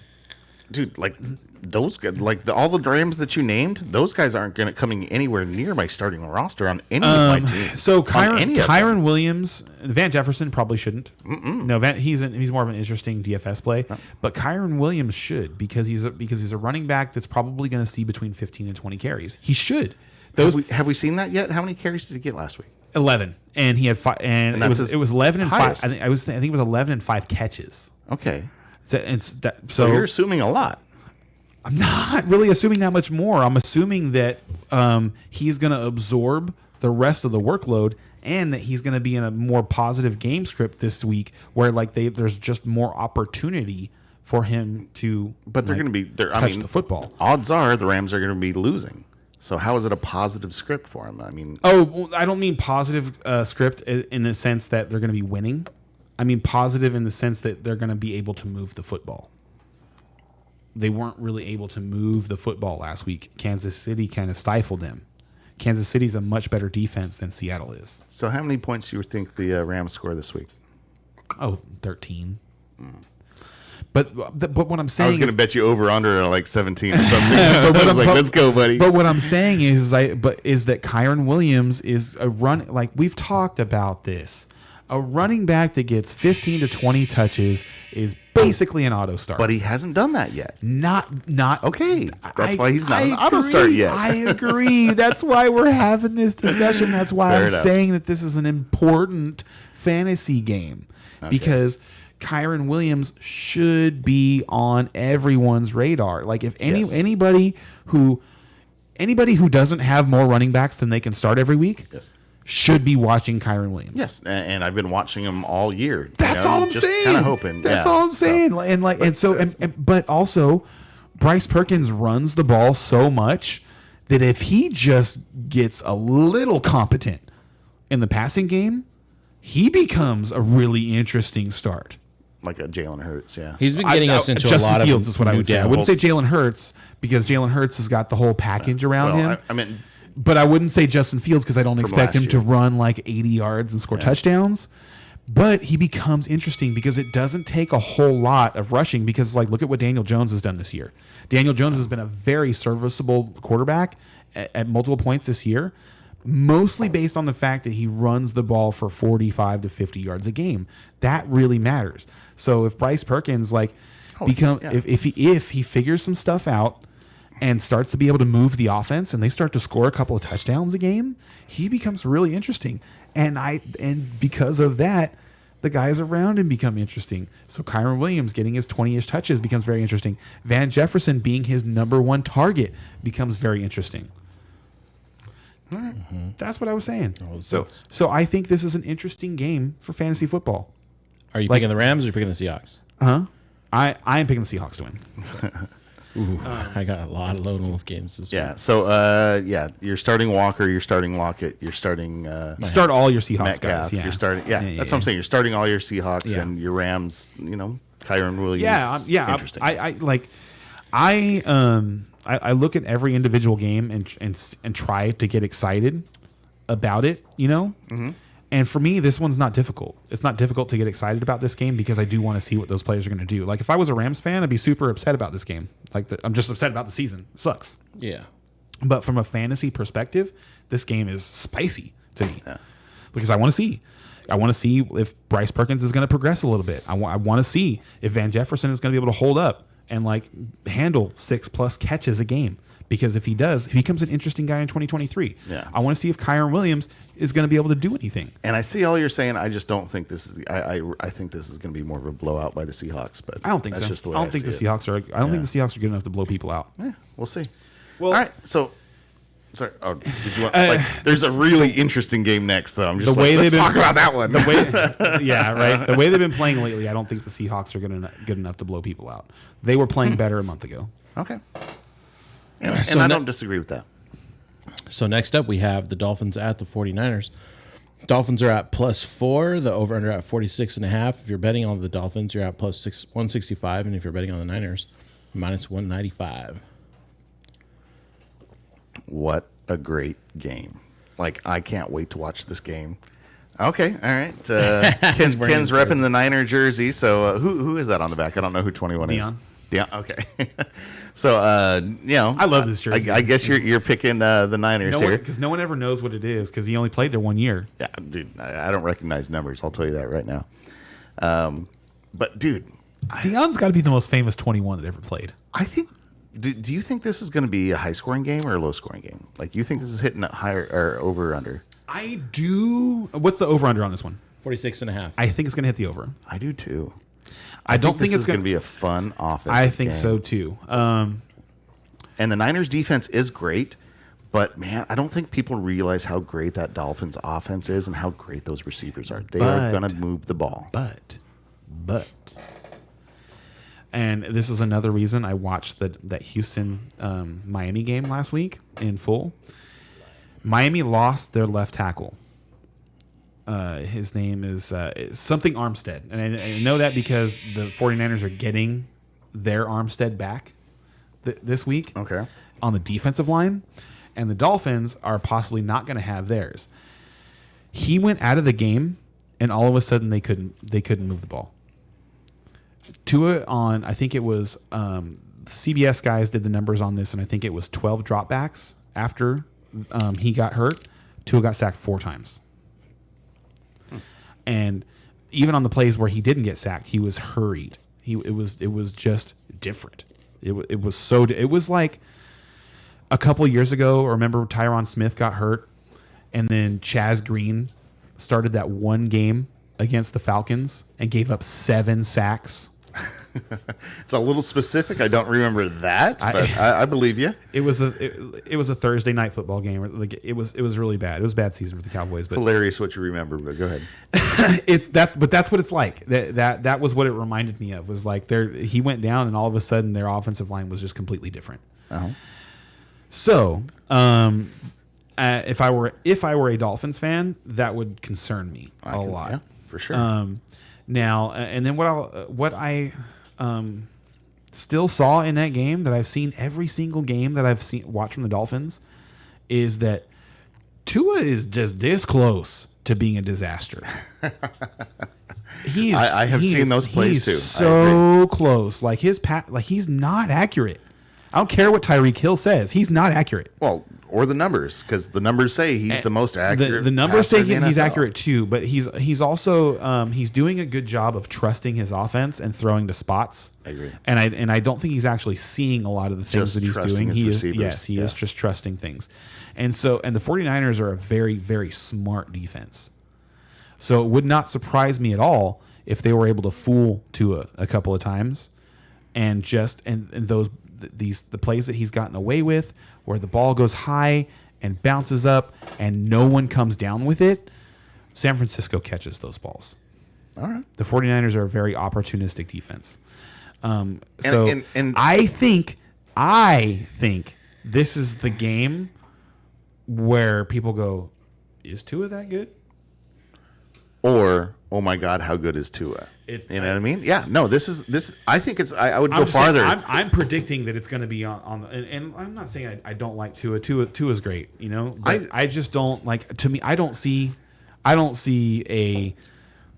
dude, like those guys, like all the Rams that you named, those guys aren't coming anywhere near my starting roster on any of my teams. So On any of them. Kyron Williams, Van Jefferson probably shouldn't. No, he's more of an interesting DFS play, but Kyron Williams should because he's a running back that's probably going to see between 15 and 20 carries. He should. Have we seen that yet? How many carries did he get last week? 11, and he had 5, and that's it was 11 and 5. highest. I think it was 11 and 5 catches. Okay, So you're assuming a lot. I'm not really assuming that much more. I'm assuming that he's going to absorb the rest of the workload and that he's going to be in a more positive game script this week, where like there's just more opportunity for him to. But they're like, going to be. touch the football. Odds are the Rams are going to be losing. So how is it a positive script for him? I mean, Oh, well, I don't mean positive script in the sense that they're going to be winning. I mean positive in the sense that they're going to be able to move the football. They weren't really able to move the football last week. Kansas City kind of stifled them. Kansas City's a much better defense than Seattle is. so how many points do you think the Rams score this week? Oh, 13. But what I'm I saying was going is, to bet you over under like 17 or something. I was like, let's go, buddy. But what I'm saying is that Kyron Williams is a run, like we've talked about this. A running back that gets 15 to 20 touches is basically an auto start. But he hasn't done that yet. Not Okay. That's why he's not I an auto start agree. yet. I agree. That's why we're having this discussion. That's why Fair I'm enough. saying that this is an important fantasy game because Kyron Williams should be on everyone's radar. Like if Yes. anybody who doesn't have more running backs than they can start every week Yes. should be watching Kyron Williams. Yes, and I've been watching him all year. That's all I'm saying. Kind of hoping. That's yeah. all I'm saying. But also, Bryce Perkins runs the ball so much that if he just gets a little competent in the passing game, he becomes a really interesting start. Like a Jalen Hurts, yeah. He's been getting us into Justin a lot Fields of is what I new would say. I wouldn't downfall. say Jalen Hurts because Jalen Hurts has got the whole package around him. I mean, But I wouldn't say Justin Fields because I don't expect last him to year. run like 80 yards and score touchdowns. But he becomes interesting because it doesn't take a whole lot of rushing because, like, look at what Daniel Jones has done this year. Daniel Jones has been a very serviceable quarterback at multiple points this year, mostly based on the fact that he runs the ball for 45 to 50 yards a game. That really matters. So if Bryce Perkins, like, if he figures some stuff out and starts to be able to move the offense and they start to score a couple of touchdowns a game, he becomes really interesting. And because of that, the guys around him become interesting. So Kyron Williams getting his 20-ish touches becomes very interesting. Van Jefferson being his number one target becomes very interesting. That's what I was saying. So I think this is an interesting game for fantasy football. Are you picking the Rams or are you picking the Seahawks? I am picking the Seahawks to win. Ooh, I got a lot of lone wolf games this week. yeah. So, you're starting Walker, you're starting Lockett, you're starting Start all your Seahawks Metcalf. guys. Yeah. You're starting. Yeah, that's what I'm saying. You're starting all your Seahawks Yeah. and your Rams. Kyron Williams. Yeah. Interesting. I look at every individual game and try to get excited about it. Mm-hmm. And for me, this one's not difficult. It's not difficult to get excited about this game because I do want to see what those players are going to do. Like if I was a Rams fan, I'd be super upset about this game. I'm just upset about the season. It sucks. Yeah. But from a fantasy perspective, this game is spicy to me because I want to see. I want to see if Bryce Perkins is going to progress a little bit. I want to see if Van Jefferson is going to be able to hold up and like handle 6+ catches a game. Because if he does, he becomes an interesting guy in 2023. Yeah. I want to see if Kyron Williams is going to be able to do anything. And I see all you're saying. I just don't think this is. I think this is going to be more of a blowout by the Seahawks. But I don't think that's so. Just the way I don't think the see it. Seahawks are. I don't think the Seahawks are good enough to blow people out. Yeah, we'll see. Well, all right. So, sorry. Oh, did you want? There's a really interesting game next, though. I'm just the way let's they've been talk about that one. The way, yeah, right. The way they've been playing lately, I don't think the Seahawks are good enough to blow people out. They were playing better a month ago. Okay. And So I ne- don't disagree with that. So next up, we have the Dolphins at the 49ers. Dolphins are at +4. The over-under at 46.5. If you're betting on the Dolphins, you're at +165. And if you're betting on the Niners, -195. What a great game. Like, I can't wait to watch this game. Okay, all right. Ken's repping the Niner jersey. So who is that on the back? I don't know who 21 is. Deion. Okay. So, I love this jersey. I guess you're picking the Niners here. Because no one ever knows what it is because he only played there 1 year. Yeah, dude, I don't recognize numbers. I'll tell you that right now. But, dude, Deion's got to be the most famous 21 that ever played. I think. Do you think this is going to be a high-scoring game or a low-scoring game? Like, you think this is hitting a higher or over or under? I do. What's the over/under on this one? 46.5. I think it's going to hit the over. I do too. I don't think this it's is going to be a fun offense. I think so too. And the Niners defense is great, But man, I don't think people realize how great that Dolphins offense is and how great those receivers are. They are But- going to move the ball. But, and this was another reason I watched that Houston Miami game last week in full. Miami lost their left tackle. His name is something Armstead. And I know that because the 49ers are getting their Armstead back this week Okay. on the defensive line. And the Dolphins are possibly not going to have theirs. He went out of the game, and all of a sudden they couldn't move the ball. Tua on, I think it was CBS guys did the numbers on this, and I think it was 12 dropbacks after he got hurt. Tua got sacked 4 times. And even on the plays where he didn't get sacked, he was hurried. It was just different. It was like a couple years ago. Remember Tyron Smith got hurt, and then Chaz Green started that one game against the Falcons and gave up 7 sacks. It's a little specific. I don't remember that, but I believe you. It was a Thursday night football game. Like it was really bad. It was a bad season for the Cowboys, but Hilarious what you remember, but go ahead. that's what it's like. That was what it reminded me of. Was like he went down, and all of a sudden their offensive line was just completely different. Uh-huh. So, if I were a Dolphins fan, that would concern me a lot. Yeah, for sure. Now, and then what I still saw in that game that I've seen every single game that I've watched from the Dolphins is that Tua is just this close to being a disaster. I have seen those plays he's too. So close, like he's not accurate. I don't care what Tyreek Hill says; he's not accurate. Well, or the numbers, because the numbers say he's the most accurate. The numbers say passer in the he's NFL. accurate too, but he's also he's doing a good job of trusting his offense and throwing to spots. I agree. And I don't think he's actually seeing a lot of the things Just that he's trusting doing. his He receivers. is Yes. just trusting things. And the 49ers are a very, very smart defense. So it would not surprise me at all if they were able to fool Tua a couple of times and the plays that he's gotten away with where the ball goes high and bounces up and no one comes down with it. San Francisco catches those balls. All right. The 49ers are a very opportunistic defense. And I think this is the game where people go, is Tua that good? Or, oh my God, how good is Tua? You know what I mean? Yeah. No, this. I think it's. I would go I'm just saying, farther. I'm predicting that it's going to be on the, and I'm not saying I don't like Tua. Tua's great, you know. But I just don't like. To me, I don't see a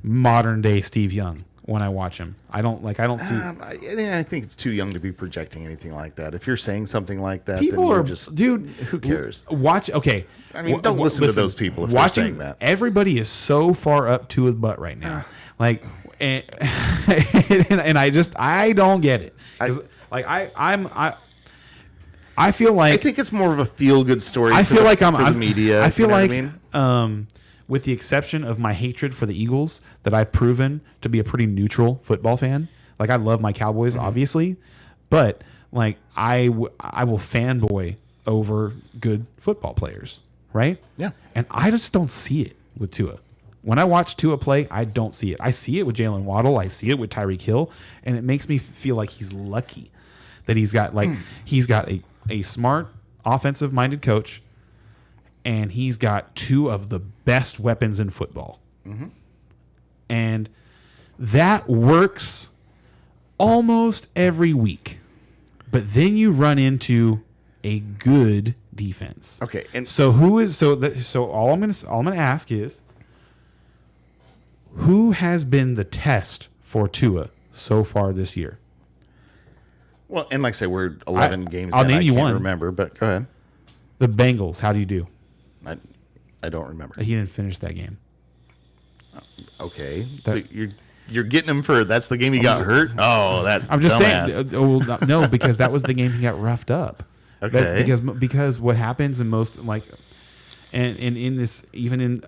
modern day Steve Young when I watch him. I don't see. I think it's too young to be projecting anything like that. If you're saying something like that, People then you're are just, dude. who cares? Watch. Okay. I mean, don't listen to those people if they're saying that. Everybody is so far up to his butt right now. Like, and I don't get it. I feel like I think it's more of a feel good story. I feel like for the media. I feel you know like, what I mean? With the exception of my hatred for the Eagles, that I've proven to be a pretty neutral football fan. Like I love my Cowboys, obviously, but like I will fanboy over good football players, right? Yeah. And I just don't see it with Tua. When I watch Tua play, I don't see it. I see it with Jalen Waddle. I see it with Tyreek Hill, and it makes me feel like he's lucky that he's got a smart offensive-minded coach, and he's got 2 of the best weapons in football. Mm-hmm. And that works almost every week. But then you run into a good defense. Okay, and So all I'm gonna ask is, who has been the test for Tua so far this year? well, and like I say, we're 11 games. I'll in. name I you can't one. remember, but go ahead. The Bengals. How do you do? I don't remember. He didn't finish that game. Okay, so you're getting him for that's the game he got hurt. Oh, that's I'm just dumbass. saying. No, because that was the game he got roughed up. Okay. Because what happens in most and in this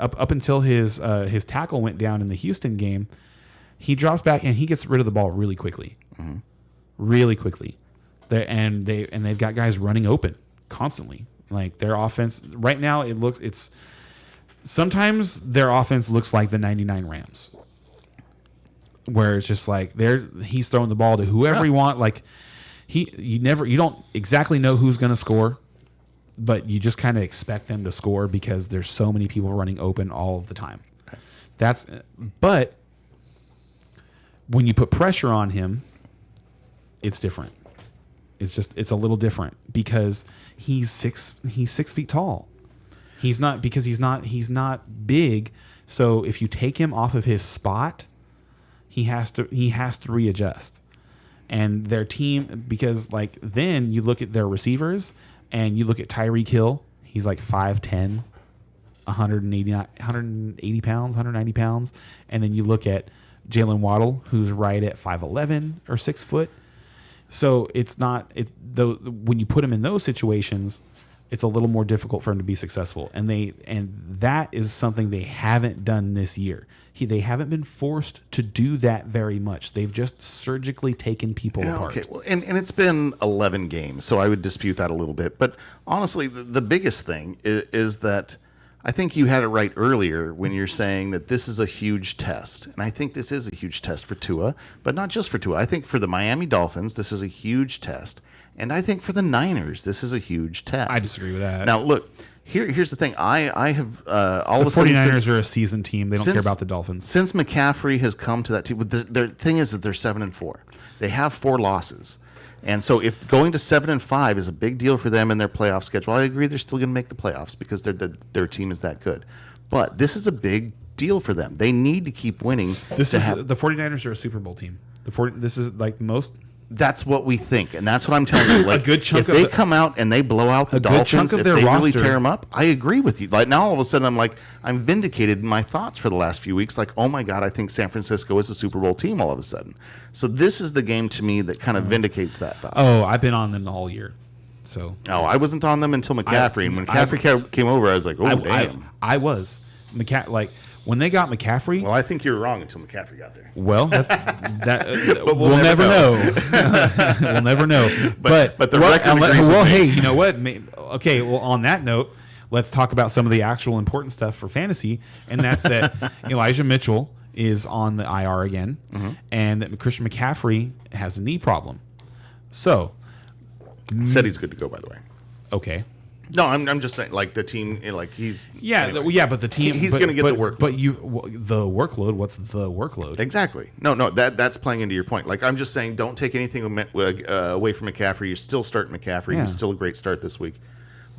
up until his tackle went down in the Houston game, he drops back and he gets rid of the ball really quickly, really quickly. They've got guys running open constantly. Like their offense right now, sometimes their offense looks like the 99 Rams, where it's just like he's throwing the ball to whoever he want. Like you don't exactly know who's going to score, but you just kind of expect them to score because there's so many people running open all of the time. But when you put pressure on him, it's different. It's a little different because he's 6 feet tall. He's not big. So if you take him off of his spot, he has to readjust. And their team, because like then you look at their receivers and you look at Tyreek Hill, he's like 5'10", 180 pounds, 190 pounds. And then you look at Jalen Waddle, who's right at 5'11" or 6 foot. So when you put him in those situations, it's a little more difficult for him to be successful. And that is something they haven't done this year. They haven't been forced to do that very much. They've just surgically taken people apart. Okay, well, and it's been 11 games, so I would dispute that a little bit. But honestly, the biggest thing is that I think you had it right earlier when you're saying that this is a huge test. And I think this is a huge test for Tua, but not just for Tua. I think for the Miami Dolphins, this is a huge test. And I think for the Niners, this is a huge test. I disagree with that. Now, look, here's the thing. I have all the of a sudden... 49ers are a seasoned team. They don't care about the Dolphins. Since McCaffrey has come to that team, the thing is that they're 7-4. They have 4 losses. And so if going to 7-5 is a big deal for them in their playoff schedule, I agree they're still going to make the playoffs because their team is that good. But this is a big deal for them. They need to keep winning. The 49ers are a Super Bowl team. This is like most. That's what we think, and that's what I'm telling you. Like, a good chunk if they come out and they blow out the Dolphins, if they really tear them up, I agree with you. Like now, all of a sudden, I'm vindicated in my thoughts for the last few weeks. Like, oh my God, I think San Francisco is a Super Bowl team all of a sudden. So this is the game to me that kind of vindicates that thought. Oh, I've been on them the whole year. So no, I wasn't on them until McCaffrey, and when McCaffrey came over, I was like, oh damn. I was when they got McCaffrey. Well, I think you were wrong until McCaffrey got there. Well, But we'll never know. We'll never know. But the record agrees with me. Hey, you know what? Okay, well, on that note, let's talk about some of the actual important stuff for fantasy, and that's that Elijah Mitchell is on the IR again, and that Christian McCaffrey has a knee problem. So, said he's good to go, by the way. Okay. No, I'm just saying, like the team, like he's anyway. But the team he's going to get the work. But the workload. What's the workload? Exactly. No, that's playing into your point. Like I'm just saying, don't take anything away from McCaffrey. You're still starting McCaffrey. Yeah. He's still a great start this week,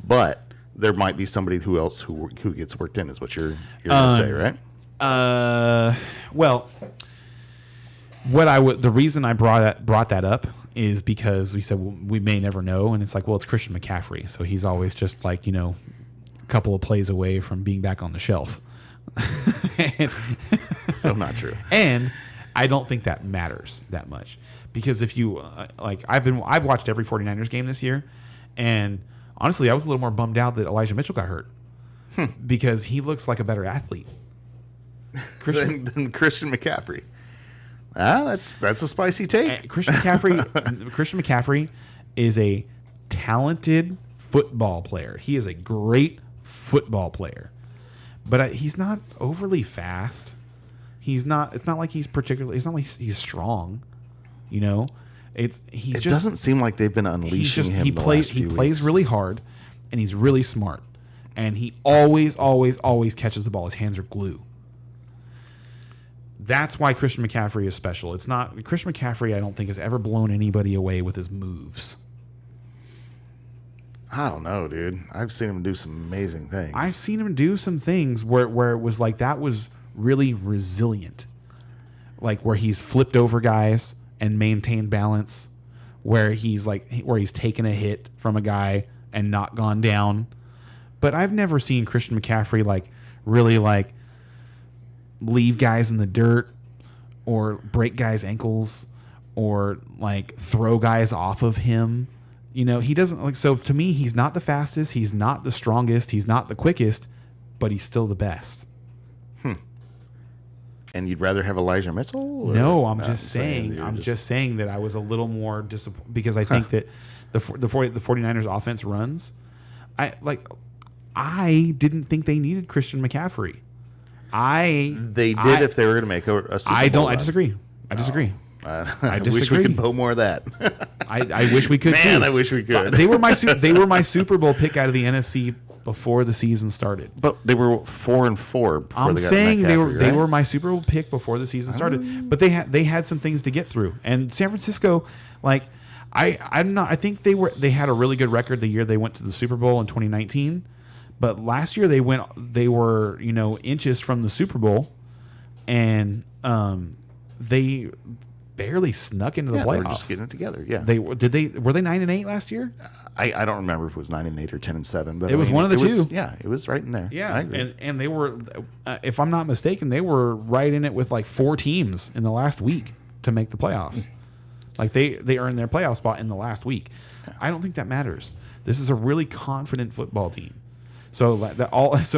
but there might be somebody who gets worked in. Is what you're going to say, right? Well, the reason I brought that up is because we said we may never know, and it's like, well, it's Christian McCaffrey, so he's always just like a couple of plays away from being back on the shelf. So not true. And I don't think that matters that much because if you I've watched every 49ers game this year, and honestly, I was a little more bummed out that Elijah Mitchell got hurt because he looks like a better athlete than Christian McCaffrey. That's a spicy take. Christian McCaffrey is a talented football player. He is a great football player, but he's not overly fast. It's not like he's particularly. It's not like he's strong. It doesn't seem like they've been unleashing him. He plays really hard, and he's really smart, and he always catches the ball. His hands are glue. That's why Christian McCaffrey is special. It's not Christian McCaffrey. I don't think has ever blown anybody away with his moves. I don't know, dude. I've seen him do some amazing things. I've seen him do some things where it was like that was really resilient, like where he's flipped over guys and maintained balance, where he's taken a hit from a guy and not gone down. But I've never seen Christian McCaffrey really leave guys in the dirt or break guys' ankles or throw guys off of him. He doesn't so to me, he's not the fastest, he's not the strongest, he's not the quickest, but he's still the best. And you'd rather have Elijah Mitchell? No, I'm just saying that I was a little more disappointed because I think that the 49ers offense runs I didn't think they needed Christian McCaffrey. They did if they were going to make a Super I Bowl don't. I run. disagree. I disagree. I wish disagree. we could vote more of that. I wish we could. Man, too. I wish we could. They were my Super Bowl pick out of the NFC before the season started. But they were 4-4 before I'm they got saying they McCaffrey, were right? my Super Bowl pick before the season started. But they had some things to get through. And San Francisco, like I think they had a really good record the year they went to the Super Bowl in 2019. But last year they were inches from the Super Bowl, and they barely snuck into the Yeah, playoffs. they were just getting it together. Yeah, Were they 9-8 last year? I don't remember if it was 9-8 or 10-7, but It was one of the two. Yeah, it was right in there. Yeah, I agree. and they were, if I'm not mistaken, they were right in it with like 4 teams in the last week to make the playoffs. Like they earned their playoff spot in the last week. I don't think that matters. This is a really confident football team. So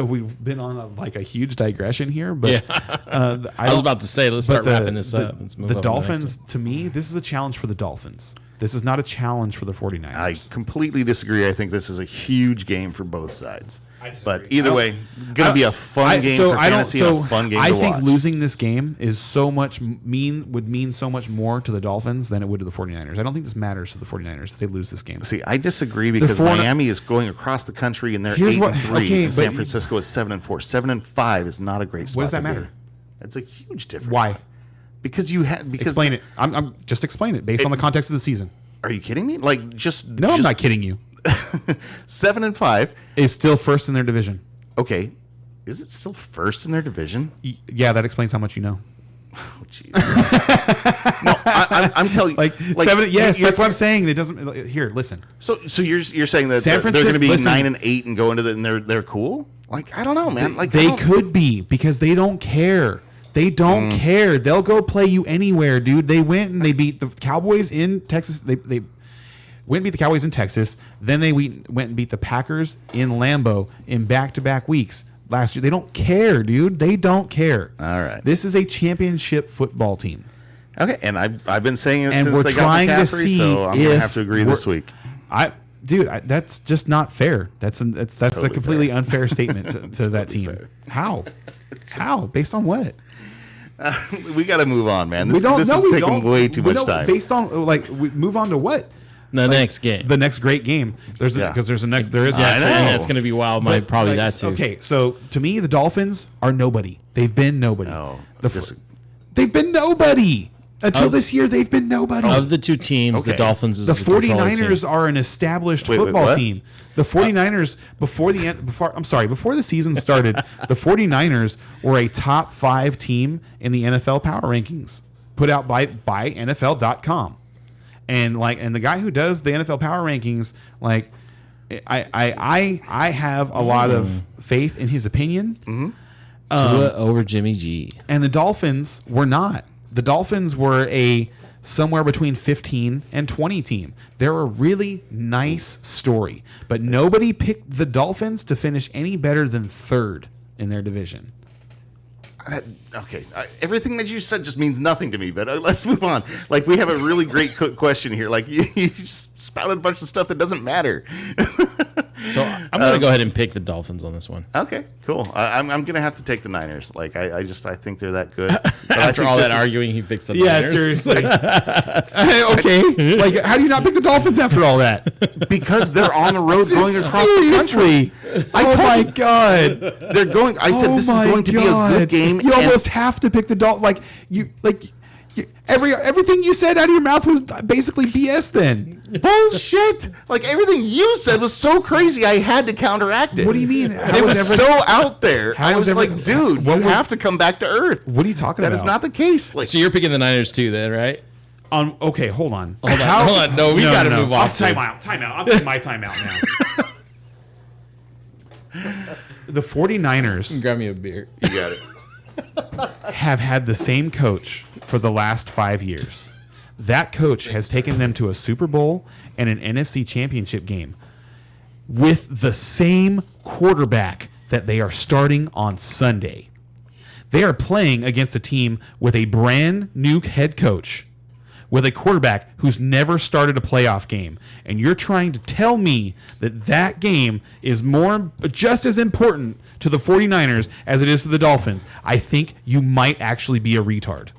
we've been on a huge digression here, but I was about to say, let's start wrapping this up. Let's move the on to the next Dolphins, to me, this is a challenge for the Dolphins. This is not a challenge for the 49ers. I completely disagree. I think this is a huge game for both sides. disagree. But either way, going to be a fun game for fantasy and a fun game I to think watch. losing this game is would mean so much more to the Dolphins than it would to the 49ers. I don't think this matters to the 49ers if they lose this game. See, I disagree because Miami is going across the country and they're Here's 8-3, okay, and San but- Francisco is 7-4. 7-5 is not a great spot. What does that to be. matter? It's a huge difference. Why? Because you had because Explain it. I'm just explain it based on the context of the season. Are you kidding me? Like just No, I'm not kidding you. 7-5. Is still first in their division. Okay, is it still first in their division? Yeah, that explains how much you know. Oh, jeez. No, I'm telling you, Like 7. Yes, you're- that's what I'm saying. It doesn't. Here, listen. So you're saying that San they're going to be Francisco- listen. 9-8 and go into and they're cool? Like I don't know, man. Like I They don't- could be because they don't care. They don't care. They'll go play you anywhere, dude. They went and they beat the Cowboys in Texas. They went and beat the Cowboys in Texas. Then they went and beat the Packers in Lambeau in back-to-back weeks last year. They don't care, dude. They don't care. All right. This is a championship football team. Okay, and I've been saying it And since we're they trying got to McCaffrey, see so I'm gonna if have to agree this week. That's just not fair. That's totally a completely fair. unfair statement to that team. How? How? Based on what? We got to move on, man. This, We don't. this No, is we taking don't. way too We much don't- time. Based on we move on to what? The next game. The next great game. There is Yeah. a next. There is. I next know. great game. Yeah, it's going to be wild. Probably Like, that too. Okay, so to me, the Dolphins are nobody. They've been nobody. No, They've been nobody until this year. They've been nobody. Of the two teams, the Okay. Dolphins is The the controlling 49ers team. are an established Wait, football what? team. The 49ers before the season started, the 49ers were a top 5 team in the NFL power rankings put out by NFL.com. And the guy who does the NFL power rankings, I have a lot of faith in his opinion. Tua over Jimmy G. And the Dolphins were not. The Dolphins were a somewhere between 15 and 20 team. They're a really nice story, but nobody picked the Dolphins to finish any better than 3rd in their division. Okay, everything that you said just means nothing to me. But let's move on. Like we have a really great question here. Like you just spouted a bunch of stuff that doesn't matter. So I'm going to go ahead and pick the Dolphins on this one. Okay, cool. I'm gonna have to take the Niners. Like I think they're that good. But I After think all this that is- arguing, he picks the Yeah, Niners. seriously. Okay. Like, how do you not pick the Dolphins after all that? because they're on the road going across the Seriously. Oh my God. country. They're going. I said Oh this is my going to be a good God. game. You and- almost have to pick the Dolphins. Everything you said out of your mouth was basically BS then. Bullshit! Like everything you said was so crazy, I had to counteract it. What do you mean? And it was so out there. How I was was every- like, dude, what you was- have to come back to earth. What are you talking That about? is not the case. Like, So you're picking the Niners too, then, right? Okay, hold on. Hold on. No, we got to move on. Time out. I'm taking my time out now. The 49ers Grab me a beer. you got it. have had the same coach for the last 5 years. That coach has taken them to a Super Bowl and an NFC Championship game with the same quarterback that they are starting on Sunday. They are playing against a team with a brand new head coach, with a quarterback who's never started a playoff game, and you're trying to tell me that that game is just as important to the 49ers as it is to the Dolphins, I think you might actually be a retard.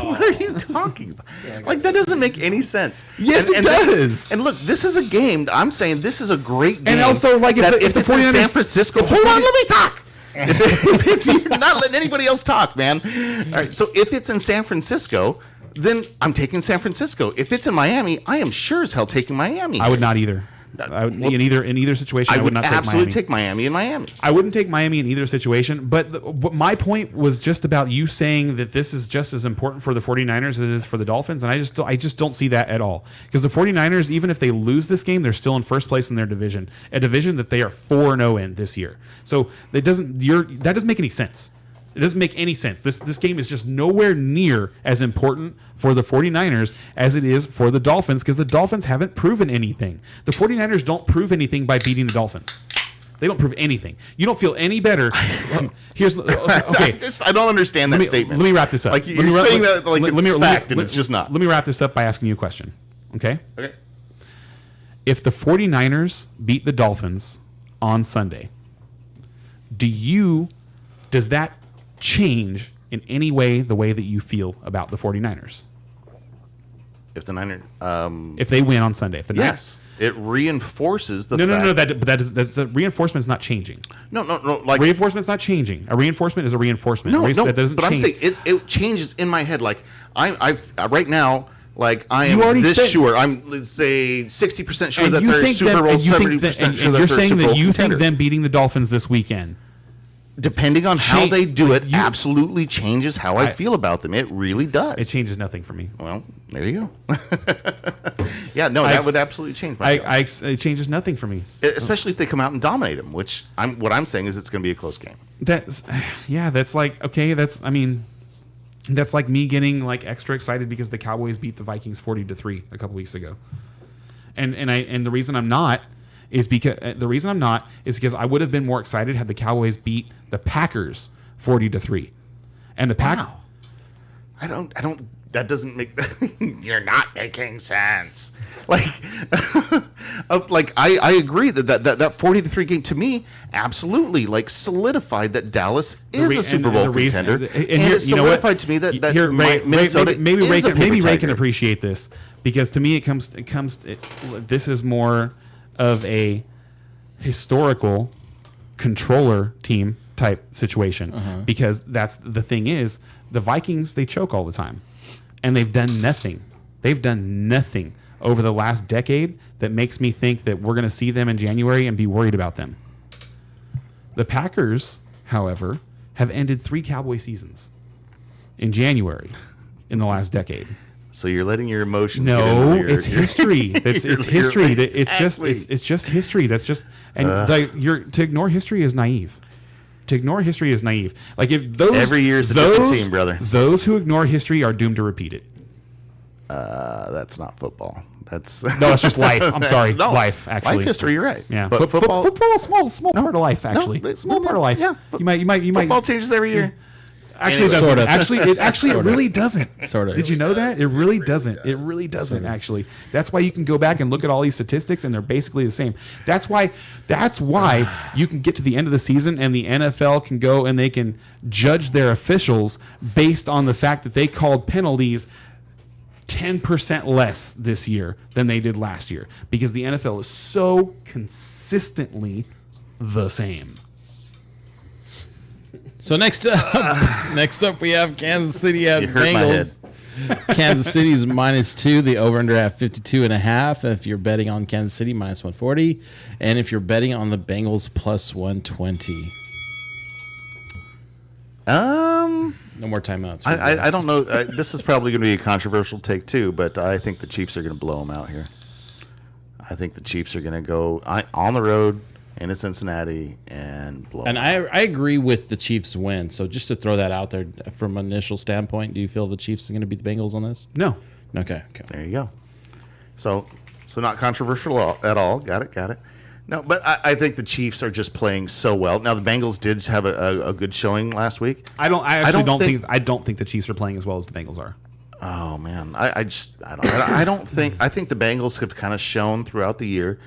What are you talking about? Like, that doesn't make any sense. Yes, it does. And look, this is a game. I'm saying this is a great game. And also, like, if the if it's in 49ers San Francisco, hold on, let me talk. You're not letting anybody else talk, man. All right, so if it's in San Francisco, then I'm taking San Francisco. If it's in Miami, I am sure as hell taking Miami. I would not either. In either situation, I would not absolutely take Miami. take Miami in Miami. I wouldn't take Miami in either situation, but my point was just about you saying that this is just as important for the 49ers as it is for the Dolphins, and I just don't see that at all. Because the 49ers, even if they lose this game, they're still in first place in their division, a division that they are 4-0 in this year. So that doesn't make any sense. It doesn't make any sense. This game is just nowhere near as important for the 49ers as it is for the Dolphins, because the Dolphins haven't proven anything. The 49ers don't prove anything by beating the Dolphins. They don't prove anything. You don't feel any better. Here's okay. I don't understand that statement. Let me wrap this up. Like, you're saying that like it's fact, and it's just not. Let me wrap this up by asking you a question. Okay? Okay. If the 49ers beat the Dolphins on Sunday, does that change in any way the way that you feel about the 49ers? If the Niners, if they win on Sunday, yes, it reinforces the fact. No. That's the reinforcement's not changing. No. Like, Reinforcement's not changing. A reinforcement is a reinforcement. That doesn't but change. I'm saying it changes in my head. Like, I've right now, like, I am already this said- sure. I'm, let's say, 60% sure And that you they're think Super that- Bowl, and you think 70% that- sure and that you're they're saying Super that Bowl you contender. think them beating the Dolphins this weekend, Depending on how they do it, you- absolutely changes how I feel about them. It really does. it changes nothing for me. Well, there you go. Yeah, no, that would absolutely change my feelings. It changes nothing for me. Especially if they come out and dominate them, which what I'm saying is it's going to be a close game. That's like, okay. That's like me getting like extra excited because the Cowboys beat the Vikings 40-3 a couple weeks ago, and the reason I'm not is because I would have been more excited had the Cowboys beat the Packers 40-3, and the Wow. I don't. That doesn't make. You're not making sense. Like, like I agree that 40-3 game to me absolutely like solidified that Dallas is a Super Bowl contender, and it solidified to me that Minnesota maybe is a paper Ray can tiger. appreciate this, because to me this is more of a historical controller team type situation, because that's the thing is the Vikings, they choke all the time, and they've done nothing over the last decade that makes me think that we're going to see them in January and be worried about them. The Packers, however, have ended 3 Cowboy seasons in January in the last decade. So you're letting your emotions. No, get into it's history. It's history. Exactly. It's just history. That's just to ignore history is naive. To ignore history is naive. Like, if those Every year is a different team, brother. Those who ignore history are doomed to repeat it. That's not football. That's No, it's just life. I'm sorry, no, life. Actually, life history. You're right. Yeah, but football. football is small part of life. Actually, but- small part of life. yeah, you might. Football changes every year. Actually, it doesn't. Sort of. Actually, it really doesn't. Sort of. Did you know that? It really doesn't. It really doesn't. Actually, that's why you can go back and look at all these statistics, and they're basically the same. That's why you can get to the end of the season, and the NFL can go and they can judge their officials based on the fact that they called penalties 10% less this year than they did last year, because the NFL is so consistently the same. So next up we have Kansas City at You hurt my Bengals. Kansas City's -2. The over/under at 52.5. If you're betting on Kansas City, -140, and if you're betting on the Bengals, +120. No more timeouts. I don't know. This is probably going to be a controversial take too, but I think the Chiefs are going to blow them out here. I think the Chiefs are going to go on the road into Cincinnati and blow And them out. I agree with the Chiefs win. So just to throw that out there from an initial standpoint, do you feel the Chiefs are going to beat the Bengals on this? No. Okay. There you go. So not controversial at all. Got it. No, but I think the Chiefs are just playing so well. Now the Bengals did have a good showing last week. I don't think the Chiefs are playing as well as the Bengals are. Oh man, I don't think I think the Bengals have kind of shown throughout the year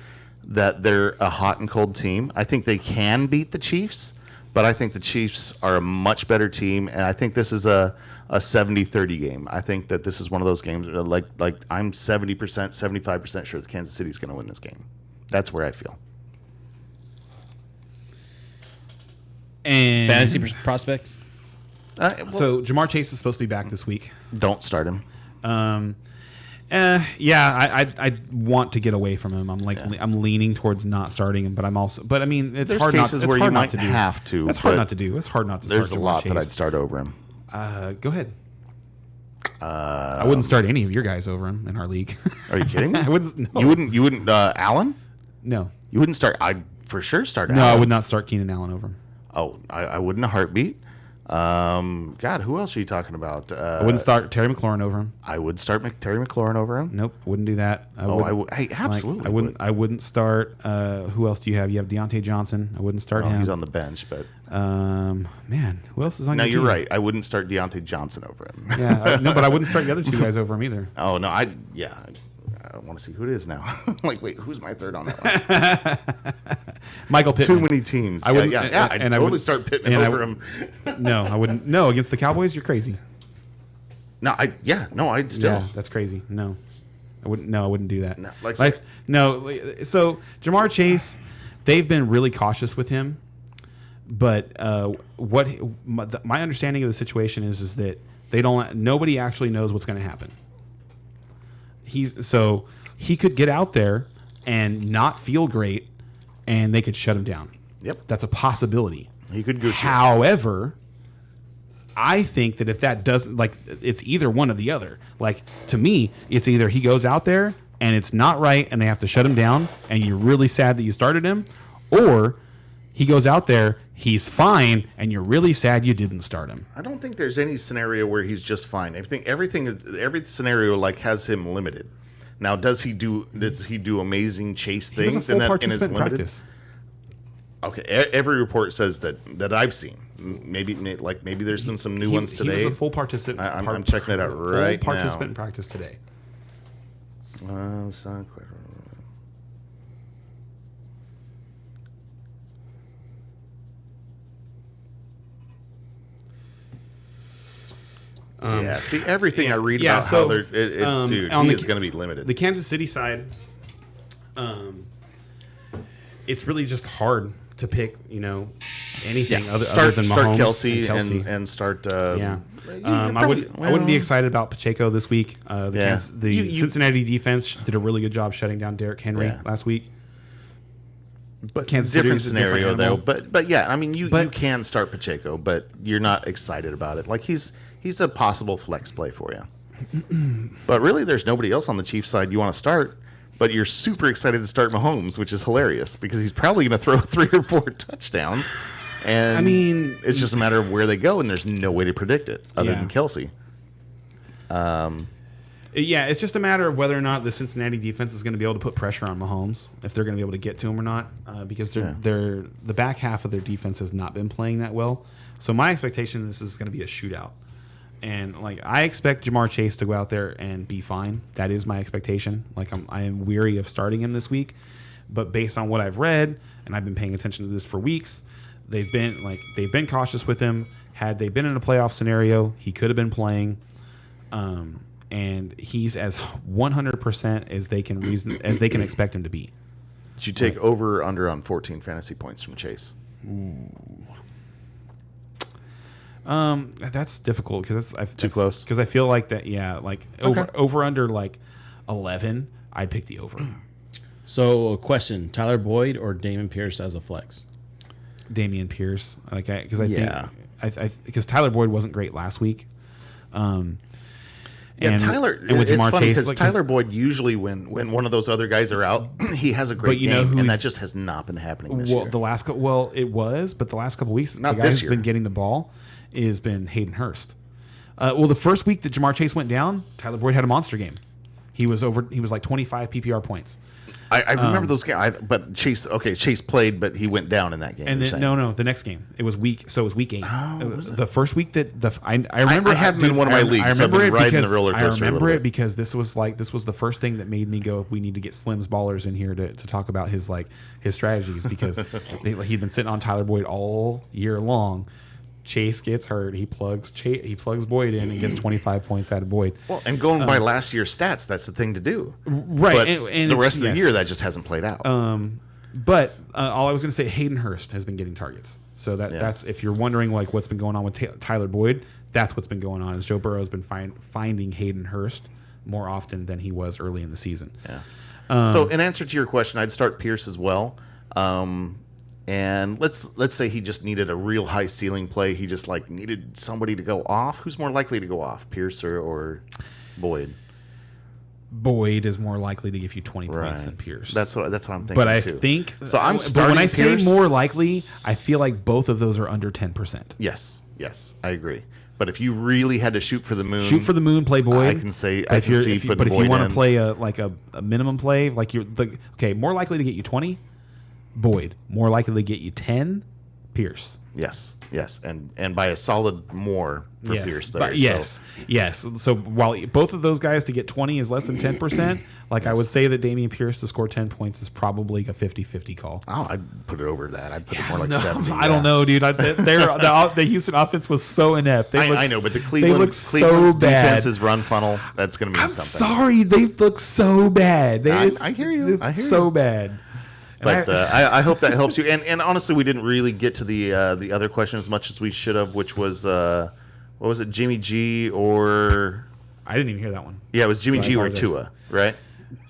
that they're a hot and cold team. I think they can beat the Chiefs, but I think the Chiefs are a much better team, and I think this is a 70-30 game. I think that this is one of those games where like I'm 70%, 75% sure that Kansas City's going to win this game. That's where I feel. And Fantasy prospects. so Jamar Chase is supposed to be back this week. Don't start him. Yeah, I want to get away from him. I'm leaning towards not starting him, but I mean, it's There's hard not. cases It's where hard you not might to do. have to, That's hard but not to do. It's hard not to. There's start a Jamar lot Chase. that I'd start over him. Go ahead. I wouldn't start any of your guys over him in our league. Are you kidding me? I wouldn't. No. You wouldn't Allen? No. You wouldn't start. I'd for sure start. No, Allen. I would not start Keenan Allen over him. Oh, I wouldn't a heartbeat. God, who else are you talking about? I wouldn't start Terry McLaurin over him. I would start Terry McLaurin over him. Nope, I wouldn't do that. I would. Hey, absolutely. I wouldn't. I wouldn't start. Who else do you have? You have Deontay Johnson. I wouldn't start him. He's on the bench, but Man, who else is on? no, your you're team? right. I wouldn't start Deontay Johnson over him. Yeah, no, but I wouldn't start the other two guys over him either. Oh no, I want to see who it is now. Like, wait, who's my third on that one? Michael Pittman. Too many teams. I wouldn't. I'd I totally would start Pittman and I over would- him. No, I wouldn't. No, against the Cowboys, you're crazy. I'd still. Yeah, that's crazy. No, I wouldn't. No, I wouldn't do that. No, So Jamar Chase, they've been really cautious with him, but my understanding of the situation is that they don't. Nobody actually knows what's going to happen. He could get out there and not feel great, and they could shut him down. Yep. That's a possibility. He could go. However, I think that if that doesn't, it's either one or the other. Like, to me, it's either he goes out there and it's not right and they have to shut him down and you're really sad that you started him, or he goes out there, he's fine, and you're really sad you didn't start him. I don't think there's any scenario where he's just fine. I think every scenario has him limited. Now, does he do amazing chase He was things a full and participant is in limited? practice. Okay, every report says that I've seen. Maybe there's been some new ones today. He was a full participant. I'm checking it out right full now. participant in practice today. It's not quite right. Yeah, see everything I read about how they're, dude, he is going to be limited. The Kansas City side, it's really just hard to pick, anything other than Mahomes start Kelsey and Kelsey. and start. Yeah, I wouldn't be excited about Pacheco this week. The Cincinnati defense did a really good job shutting down Derrick Henry last week. But Kansas City different is a different scenario though. animal. But yeah, I mean you can start Pacheco, but you're not excited about it. Like he's a possible flex play for you. But really, there's nobody else on the Chiefs side you want to start. But you're super excited to start Mahomes, which is hilarious because he's probably going to throw 3 or 4 touchdowns. And I mean, it's just a matter of where they go, and there's no way to predict it other than Kelsey. Yeah, it's just a matter of whether or not the Cincinnati defense is going to be able to put pressure on Mahomes, if they're going to be able to get to him or not, because the back half of their defense has not been playing that well. So my expectation is this is going to be a shootout. And I expect Jamar Chase to go out there and be fine. That is my expectation. I am weary of starting him this week, but based on what I've read, and I've been paying attention to this for weeks, they've been cautious with him. Had they been in a playoff scenario, he could have been playing, and he's as 100% as they can expect him to be. Did you take over or under on 14 fantasy points from Chase? That's difficult because Too close? Because I feel like that. Yeah, over under 11, I'd pick the over. So, a question: Tyler Boyd or Damon Pierce as a flex? Damian Pierce, because Tyler Boyd wasn't great last week. Tyler. And with it's Jamar funny Chase, because Tyler Boyd usually when one of those other guys are out, he has a great game, and that just has not been happening this year. It was, but the last couple weeks, Not the guy this who's year. been getting the ball has been Hayden Hurst. The first week that Jamar Chase went down, Tyler Boyd had a monster game. He was like 25 PPR points. I remember those games, but Chase played, but he went down in that game. And you're then, saying. no, the next game it was week 8. Oh, It was was the first week that I remember. I have him in one of my leagues, I so I've remember been it riding because the roller coaster a I little remember it bit. because this was the first thing that made me go, we need to get Slim's Ballers in here to talk about his strategies, because he'd been sitting on Tyler Boyd all year long. Chase gets hurt. He plugs Boyd in and gets 25 points out of Boyd. Well, and going by last year's stats, that's the thing to do. Right, But and the it's- rest of the yes. year, that just hasn't played out. But all I was going to say, Hayden Hurst has been getting targets. So that's, if you're wondering what's been going on with Tyler Boyd, that's what's been going on. Is Joe Burrow has been finding Hayden Hurst more often than he was early in the season. Yeah. So in answer to your question, I'd start Pierce as well. And let's say he just needed a real high ceiling play. He just needed somebody to go off. Who's more likely to go off, Pierce or Boyd? Boyd is more likely to give you 20 points Right. than Pierce. That's what I'm thinking. but I too. think So. I'm But starting when I Pierce. say more likely, I feel like both of those are under 10%. Yes, I agree. But if you really had to shoot for the moon, Shoot for the moon, play Boyd. I can say But I if can you're- see if you, putting but if you Boyd want in. to play a minimum play, more likely to get you 20, Boyd. More likely to get you 10, Pierce. Yes, and by a solid more for Pierce there. But yes. So while both of those guys to get 20 is less than 10%, I would say that Dameon Pierce to score 10 points is probably a 50-50 call. Oh, I'd put it over that. I'd put it more like No, 70. I don't know, dude. The Houston offense was so inept. I know, but the they look Cleveland's so bad. defense's run funnel, that's going to mean I'm something. sorry, they look so bad. I hear you. It's I hear so you. bad. But I hope that helps you. And honestly, we didn't really get to the other question as much as we should have, which was what was it, Jimmy G or I didn't even hear that one. yeah, it was Jimmy So I G or apologize. Tua, right?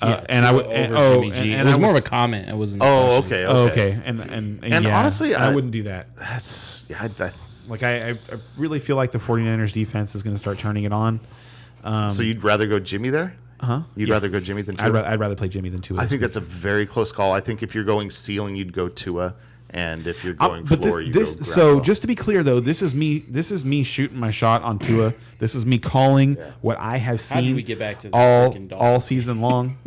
And I would. Over And, Jimmy G. and it was I more of would- a comment. It wasn't. Oh, a question. okay, Okay, and yeah, honestly, I I- wouldn't do that. That's I really feel like the 49ers defense is going to start turning it on. so you'd rather go Jimmy there? Huh? You'd rather go Jimmy than Tua? I'd rather play Jimmy than Tua. I think that's a very close call. I think if you're going ceiling, you'd go Tua, and if you're going But floor, you this go so Garoppolo. just to be clear though, this is me shooting my shot on Tua. This is me calling what I have seen. How did we get back to the all freaking Dolphins? all season long?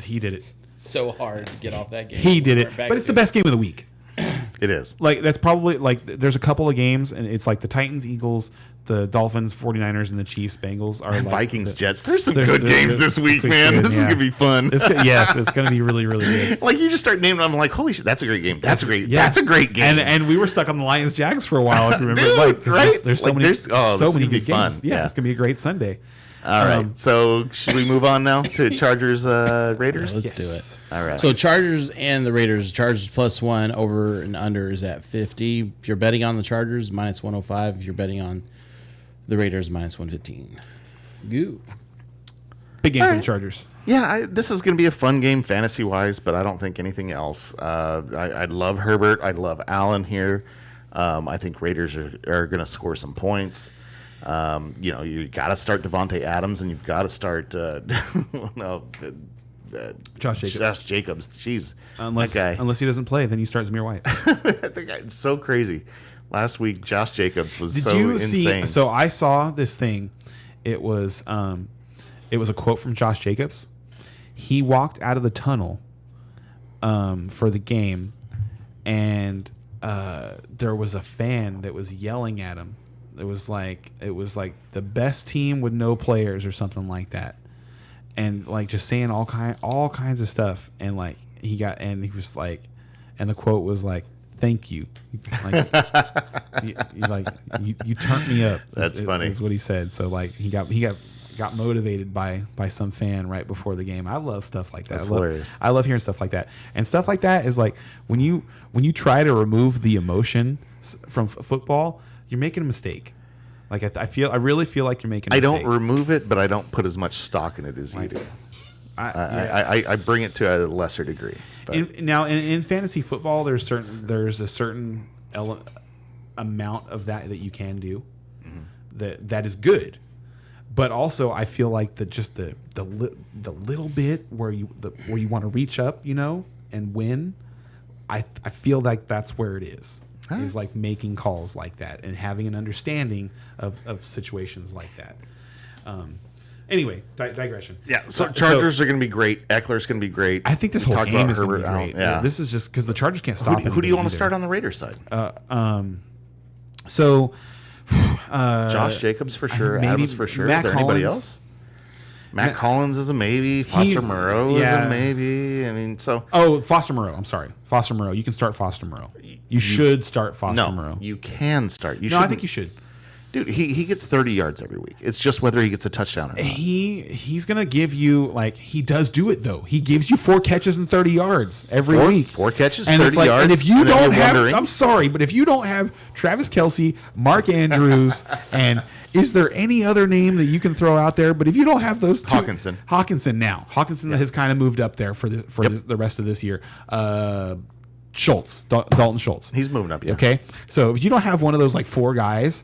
He did it. So hard to get off that game. He did it. We're back But it's to the best game of the week. it is. That's probably there's a couple of games and it's the Titans, Eagles, the Dolphins, 49ers, and the Chiefs, Bengals are Vikings, the- Jets. There's some there's- good there's- games this week, week's man. good, This is yeah. gonna be fun. Yes, it's going to be really, really good. Like you just start naming them, I'm like, holy shit, that's a great game. That's a great game. And we were stuck on the Lions Jags for a while. If you remember, Dude, 'cause right? there's so Like, many, there's- oh, this so is many gonna be good games. fun. Yeah, Yeah. it's gonna be a great Sunday. All right. So should we move on now to Chargers Raiders? Let's do it. All right. So Chargers and the Raiders. Chargers +1 over and under is at 50. If you're betting on the Chargers, minus 105. If you're betting on the Raiders, minus 115. Goo. Big game for the Chargers. yeah, this is going to be a fun game fantasy wise, but I don't think anything else. I love Herbert. I love Allen here. I think Raiders are going to score some points. You got to start Devontae Adams, and you've got to start Josh Jacobs. Josh Jacobs. Jeez, Unless that guy. unless he doesn't play, then you start Zamir White. That guy is so crazy. Last week, Josh Jacobs was Did so you insane. see? So I saw this thing. It was a quote from Josh Jacobs. He walked out of the tunnel for the game, and there was a fan that was yelling at him. It was like the best team with no players or something like that, and just saying all kinds of stuff. And he was like, and the quote was like, "Thank you." You turned me up. That's funny. Is what he said. So he got motivated by some fan right before the game. I love stuff like that. That's hilarious. I love hearing stuff like that. And stuff like that is when you try to remove the emotion from football, you're making a mistake. I really feel like you're making a I mistake. don't remove it, but I don't put as much stock in it as you do. I bring it to a lesser degree. But In fantasy football, there's a certain amount of that you can do that is good, but also I feel like the little bit where you want to reach up, and win. I feel like that's where it is. Is making calls like that and having an understanding of situations like that. Anyway, digression. Yeah, so Chargers are going to be great. Eckler's going to be great. I think this We whole talked game about is going to be Herbert great. out. Yeah. This is just because the Chargers can't stop. Who do you want to either. start on the Raiders side? So, Josh Jacobs for sure. maybe Adams for sure. Matt Is there anybody Collins. else? Matt Collins is a maybe. Foster Moreau is a maybe. I mean, so Foster Moreau. I'm sorry, Foster Moreau. You can start Foster Moreau. You should start Foster Moreau. you can start. You No, I shouldn't. think you should. Dude, he gets 30 yards every week. It's just whether he gets a touchdown or not. He's gonna give you he does do it though. He gives you 4 catches and 30 yards every week. 4 catches, and 30 it's like, yards. And if you and then don't you're have, wondering- I'm sorry, but if you don't have Travis Kelce, Mark Andrews, and is there any other name that you can throw out there? But if you don't have those two, Hawkinson has kind of moved up there for the rest of this year. Schultz, Dalton Schultz. He's moving up, yeah. Okay, so if you don't have one of those 4 guys,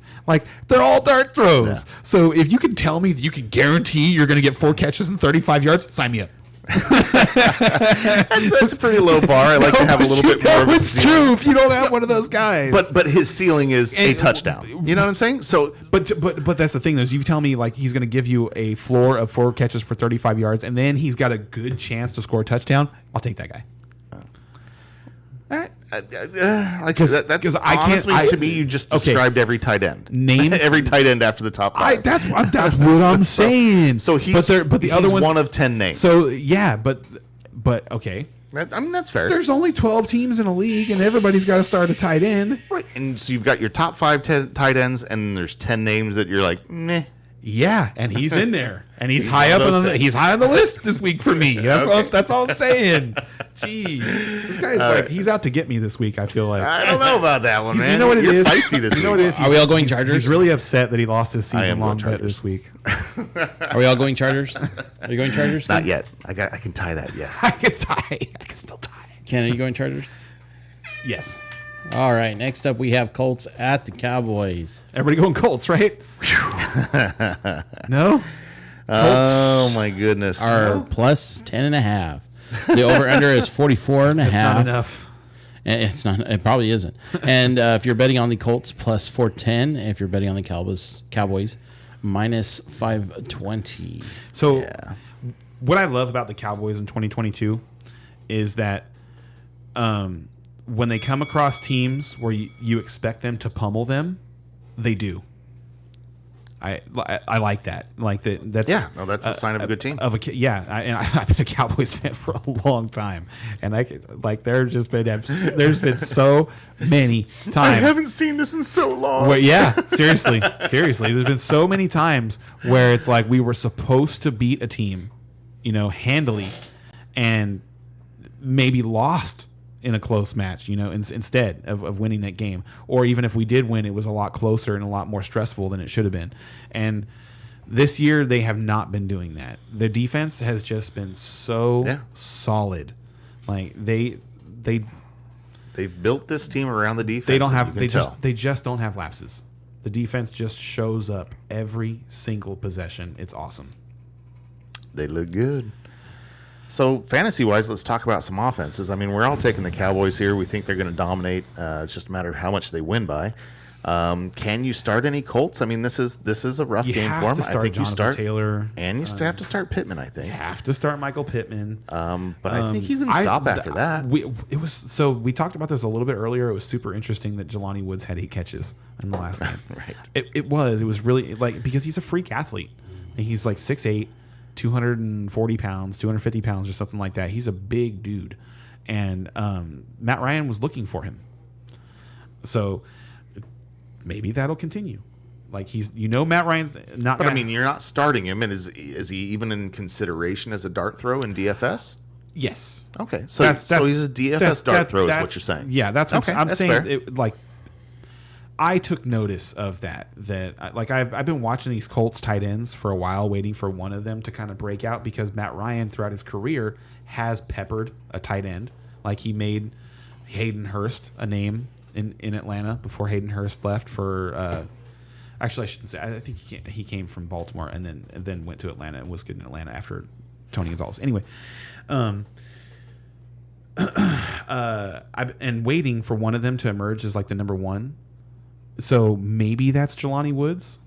they're all dart throws. Yeah. So if you can tell me that you can guarantee you're going to get 4 catches and 35 yards, sign me up. That's a pretty low bar. I like to have a little bit more of a It's ceiling. true if you don't have one of those guys. But his ceiling is a And- touchdown. You know what I'm saying? So But that's the thing, though. Is you tell me he's going to give you a floor of 4 catches for 35 yards, and then he's got a good chance to score a touchdown. I'll take that guy. that's I can't- honestly to me you just described every tight end. Name- every tight end after the top 5. That's what I'm saying. So he's but the other he's ones, one of 10 names. So yeah, but okay. I mean that's fair. There's only 12 teams in a league, and everybody's got to start a tight end. Right. And so you've got your top 5 tight ends, and there's 10 names that you're like, meh. Yeah, and he's in there, and he's He's high one up of on those the, ten. he's high on the list this week for me. That's Okay. that's all I'm saying. Jeez, this guy's he's out to get me this week. I feel like. I don't know about that one, man. You know what it You're is? feisty this You know week. what it is? Are we all going Chargers? He's really upset that he lost his I am season long going bet Chargers. this week. Are we all going Chargers? Are you going Chargers? Not Ken? yet. I can tie that. Yes. I can tie. I can still tie. Ken, are you going Chargers? Yes. All right. Next up, we have Colts at the Cowboys. Everybody going Colts, right? No. Oh my goodness. Are plus 10.5. The over under is 44.5. Not enough. And it's not. It probably isn't. And if you're betting on the Colts, plus 410. If you're betting on the Cowboys, minus 520. So, Yeah. what I love about the Cowboys in 2022 is that when they come across teams where you expect them to pummel them, they do. I like that. Like that's that's a sign of a good team. I've been a Cowboys fan for a long time, and there's been so many times. seen this in so long. Well, yeah, seriously. There's been so many times where it's like we were supposed to beat a team, handily, and maybe lost in a close match, instead of winning that game. Or even if we did win, it was a lot closer and a lot more stressful than it should have been. And this year, they have not been doing that. Their defense has just been so solid. Like they've built this team around the defense. they don't and have you can they tell. just don't have lapses. The defense just shows up every single possession. It's awesome. They look good. So fantasy-wise, let's talk about some offenses. I mean, we're all taking the Cowboys here. We think they're going to dominate. It's just a matter of how much they win by. Can you start any Colts? I mean, this is a rough You game have for to them. start I think you Jonathan start Taylor. and you have to start Pittman. I think. You have to start Michael Pittman. But I think you can stop after that. We talked about this a little bit earlier. It was super interesting that Jelani Woods had 8 catches in the last game. Right. It was really because he's a freak athlete. He's like 6'8", 240 pounds, 250 pounds, or something like that. He's a big dude, and Matt Ryan was looking for him. So maybe that'll continue. Like Matt Ryan's not. But gonna, I mean, you're not starting him, and is he even in consideration as a dart throw in DFS? yes. Okay, so he's a DFS dart throw, is what you're saying. Yeah, that's what Okay, I'm that's saying. fair. I took notice of that. I've been watching these Colts tight ends for a while, waiting for one of them to kind of break out because Matt Ryan throughout his career has peppered a tight end. Like he made Hayden Hurst a name in Atlanta before Hayden Hurst left for. Actually, I shouldn't say. I think he came from Baltimore and then went to Atlanta and was good in Atlanta after Tony Gonzalez. Anyway, I've been waiting for one of them to emerge as like the number one. So maybe that's Jelani Woods,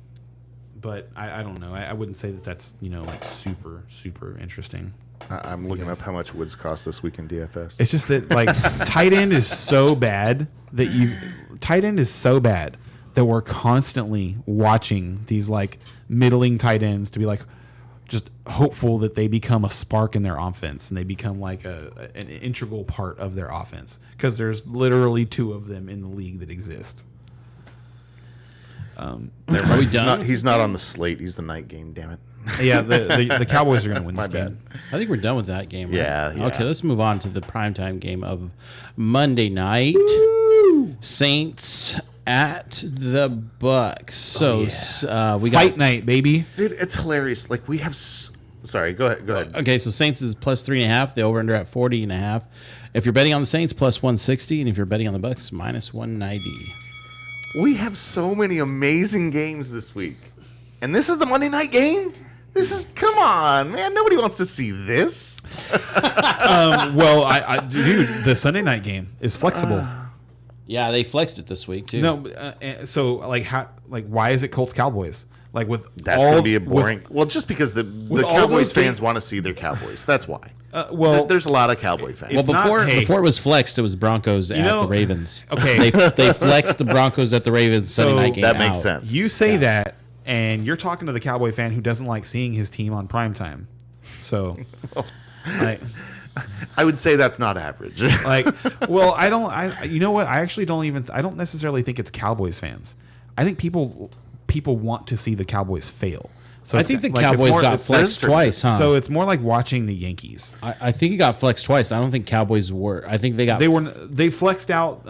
but I don't know. I wouldn't say that that's like super super interesting. I'm looking up how much Woods cost this week in DFS. It's just that like tight end is so bad that we're constantly watching these like middling tight ends to be like just hopeful that they become a spark in their offense and they become like an integral part of their offense, because there's literally 2 of them in the league that exist. Are we done? He's not on the slate. He's the night game. Damn it. Yeah, the Cowboys are going to win this My bad. game. I think we're done with that game. Right? Yeah. Okay, let's move on to the primetime game of Monday night. Saints at the Bucks. So we got Fight night, baby. Dude, it's hilarious. Like we have. Sorry, go ahead. Okay, so Saints is plus 3.5. The over under at 40.5. If you're betting on the Saints, plus 160, and if you're betting on the Bucks, minus 190. We have so many amazing games this week, and this is the Monday night game. Come on, man. Nobody wants to see this. Well, dude, the Sunday night game is flexible. Yeah, they flexed it this week too. No, so why is it Colts Cowboys? Like with That's all, going to be a boring. with- Well, just because the all Cowboys those fans things- want to see their Cowboys. That's why. well, There's a lot of Cowboy fans. well, it's not- before hey. before it was flexed, it was Broncos at know- the Ravens. Okay. they flexed the Broncos at the Ravens Sunday So night game. that makes out. sense. you say that, and you're talking to the Cowboy fan who doesn't like seeing his team on primetime. So, like, I would say that's not average. well, you know what? I actually I don't necessarily think it's Cowboys fans. I think people want to see the Cowboys fail. So I it's think the like, it's Cowboys more- got it's- flexed twice, huh? So it's more like watching the Yankees. I think he got flexed twice. I don't think Cowboys were. I think they got. They flexed out.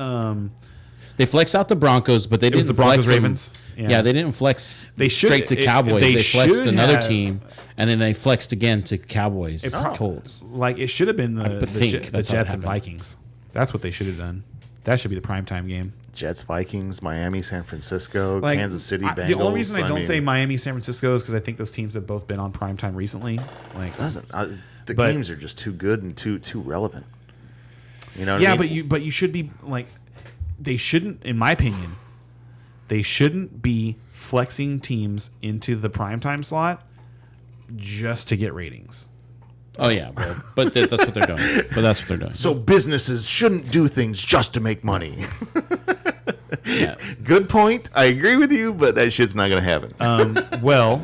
They flexed out the Broncos, but they didn't was the Broncos flex them- Ravens? Yeah. Yeah. they didn't flex They should- straight to it- Cowboys. they They flexed should another have- team, and then they flexed again to Cowboys. Colts. Like it should have been the think the that's how it Jets and happened. Vikings. That's what they should have done. That should be the primetime game. Jets, Vikings, Miami, San Francisco, Like, Kansas City, Bengals. The only reason I don't mean, say Miami, San Francisco is because I think those teams have both been on primetime recently. Like, the But- games are just too good and too relevant. You know? What yeah, I mean? but you should be like, they shouldn't, in my opinion, they shouldn't be flexing teams into the primetime slot just to get ratings. Oh yeah, but that's what they're doing. But that's what they're doing. So businesses shouldn't do things just to make money. Yeah. Good point. I agree with you, but that shit's not going to happen. Well,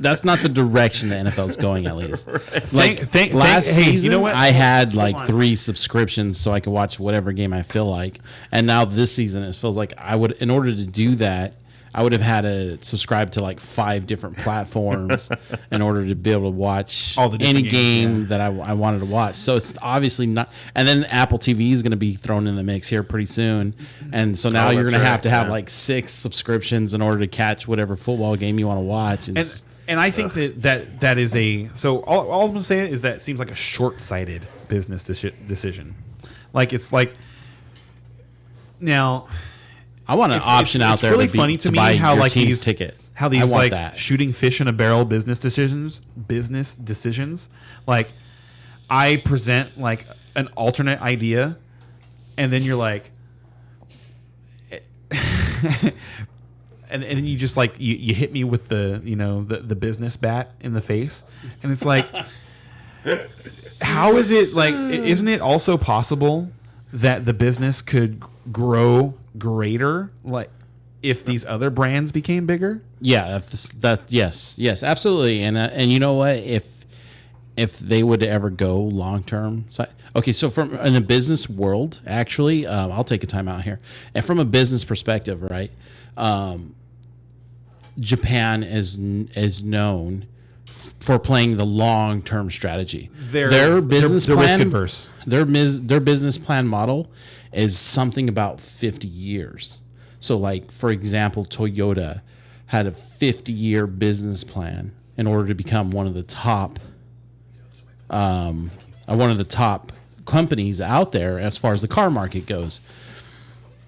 That's not the direction the NFL's going, at least. Like thank- last hey, you season, know what? I had Hold like on. 3 subscriptions so I could watch whatever game I feel like. And now this season, it feels like I would, in order to do that, I would have had to subscribe to like 5 different platforms in order to be able to watch All the different any games, game that I wanted to watch. So it's obviously not. And then Apple TV is going to be thrown in the mix here pretty soon. And so now you're that's going to right, have yeah. like 6 subscriptions in order to catch whatever football game you want to watch. and I think that is a so all I'm gonna say is that it seems like a short-sighted business decision. Like it's like now. I want an option out it's there really to, be, funny to me buy how your like team's these ticket. how I these want like that. shooting fish in a barrel business decisions. Like I present like an alternate idea, and then you're like, and you just like you hit me with the the business bat in the face, and it's like, how is it like? Isn't it also possible that the business could grow greater, like if these other brands became bigger? Yeah, yes, absolutely. And you know what? If they would ever go long term, okay. So from in the business world, actually, I'll take a time out here. And from a business perspective, right? Japan is known for playing the long term strategy. Their business they're plan, risk-averse. their business plan model is something about 50 years. So, like for example, Toyota had a 50-year business plan in order to become one of the top companies out there as far as the car market goes.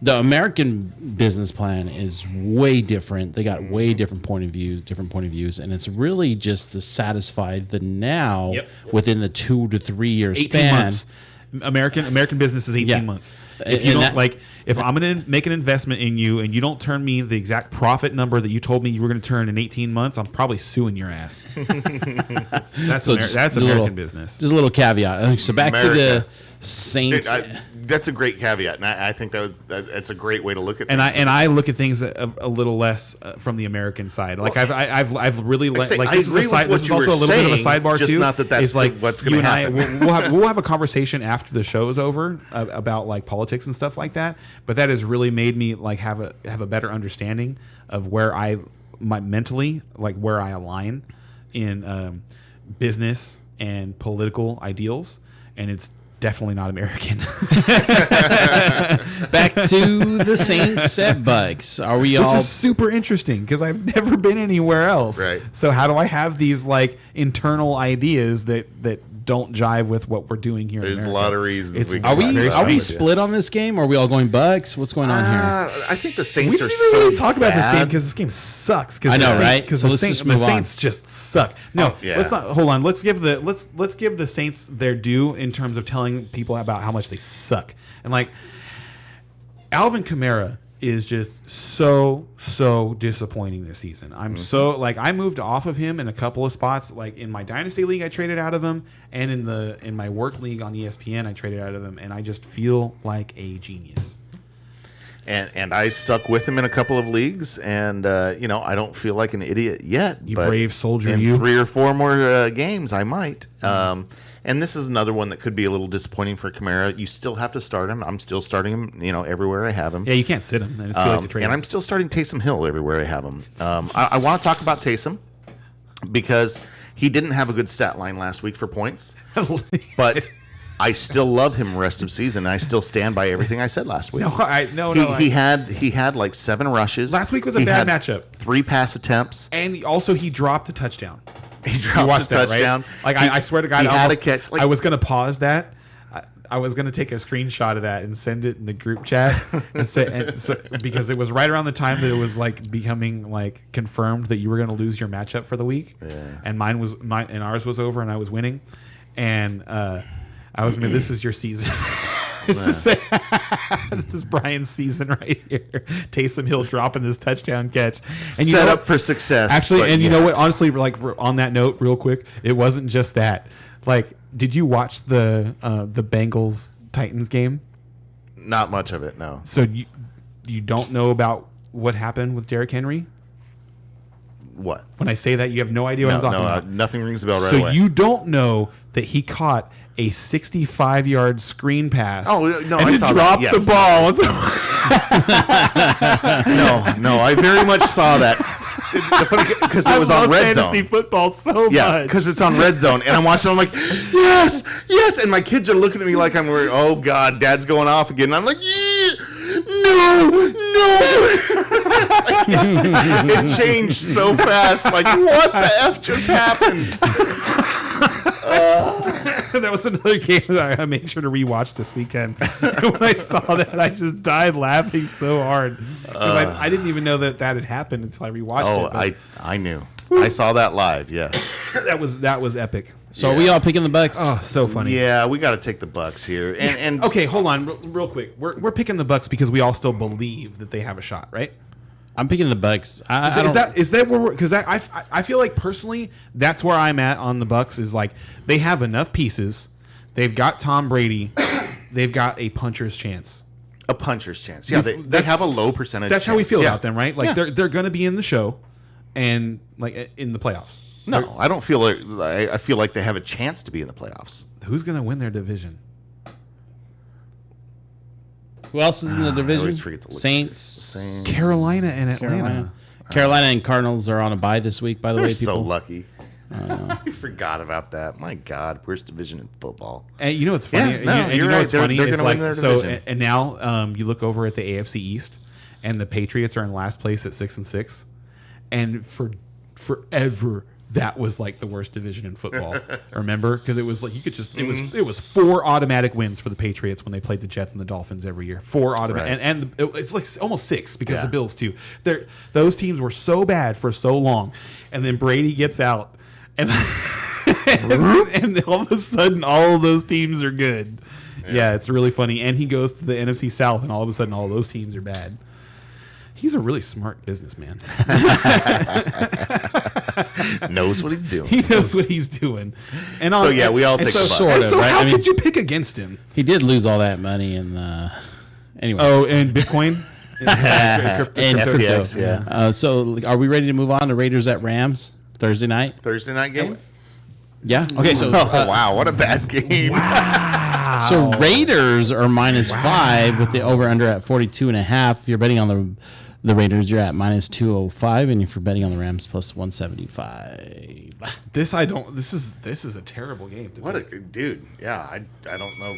The American business plan is way different. They got way different point of views, and it's really just to satisfy the now Yep. within the 2 to 3 year 18 span. months. American business is 18 Yeah. months. If you And don't that- if I'm going to make an investment in you and you don't turn me the exact profit number that you told me you were going to turn in 18 months, I'm probably suing your ass. That's So just that's a American little- business. Just a little caveat. So back to the America. Saints. That's a great caveat, and I think that's a great way to look at And things. I look at things a little less from the American side. Like I've really Like I say, like I this is agree a side. with This is what you also a were little bit of a saying, sidebar just too. not that that's is like what's gonna you and happen. we'll have a conversation after the show's over about like politics and stuff like that. But that has really made me like have a better understanding of where mentally like where I align in business and political ideals, and it's definitely not American. Back to the Saints at Bucks. Are we Which all? is super interesting because I've never been anywhere else. Right. So how do I have these like internal ideas that don't jive with what we're doing here? There's in a America? lot of reasons It's we can Are talk we about are we it. split on this game? Or are we all going Bucks? What's going on here? I think the We Saints didn't are even so really talk about this game bad. because this game sucks. I know, right? Because So the let's Saints, just move the on. Saints just suck. No, Oh, yeah. let's not. Hold on. Let's give the Saints their due in terms of telling people about how much they suck. And like Alvin Kamara is just so disappointing this season. I'm so like I moved off of him in a couple of spots. Like in my dynasty league, I traded out of him, and in my work league on ESPN, I traded out of him, and I just feel like a genius. And I stuck with him in a couple of leagues, and I don't feel like an idiot yet. You but brave soldier, in you. 3 or 4 more games, I might. And this is another one that could be a little disappointing for Kamara. You still have to start him. I'm still starting him, everywhere I have him. Yeah, you can't sit him. And it's feel like to trade And him. I'm still starting Taysom Hill everywhere I have him. I want to talk about Taysom because he didn't have a good stat line last week for points, but I still love him rest of season. I still stand by everything I said last week. He had like 7 rushes. Last week was a He bad had matchup. 3 pass attempts. And also, he dropped a touchdown. He You dropped watched a that, touchdown. right? Like I swear to God, he I had almost- a catch. Like, I was gonna pause that. I was gonna take a screenshot of that and send it in the group chat, because it was right around the time that it was like becoming like confirmed that you were gonna lose your matchup for the week, and ours was over, and I was winning, and I was gonna. This is your season. This is Brian's season right here. Taysom Hill dropping this touchdown catch, and set up for success. Actually, but and you know yet. what? Honestly, like on that note, real quick, it wasn't just that. Like, did you watch the Bengals Titans game? Not much of it, no. So you don't know about what happened with Derrick Henry? What? When I say that, you have no idea what I'm talking about. Nothing rings a bell right So away. you don't know that he caught a 65-yard screen pass. Oh, no, and I then saw that, dropped yes. the ball. No, I very much saw that. Because it was I on love Red fantasy Zone. football so Yeah, much. because it's on Red Zone, and I'm watching. I'm like, yes, and my kids are looking at me like I'm worried. Oh God, Dad's going off again. And I'm like, no. It changed so fast. Like, what the f just happened? That was another game that I made sure to rewatch this weekend. When I saw that, I just died laughing so hard because I didn't even know that had happened until I rewatched Oh, it. but I knew. I saw that live. Yes. that was epic. So are we all picking the Bucks? Oh, so funny. Yeah, we got to take the Bucks here. And Okay, hold on, real quick. We're picking the Bucks because we all still believe that they have a shot, right? I'm picking the Bucks. I Is don't, that where we're? Because I feel like personally that's where I'm at on the Bucks. Is like they have enough pieces. They've got Tom Brady. They've got a puncher's chance. a puncher's chance. Yeah, they That's- have a low percentage. That's how we chance. feel Yeah. about them, right? Like Yeah. they're going to be in the show, and like in the playoffs. No, I don't feel like I feel like they have a chance to be in the playoffs. Who's going to win their division? who else is in the division? always forget to look. Saints. Carolina and Atlanta. Carolina and Cardinals are on a bye this week, by the They're way, so people. lucky. I forgot about that. My God, worst division in football. And you know what's funny? Yeah, no, and you you're know right. what's They're funny? gonna It's win like their so, division. and now you look over at the AFC East, and the Patriots are in last place at 6-6, and for forever that was like the worst division in football. Remember? Because it was like you could just it was 4 automatic wins for the Patriots when they played the Jets and the Dolphins every year. 4 automatic, Right. and it's like almost 6 because Yeah. the Bills too. Those teams were so bad for so long, and then Brady gets out, and and all of a sudden all of those teams are good. Yeah, it's really funny. And he goes to the NFC South, and all of a sudden, all those teams are bad. He's a really smart businessman. Knows what he's doing. He knows what he's doing. And So, yeah, we all take so the buck. sort And of, so right? how I mean, could you pick against him? he did lose all that money in anyway. Oh, and Bitcoin? and crypto. FTX, yeah. So are we ready to move on to Raiders at Rams Thursday night? Thursday night game? Yeah. Okay. So Oh, wow. What a bad game. so Raiders are -5 with the over under at 42.5. If you're betting on the Raiders, you're at -205, and if you're betting on the Rams, +175. This is a terrible game. What a dude. Yeah, I don't know.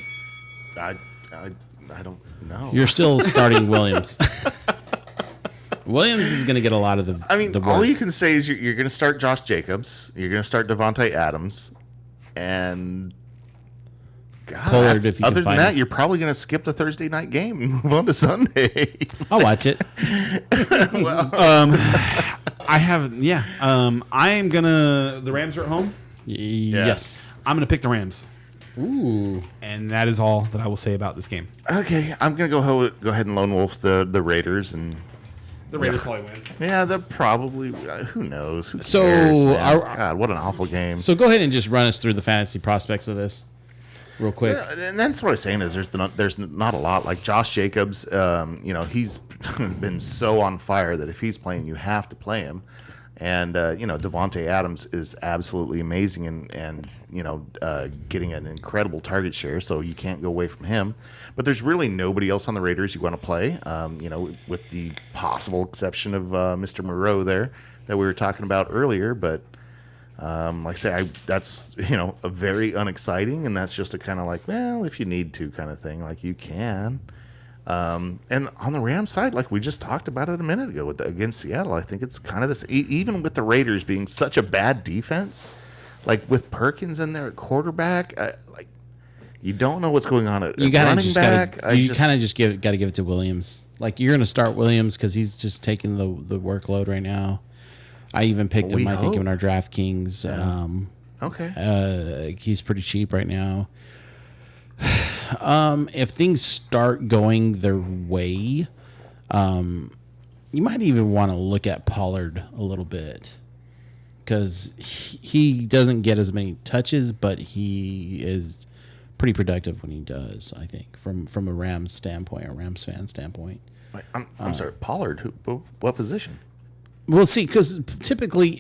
I don't know. You're still starting Williams. Williams is going to get a lot of the. I mean, the all work. you can say is you're going to start Josh Jacobs. You're going to start Devontae Adams. And God, Pollard, if you other can than find that, him. you're probably going to skip the Thursday night game and move on to Sunday. I'll watch it. I haven't. Yeah. I am gonna. The Rams are at home. Yes. I'm gonna pick the Rams, Ooh. and that is all that I will say about this game. Okay, I'm going to go ahead and lone wolf the Raiders. And The Raiders probably win. yeah, they're probably, who knows? Who So, cares, man? are- God, what an awful game. So go ahead and just run us through the fantasy prospects of this, real quick. And that's what I'm saying is there's not a lot. Like Josh Jacobs, he's been so on fire that if he's playing, you have to play him. And Devontae Adams is absolutely amazing and getting an incredible target share, so you can't go away from him. But there's really nobody else on the Raiders you want to play, with the possible exception of Mr. Moreau there that we were talking about earlier. But like I say, that's a very unexciting, and that's just a kind of like, well, if you need to kind of thing, like you can. And on the Rams side, like we just talked about it a minute ago against Seattle, I think it's kind of this. Even with the Raiders being such a bad defense, like with Perkins in there at quarterback, like you don't know what's going on at You gotta running just back. gotta, you kind of just got to give it to Williams. Like you're gonna start Williams because he's just taking the workload right now. I even picked him. We I think hope. in our DraftKings. okay. He's pretty cheap right now. If things start going their way, you might even want to look at Pollard a little bit because he doesn't get as many touches, but he is pretty productive when he does. I think from a Rams standpoint, a Rams fan standpoint. Wait, I'm sorry, Pollard. What position? We'll see because typically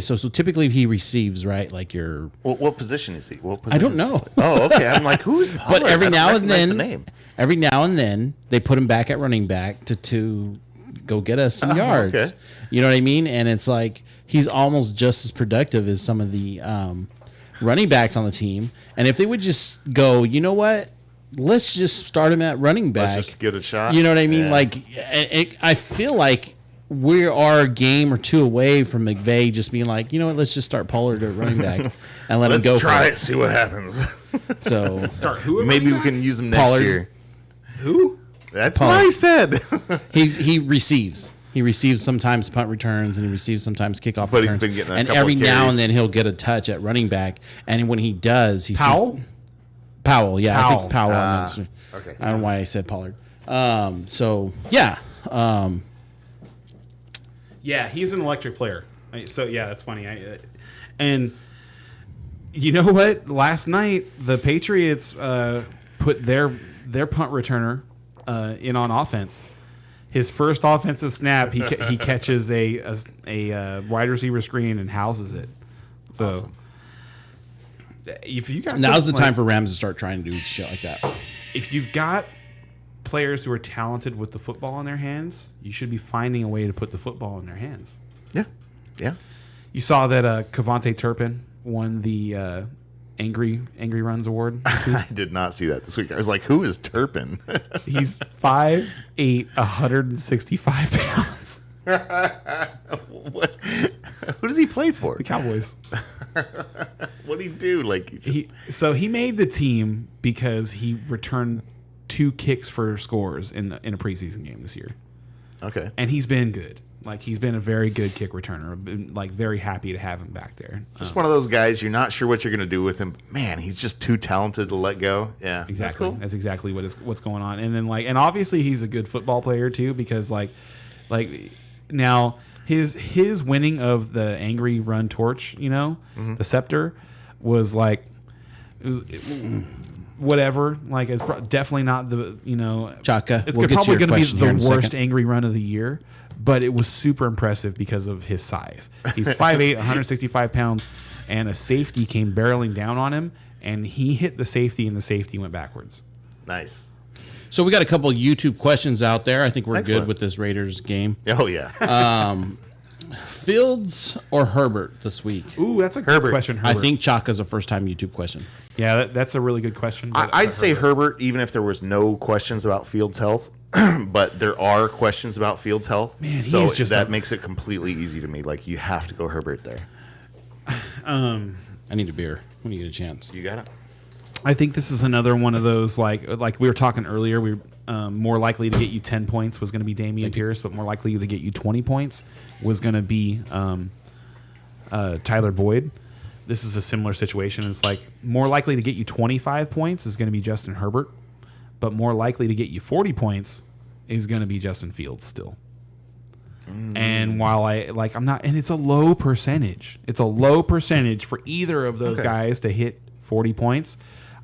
so typically he receives right like your. What position is he? What I don't position know. is he? Oh, okay. I'm like, who's Pollard? But every I don't now and recognize then, the name. every now and then, they put him back at running back to go get us some yards. okay. You know what I mean? And it's like he's almost just as productive as some of the running backs on the team. And if they would just go, you know what? Let's just start him at running back. Let's just give it a shot. You know what I mean? Yeah. Like, I feel like we are a game or two away from McVay just being like, you know what? Let's just start Pollard at running back and let him Let's go try for it. See what happens. So Start who? at Maybe we running can use him next Pollard. year. back? Who? That's Pollard. what I said. he receives. He receives sometimes punt returns and he receives sometimes kickoff But he's returns. been getting a and couple every of now carries. and then he'll get a touch at running back. And when he does, he Powell? seems Powell, yeah, I Powell. think Powell. meant- okay. I don't know why I said Pollard. So yeah, Yeah, he's an electric player. So yeah, that's funny. And you know what? Last night the Patriots put their punt returner in on offense. His first offensive snap, he catches a wide receiver screen and houses it. So Awesome. if you got now's the some, time like, for Rams to start trying to do shit like that. if you've got players who are talented with the football in their hands, you should be finding a way to put the football in their hands. Yeah. Yeah. You saw that Kavonte Turpin won the Angry Runs Award. I did not see that this week. I was like, who is Turpin? He's 5'8", 165 pounds. What? Who does he play for? The Cowboys. What did he do? Like, He made the team because he returned 2 kicks for scores in a preseason game this year. Okay. and he's been good. Like he's been a very good kick returner. I've been, like very happy to have him back there. Just one of those guys, you're not sure what you're going to do with him. Man, he's just too talented to let go. Yeah. Exactly. That's That's exactly what's going on. And then and obviously he's a good football player too, because like now his winning of the angry run torch, the scepter was like whatever. Like it's definitely not the Chaka, It's we'll get to probably your going to be question here in the a worst second. angry run of the year, but it was super impressive because of his size. He's 5'8", 165 pounds, and a safety came barreling down on him, and he hit the safety, and the safety went backwards. nice. So we got a couple YouTube questions out there. I think we're Excellent. good with this Raiders game. Oh, yeah. Fields or Herbert this week? Ooh, that's a good Herbert. question, I Herbert. think Chaka's a first time YouTube question. Yeah, that's a really good question. I'd say Herbert, even if there was no questions about Fields' health, but there are questions about Fields' health. Man, so he's just that a- makes it completely easy to me. Like, you have to go Herbert there. I need a beer when you get a chance. You got it? I think this is another one of those like we were talking earlier. We were more likely to get you 10 points was going to be Damian Pierce, but more likely to get you 20 points was going to be Tyler Boyd. This is a similar situation. It's like more likely to get you 25 points is going to be Justin Herbert, but more likely to get you 40 points is going to be Justin Fields still. And while I'm not, and it's a low percentage. It's a low percentage for either of those guys to hit 40 points.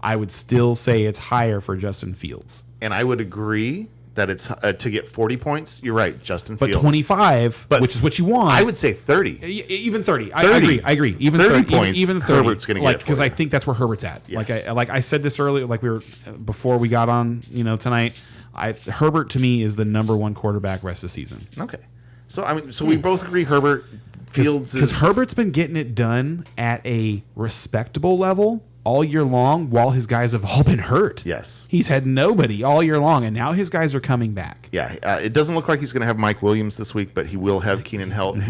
I would still say it's higher for Justin Fields. And I would agree that it's to get 40 points. You're right, Justin But Fields. 25, But which is what you want. I would say 30. Even 30. 30. I agree. Even 30 30 points, Even 30. Herbert's gonna get it for because you. I think that's where Herbert's at. Yes. Like I said this earlier. Like we were before we got on. Tonight. Herbert to me is the number one quarterback rest of the season. Okay. So, we both agree Herbert. Fields Because is... Herbert's been getting it done at a respectable level all year long while his guys have all been hurt. Yes. He's had nobody all year long, and now his guys are coming back. Yeah, it doesn't look like he's going to have Mike Williams this week, but he will have Keenan Allen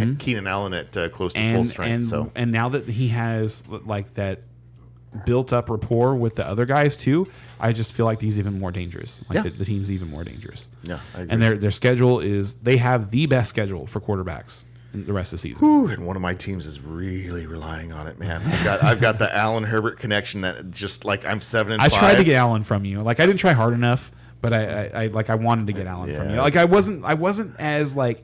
at close to full strength. And now that he has like that built up rapport with the other guys too, I just feel like he's even more dangerous. Like Yeah. the team's even more dangerous. Yeah, I agree. And their schedule is they have the best schedule for quarterbacks in the rest of the season. Whew, and one of my teams is really relying on it, man. I've got the Allen Herbert connection that just like I'm 7-5. I tried to get Allen from you. Like I didn't try hard enough, but I wanted to get Allen from you. Yeah. Like I wasn't as like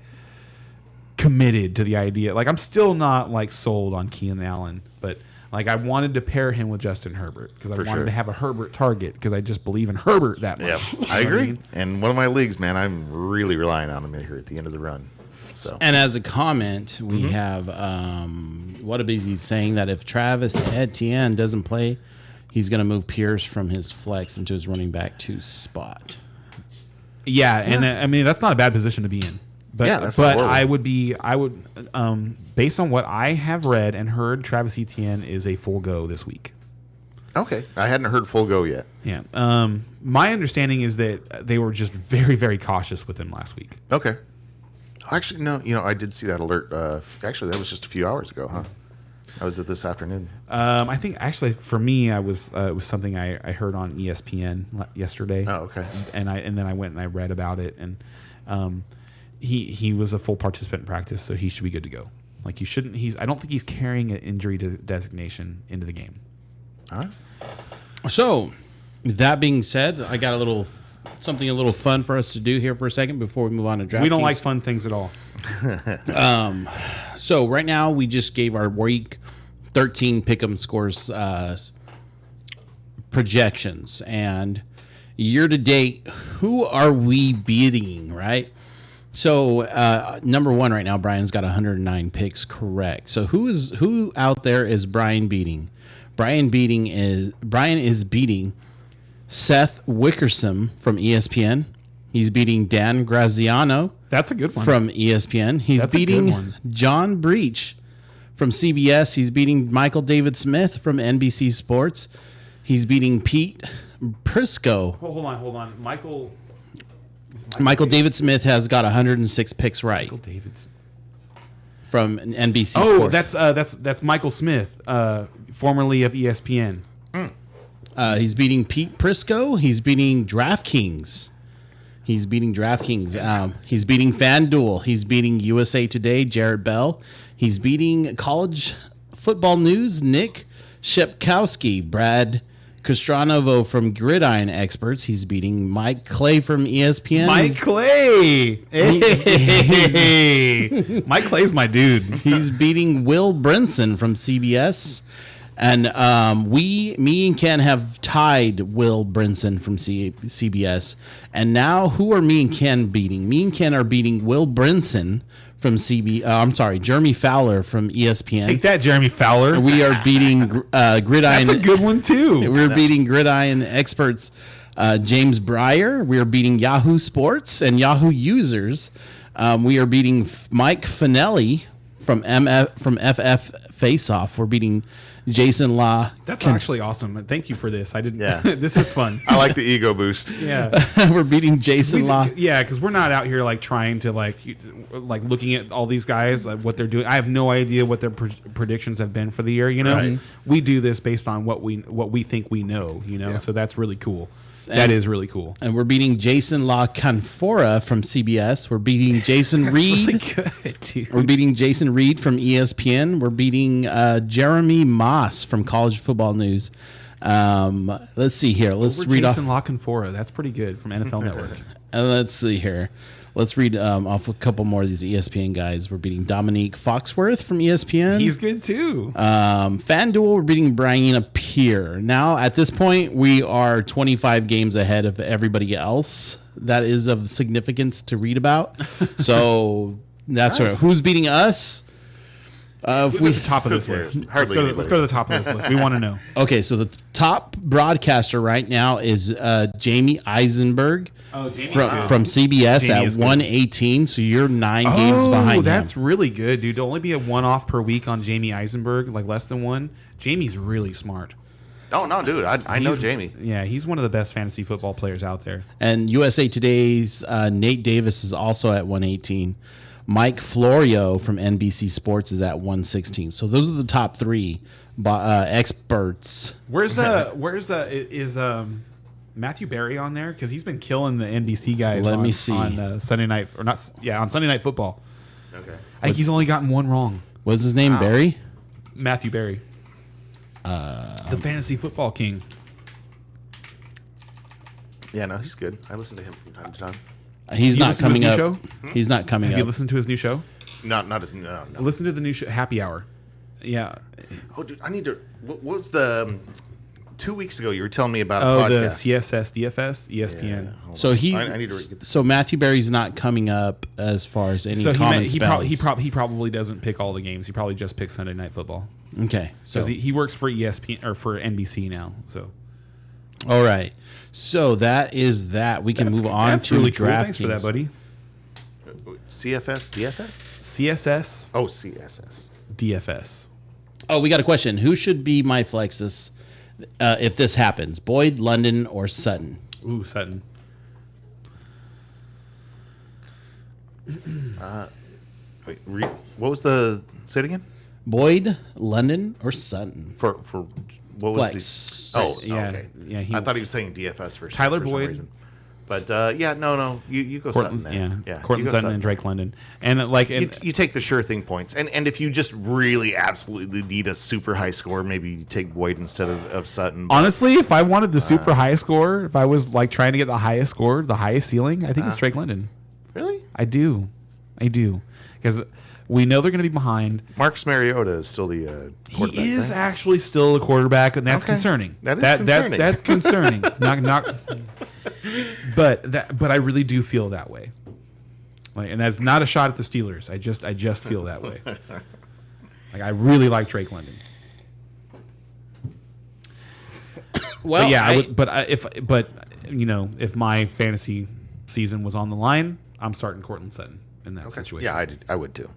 committed to the idea. Like I'm still not like sold on Keenan Allen, but like I wanted to pair him with Justin Herbert because I For wanted sure. to have a Herbert target because I just believe in Herbert that much. Yeah, You know I what agree. mean? And one of my leagues, man, I'm really relying on him here at the end of the run. So And as a comment, we Mm-hmm. have Whatabeezy saying that if Travis Etienne doesn't play, he's going to move Pierce from his flex into his running back 2 spot. Yeah, and I mean that's not a bad position to be in. But Yeah, that's not horrible. I would based on what I have read and heard, Travis Etienne is a full go this week. okay, I hadn't heard full go yet. Yeah. My understanding is that they were just very, very cautious with him last week. Okay. Actually, no. I did see that alert. Actually, that was just a few hours ago, huh? I was at this afternoon. I think actually for me, it was something I heard on ESPN yesterday. Oh, okay. And then I went and I read about it, and he was a full participant in practice, so he should be good to go. Like you shouldn't. I don't think he's carrying an injury designation into the game. All right. So, that being said, I got something a little fun for us to do here for a second before we move on to DraftKings. We don't like fun things at all. So right now we just gave our week 13 pick'em scores projections, and year to date, who are we beating? Right. So number one right now, Brian's got 109 picks correct. So who out there is Brian beating? Brian is beating Seth Wickersham from ESPN. He's beating Dan Graziano That's a good one. from ESPN. He's That's a good beating one. John Breach from CBS. He's beating Michael David Smith from NBC Sports. He's beating Pete Prisco. Hold on. Michael David Smith has got 106 picks right David's. from NBC Oh, Sports. that's Michael Smith, formerly of ESPN. He's beating Pete Prisco. He's beating DraftKings. He's beating DraftKings. He's beating FanDuel. He's beating USA Today, Jarrett Bell. He's beating College Football News, Nick Shepkowski, Brad Castranovo from Gridiron Experts. He's beating Mike Clay from ESPN. Mike Clay. Hey. Mike Clay's my dude. He's beating Will Brinson from CBS. And me and Ken have tied Will Brinson from CBS. And now who are me and Ken beating? Me and Ken are beating Will Brinson from Jeremy Fowler from ESPN. Take that, Jeremy Fowler. We are beating Gridiron. That's a good one, too. We're beating Gridiron Experts James Breyer. We are beating Yahoo Sports and Yahoo Users. We are beating Mike Finelli from FF Faceoff. We're beating Jason Law. That's actually awesome. Thank you for this. I didn't. Yeah. This is fun. I like the ego boost. Yeah. We're beating Jason Law. Yeah, because we're not out here like trying to like looking at all these guys, like what they're doing. I have no idea what their predictions have been for the year. You know, Right. we do this based on what we think we know. You know, Yeah. so that's really cool. That is really cool. And we're beating Jason La Canfora from CBS. We're beating Jason Reed. Really good, dude. We're beating Jason Reed from ESPN. We're beating Jeremy Moss from College Football News. Let's see here. Let's read off. Jason Lockenfora. That's pretty good from NFL Network. Let's see here. Let's read off a couple more of these ESPN guys. We're beating Dominique Foxworth from ESPN. He's good too. FanDuel, we're beating Brian Pierre. Now, at this point, we are 25 games ahead of everybody else. That is of significance to read about. So that's right. Who's beating us? Who's at the top of this cares? list? Hardly Let's go to the top of this list. We want to know. Okay, so the top broadcaster right now is Jamie Eisenberg Jamie's from CBS Jamie is at good. 118. So you're 9 games behind that's him. really good, dude. To only be a one-off per week on Jamie Eisenberg, like less than one. Jamie's really smart. Oh no, dude! I know Jamie. Yeah, he's one of the best fantasy football players out there. And USA Today's Nate Davis is also at 118. Mike Florio from NBC Sports is at 116. So those are the top three experts. Where's Matthew Berry on there? Because he's been killing the NBC guys. Let on, me see. on Sunday night or not? Yeah, on Sunday Night Football. Okay. I think he's only gotten one wrong. What's his name? Barry? Matthew Berry, the fantasy football king. Yeah, no, he's good. I listen to him from time to time. He's You not listen to coming his up. new He's not coming Have you up. listened to his new show? Not as no. Listen to the new show, Happy Hour. Yeah. Oh, dude, I need to. What was the 2 weeks ago? You were telling me about a Oh, the podcast. CSS DFS ESPN. Hold So on. he's I need to get so Matthew Barry's not coming up as far as any So common he spells. probably doesn't pick all the games. He probably just picks Sunday Night Football Okay, so because he works for ESPN or for NBC now. So all right, so that is that. We can move on that's to really cool. DraftKings. Thanks for that, buddy. CFS, DFS. CSS Oh, CSS. DFS. Oh, we got a question. Who should be my flex this if this happens? Boyd, London, or Sutton? Ooh, Sutton. Wait, what was the? Say it again. Boyd, London, or Sutton? For what was Flex. the? Oh, Yeah, okay. yeah, he- I thought he was saying DFS for Tyler for some Boyd. reason. But yeah, no, you go Cortland, Sutton there. yeah, you Cortland go Sutton and Drake London, and like You, you take the sure thing points, and if you just really absolutely need a super high score, maybe you take Boyd instead of Sutton. But honestly, if I wanted the super high score, if I was like trying to get the highest score, the highest ceiling, I think it's Drake London. really, I do, because we know they're going to be behind. Marcus Mariota is still the quarterback. He is right? actually still a quarterback, and that's Okay. concerning. That is concerning. That's concerning. But I really do feel that way. Like, and that's not a shot at the Steelers. I just feel that way. Like I really like Drake London. Well, But yeah, but if my fantasy season was on the line, I'm starting Cortland Sutton in that situation. Yeah, I would too.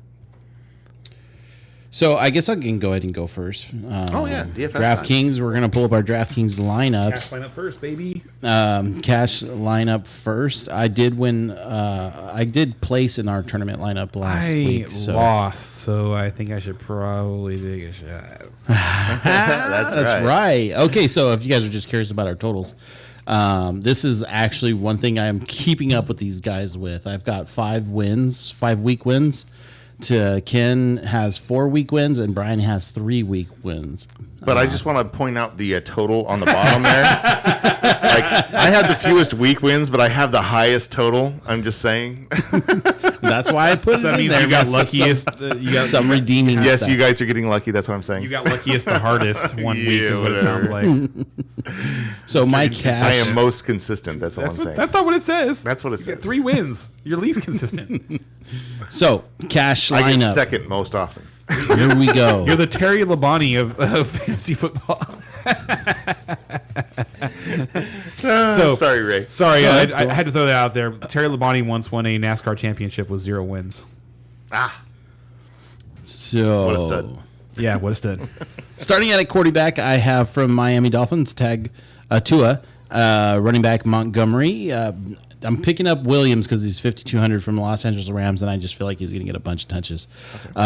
So I guess I can go ahead and go first. Oh, yeah, DFS DraftKings. We're gonna pull up our DraftKings lineups. Line up first, baby. Cash lineup first. I did win. I did place in our tournament lineup last week. So Lost, so I think I should probably take a shot. That's right. Okay, so if you guys are just curious about our totals, this is actually one thing I'm keeping up with these guys with. I've got 5 week wins. Ken has 4 week wins, and Brian has 3 week wins. But I just want to point out the total on the bottom there. Like, I have the fewest week wins, but I have the highest total. I'm just saying. That's why I put So it that in means there. you got So luckiest. You got some redeeming Yes, stuff. you guys are getting lucky. That's what I'm saying. You got luckiest the hardest one week Yeah, is what it sounds like. So my cash. I am most consistent. That's all I'm saying. That's not what it says. That's what it You says. got 3 wins. You're least consistent. So cash I get lineup. second most often. Here we go. You're the Terry Labonte of fantasy football. So Sorry, Ray. sorry, No, I that's cool. had to throw that out there. Terry Labonte once won a NASCAR championship with 0 wins. Ah, So what a stud. Yeah, what a stud. starting at a quarterback, I have from Miami Dolphins Tua, running back Montgomery. I'm picking up Williams because he's 5,200 from the Los Angeles Rams, and I just feel like he's going to get a bunch of touches.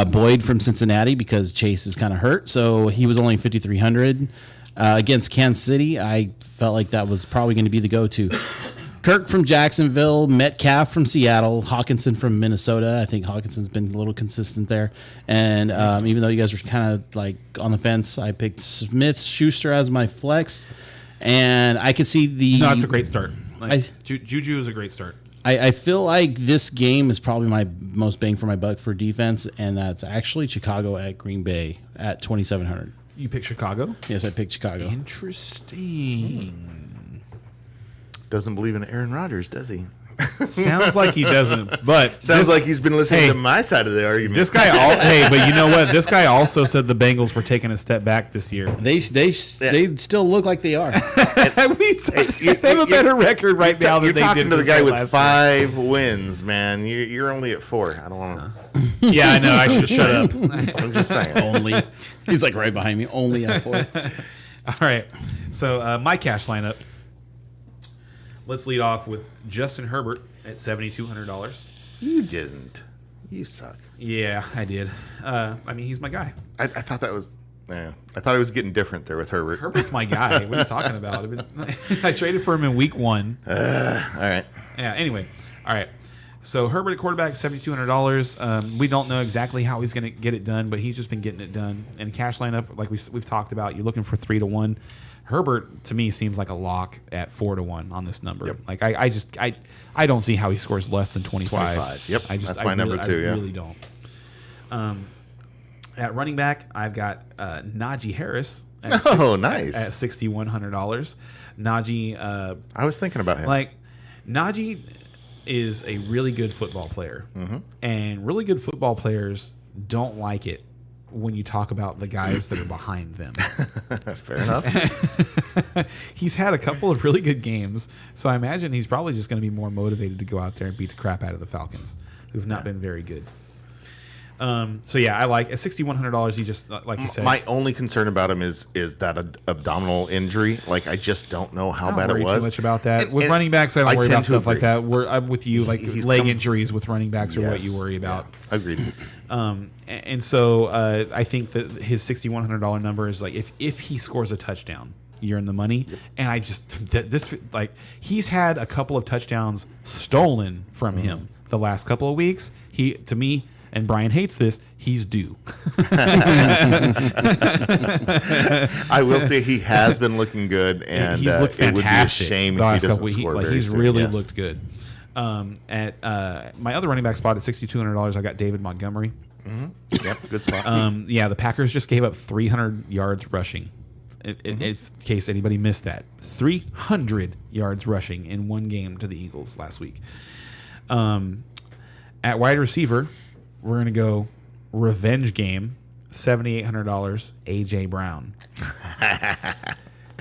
Boyd from Cincinnati because Chase is kind of hurt, so he was only 5,300. Against Kansas City, I felt like that was probably going to be the go-to. Kirk from Jacksonville, Metcalf from Seattle, Hawkinson from Minnesota. I think Hawkinson's been a little consistent there. And even though you guys were kind of like on the fence, I picked Smith Schuster as my flex. And I could see the... No, it's a great start. Like, I- Juju is a great start. I feel like this game is probably my most bang for my buck for defense, and that's actually Chicago at Green Bay at 2,700. You pick Chicago? Yes, I picked Chicago. Interesting. Doesn't believe in Aaron Rodgers, does he? Sounds like he doesn't, but Sounds this- like he's been listening Hey, to my side of the argument. this guy. Hey, but you know what? This guy also said the Bengals were taking a step back this year. They still look like they are. They have a you- better record right now than You're they talking did to the this guy time with last year. 5 wins, man. You're only at 4. I don't want to. Yeah, I know. I should shut up. I'm just saying. Only he's like right behind me. Only at 4. All right. So my cash lineup. Let's lead off with Justin Herbert at $7,200. You didn't. You suck. Yeah, I did. I mean, he's my guy. I thought that was. Yeah, I thought it was getting different there with Herbert. Herbert's my guy. What are you talking about? I traded for him in week 1. All right. Yeah. Anyway. All right. So Herbert at quarterback, $7,200. We don't know exactly how he's going to get it done, but he's just been getting it done. And cash lineup, like we've talked about, you're looking for 3-1. Herbert to me seems like a lock at 4-1 on this number. Yep. Like I don't see how he scores less than 25. 25. Yep. I just That's my number too, I yeah. really don't. At running back, I've got Najee Harris. At Oh, nice. At $6,100. Najee. I was thinking about him. Like, Najee is a really good football player. Mm-hmm. And really good football players don't like it when you talk about the guys that are behind them. Fair enough. He's had a couple of really good games, so I imagine he's probably just going to be more motivated to go out there and beat the crap out of the Falcons, who've not been very good. So yeah, I like at $6,100. He just like you said. My only concern about him is that abdominal injury. Like, I just don't know how I don't bad worry it was. too much about that. And- With and running backs, I don't worry tend about to stuff like agree. that. I'm with you. Like He's leg come- injuries with running backs are what you Yes. worry about. Yeah. Agreed. And so I think that his $6,100 number is like if he scores a touchdown, you're in the money. And I just this like he's had a couple of touchdowns stolen from him the last couple of weeks. He to me. And Brian hates this. He's due. I will say he has been looking good, and he's looked it would be a fantastic. shame the if he last doesn't couple weeks. score Like very he's soon. really Yes. looked good. At my other running back spot at $6,200, I got David Montgomery. Yep, good spot. Yeah, the Packers just gave up 300 yards rushing. In case anybody missed that, 300 yards rushing in one game to the Eagles last week. At wide receiver, we're gonna go revenge game. $7,800. AJ Brown.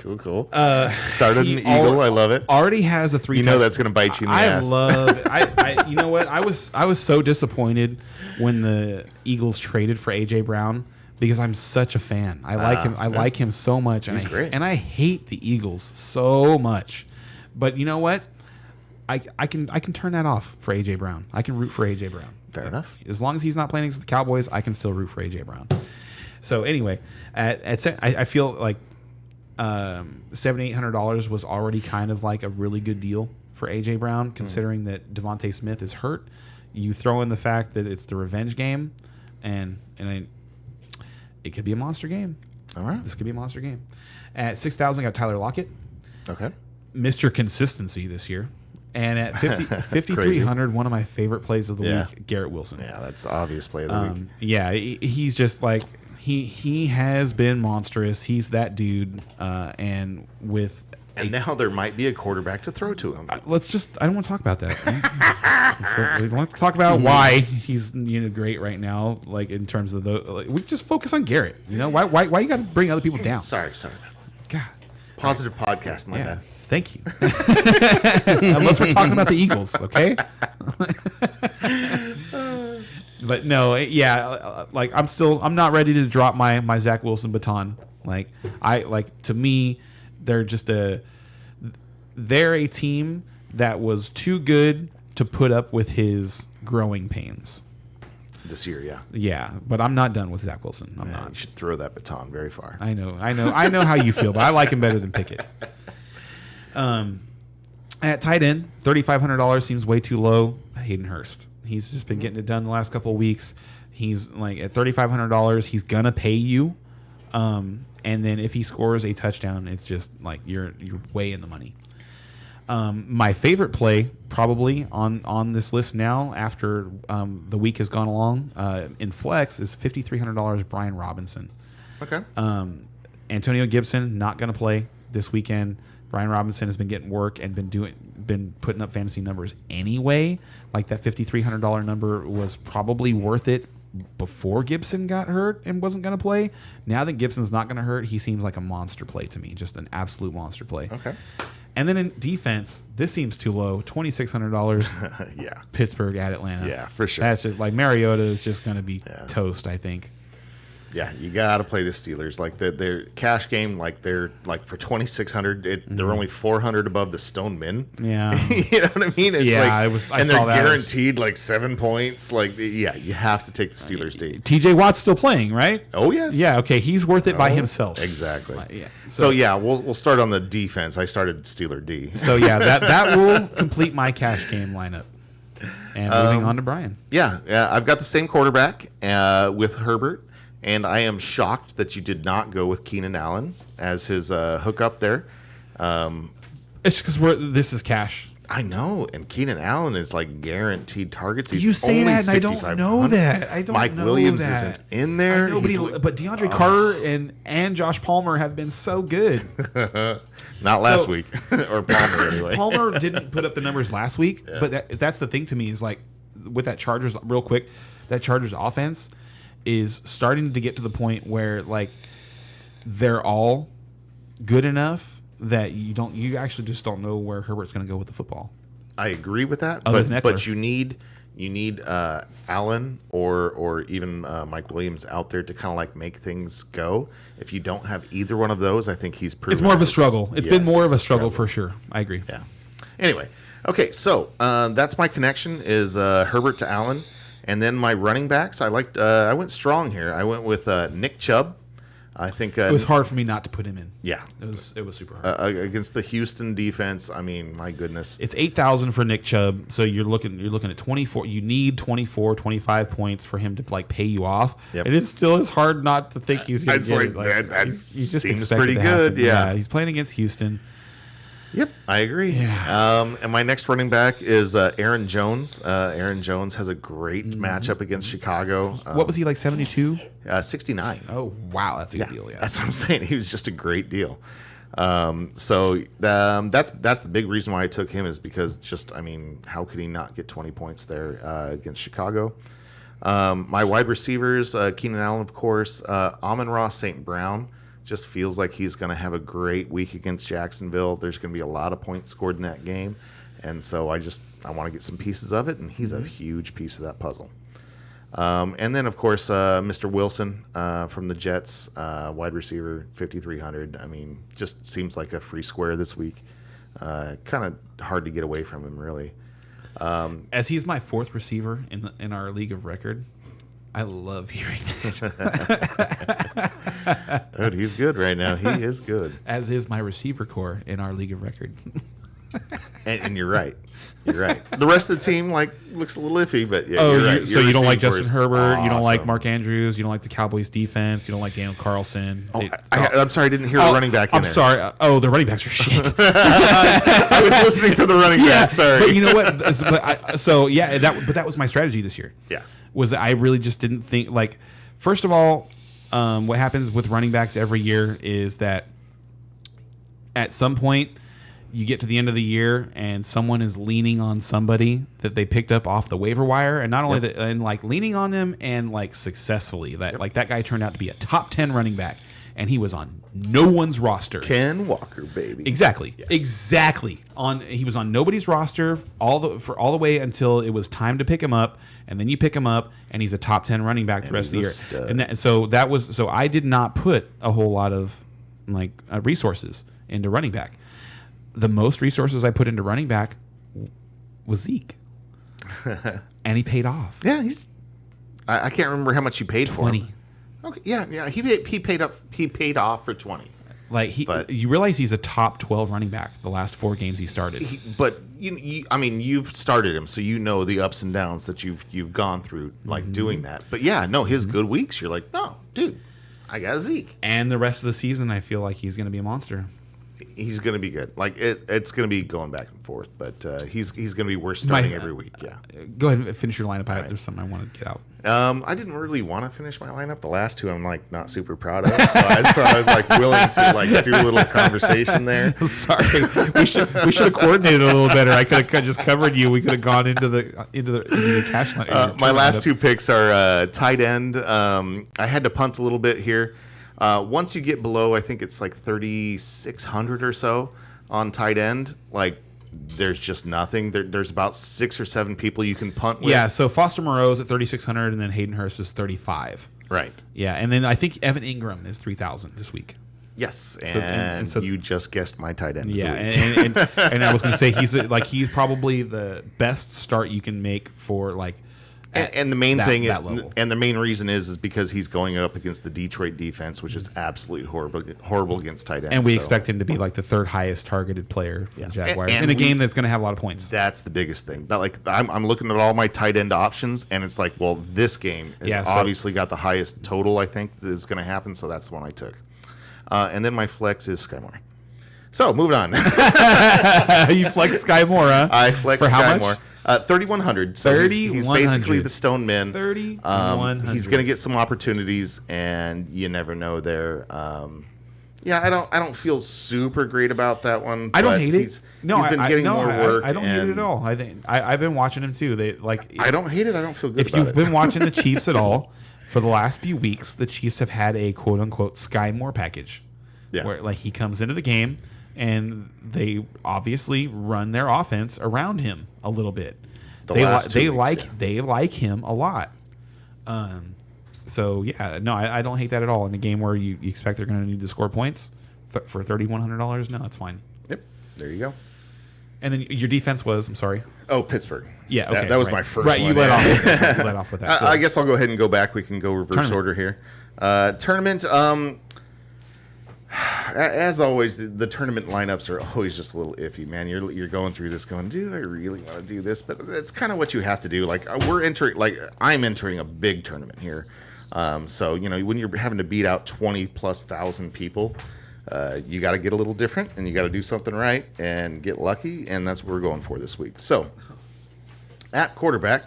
Cool. Started he an eagle. I love it. Already has a 3. You know that's going to bite you in the ass. I you know what? I was so disappointed when the Eagles traded for AJ Brown because I'm such a fan. I like him. I like him so much. He's great. And I hate the Eagles so much. But you know what? I can turn that off for AJ Brown. I can root for AJ Brown. Fair enough. As long as he's not playing against the Cowboys, I can still root for AJ Brown. So anyway, I feel like $7,800 was already kind of like a really good deal for AJ Brown, considering that Devontae Smith is hurt. You throw in the fact that it's the revenge game, and it could be a monster game. All right. This could be a monster game. At 6,000, got Tyler Lockett, Okay. Mr. Consistency this year. And at 5,300, one of my favorite plays of the week, Garrett Wilson. Yeah, that's the obvious play of the week. Yeah, he's just like he has been monstrous. He's that dude, and with And now there might be a quarterback to throw to him. I don't want to talk about that. We don't have to talk about why he's great right now. Like in terms of we just focus on Garrett. Why you got to bring other people down? Sorry. God, Positive podcast, my bad. Thank you. Unless we're talking about the Eagles, okay? But no, like I'm not ready to drop my Zach Wilson baton. To me, they're a team that was too good to put up with his growing pains. This year, yeah. Yeah, but I'm not done with Zach Wilson. I'm You not. should throw that baton very far. I know how you feel, but I like him better than Pickett. At tight end, $3,500 seems way too low. Hayden Hurst. He's just been getting it done the last couple of weeks. He's like at $3,500. He's gonna pay you, and then if he scores a touchdown, it's just like you're way in the money. My favorite play probably on this list now after the week has gone along in flex is $5,300 Brian Robinson. Okay. Antonio Gibson not going to play this weekend. Brian Robinson has been getting work and been putting up fantasy numbers anyway. Like that $5,300 number was probably worth it before Gibson got hurt and wasn't going to play. Now that Gibson's not going to hurt, he seems like a monster play to me, just an absolute monster play. Okay. And then in defense, this seems too low. $2,600. Yeah. Pittsburgh at Atlanta. Yeah, for sure. That's just like Mariota is just going to be toast, I think. Yeah, you got to play the Steelers. Like their cash game, they're like for $2,600, they're only $400 above the Stone Min. Yeah. You know what I mean? It's Yeah, like, I saw that. guaranteed like 7 points. Like, yeah, you have to take the Steelers D. TJ Watt's still playing, right? Oh yes. Yeah, okay. He's worth it by Oh, himself. Exactly. Yeah. So yeah, we'll start on the defense. I started Steeler D. So yeah, that will complete my cash game lineup. And moving on to Brian. Yeah, I've got the same quarterback with Herbert, and I am shocked that you did not go with Keenan Allen as his hookup there. It's because this is cash. I know, and Keenan Allen is like guaranteed targets. He's You say only that, and I don't know 6,500. that. I don't Mike know Williams that. isn't in there. I know, but DeAndre Carter and Josh Palmer have been so good. Not last So- week, or Palmer anyway. Palmer didn't put up the numbers last week, but that's the thing to me is like with that Chargers, real quick, that Chargers offense is starting to get to the point where like they're all good enough that you actually just don't know where Herbert's going to go with the football. I agree with that, Other than but Eckler. you need Allen or even Mike Williams out there to kind of like make things go. If you don't have either one of those, I think he's proven It's more of a it's- struggle. It's been yes, more of a it's struggle for sure. I agree. Yeah. Anyway, okay, so that's my connection is Herbert to Allen, and then my running backs. I went strong here. I went with Nick Chubb. I think It was hard for me not to put him in. Yeah. It was super hard. Against the Houston defense. I mean, my goodness. It's 8,000 for Nick Chubb, so you're looking at 24. You need 24, 25 points for him to like pay you off. Yep. And it still is hard not to think he's going It's to like, get it. that he's just seems expect it pretty to good, happen. yeah. He's playing against Houston. Yep, I agree. Yeah. And my next running back is Aaron Jones. Aaron Jones has a great matchup against Chicago. What was he like 72? 69. Oh wow, that's a good deal. Yeah, That's what I'm saying. He was just a great deal. That's the big reason why I took him is because how could he not get 20 points there against Chicago? My wide receivers, Keenan Allen, of course, Amon-Ra St. Brown Just feels like he's going to have a great week against Jacksonville. There's going to be a lot of points scored in that game. And so I want to get some pieces of it, and he's a huge piece of that puzzle. And then, of course, Mr. Wilson from the Jets, wide receiver, 5,300. I mean, just seems like a free square this week. Kind of hard to get away from him, really. As he's my fourth receiver in our league of record, I love hearing that. Dude, he's good right now. He is good. As is my receiver core in our league of record. And you're right. You're right. The rest of the team looks a little iffy, but yeah, Oh, you're right. so Your you don't like receiving core Justin is Herbert, you don't like awesome. Mark Andrews, you don't like the Cowboys defense, you don't like Daniel Carlson. Oh, I'm sorry, I didn't hear the running back in I'm there. sorry. Oh, the running backs are shit. I was listening for the running back. Sorry. But you know what? That was my strategy this year. Yeah. Was that I really just didn't think like. First of all, what happens with running backs every year is that at some point you get to the end of the year and someone is leaning on somebody that they picked up off the waiver wire, and not only that, and like leaning on them and like successfully that like that guy turned out to be a top 10 running back, and he was on no one's roster. Ken Walker, baby. Exactly. Yes. Exactly. He was on nobody's roster all the way until it was time to pick him up, and then you pick him up, and he's a top 10 running back the rest of the year. he's a stud. And so I did not put a whole lot of resources into running back. The most resources I put into running back was Zeke, and he paid off. Yeah, he's. I can't remember how much you paid for 20. him. Okay, yeah. He paid off for 20. Like But- you realize he's a top 12 running back the last 4 games he started. But you've started him, so you know the ups and downs that you've gone through, like doing that. But yeah, no, his good weeks, you're like, no, dude, I got Zeke. And the rest of the season, I feel like he's going to be a monster. He's gonna be good. Like it's gonna be going back and forth, but he's gonna be worth starting every week. Yeah. Go ahead and finish your lineup. There's something I want to get out. I didn't really want to finish my lineup. The last two, I'm like not super proud of. So I was like willing to like do a little conversation there. Sorry, we should have coordinated a little better. I could have just covered you. We could have gone into the cash line. My last 2 picks are tight end. I had to punt a little bit here. Once you get below, I think it's like 3,600 or so on tight end. Like, there's just nothing. There's about 6 or 7 people you can punt with. Yeah, so Foster Moreau's at 3,600, and then Hayden Hurst is 35. Right. Yeah, and then I think Evan Ingram is 3,000 this week. Yes, and so- you just guessed my tight end. of the Yeah, week. and I was going to say he's probably the best start you can make for like. And the main thing, that level. and the main reason is because he's going up against the Detroit defense, which is absolutely horrible against tight ends. And we so expect him to be like the 3rd highest targeted player for Yes. the Jaguars And in a we- game that's going to have a lot of points. That's the biggest thing. But like I'm looking at all my tight end options, and it's like, well, this game has So- obviously got the highest total. I think that is going to happen, so that's the one I took. And then my flex is Sky Moore. So moving on. You flex Sky Moore, huh? I flex For how Sky much? Moore. 3,100. So he's 3,100. basically the stone man. 3,100. He's going to get some opportunities, and you never know there. Yeah, I don't feel super great about that one. I don't but hate it. No, he's been getting more work. I don't hate it and at all. I think I've been watching him too. They like. I don't hate it. I don't feel good If about you've it. been watching the Chiefs at all for the last few weeks, the Chiefs have had a quote unquote Sky Moore package, Yeah. where like he comes into the game and they obviously run their offense around him a little bit. The last 2 weeks, yeah. They like him a lot. So yeah, no, I don't hate that at all. In a game where you expect they're going to need to score points for $3,100, no, that's fine. Yep. There you go. And then your defense was, I'm sorry. Oh, Pittsburgh. Yeah, okay. That was right. my first Right, one. you let yeah. off with this. You let off with that. So- I guess I'll go ahead and go back. We can go reverse Tournament. order here. Tournament. As always, the tournament lineups are always just a little iffy, man. You're going through this going, do I really want to do this? But it's kind of what you have to do. Like I'm entering a big tournament here. So, when you're having to beat out 20+ thousand people, you got to get a little different, and you got to do something right and get lucky, and that's what we're going for this week. So, at quarterback,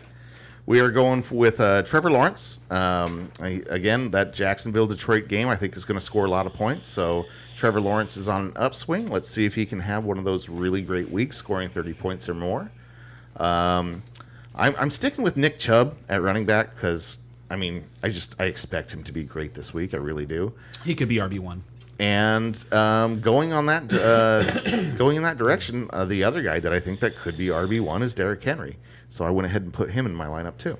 we are going with Trevor Lawrence. Again, that Jacksonville-Detroit game, I think, is going to score a lot of points. So Trevor Lawrence is on an upswing. Let's see if he can have one of those really great weeks, scoring 30 points or more. I'm sticking with Nick Chubb at running back because, I expect him to be great this week. I really do. he could be RB1. And going in that direction, the other guy that I think that could be RB1 is Derrick Henry. So I went ahead and put him in my lineup too.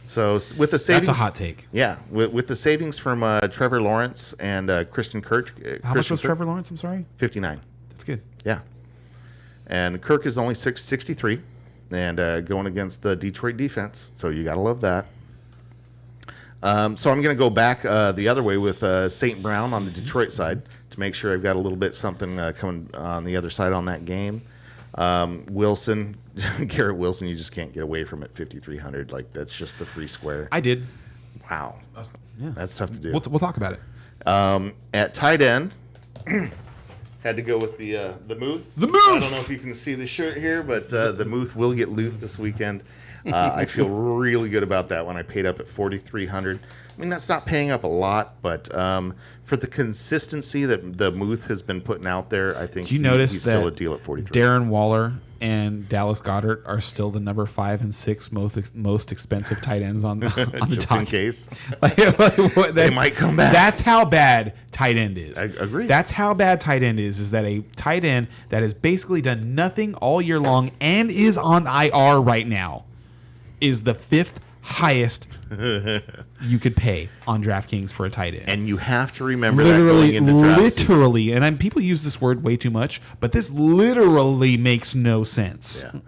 So with the savings, That's a hot take. Yeah, with the savings from Trevor Lawrence and Christian Kirk. How much was Trevor Lawrence? I'm sorry. 59. That's good. Yeah, and Kirk is only 663, and going against the Detroit defense. So you gotta love that. So I'm going to go back the other way with St. Brown on the Detroit side to make sure I've got a little bit something coming on the other side on that game. Wilson, Garrett Wilson, you just can't get away from it. 5,300, like that's just the free square. I did. Wow, Yeah. that's tough to do. We'll talk about it. At tight end, had to go with the Muth. The Muth! I don't know if you can see the shirt here, but the Muth will get Luth this weekend. I feel really good about that when I paid up at 4,300. I mean, that's not paying up a lot, but for the consistency that the Muth has been putting out there, I think Do you notice he's that still a deal at 43. Darren Waller and Dallas Goedert are still the number 5 and 6 most expensive tight ends on the Just top. in case. They might come back. That's how bad tight end is. I agree. That's how bad tight end is that a tight end that has basically done nothing all year long and is on IR right now is the 5th highest you could pay on DraftKings for a tight end. And you have to remember that going into draft season. Literally, and people use this word way too much, but this literally makes no sense. Yeah.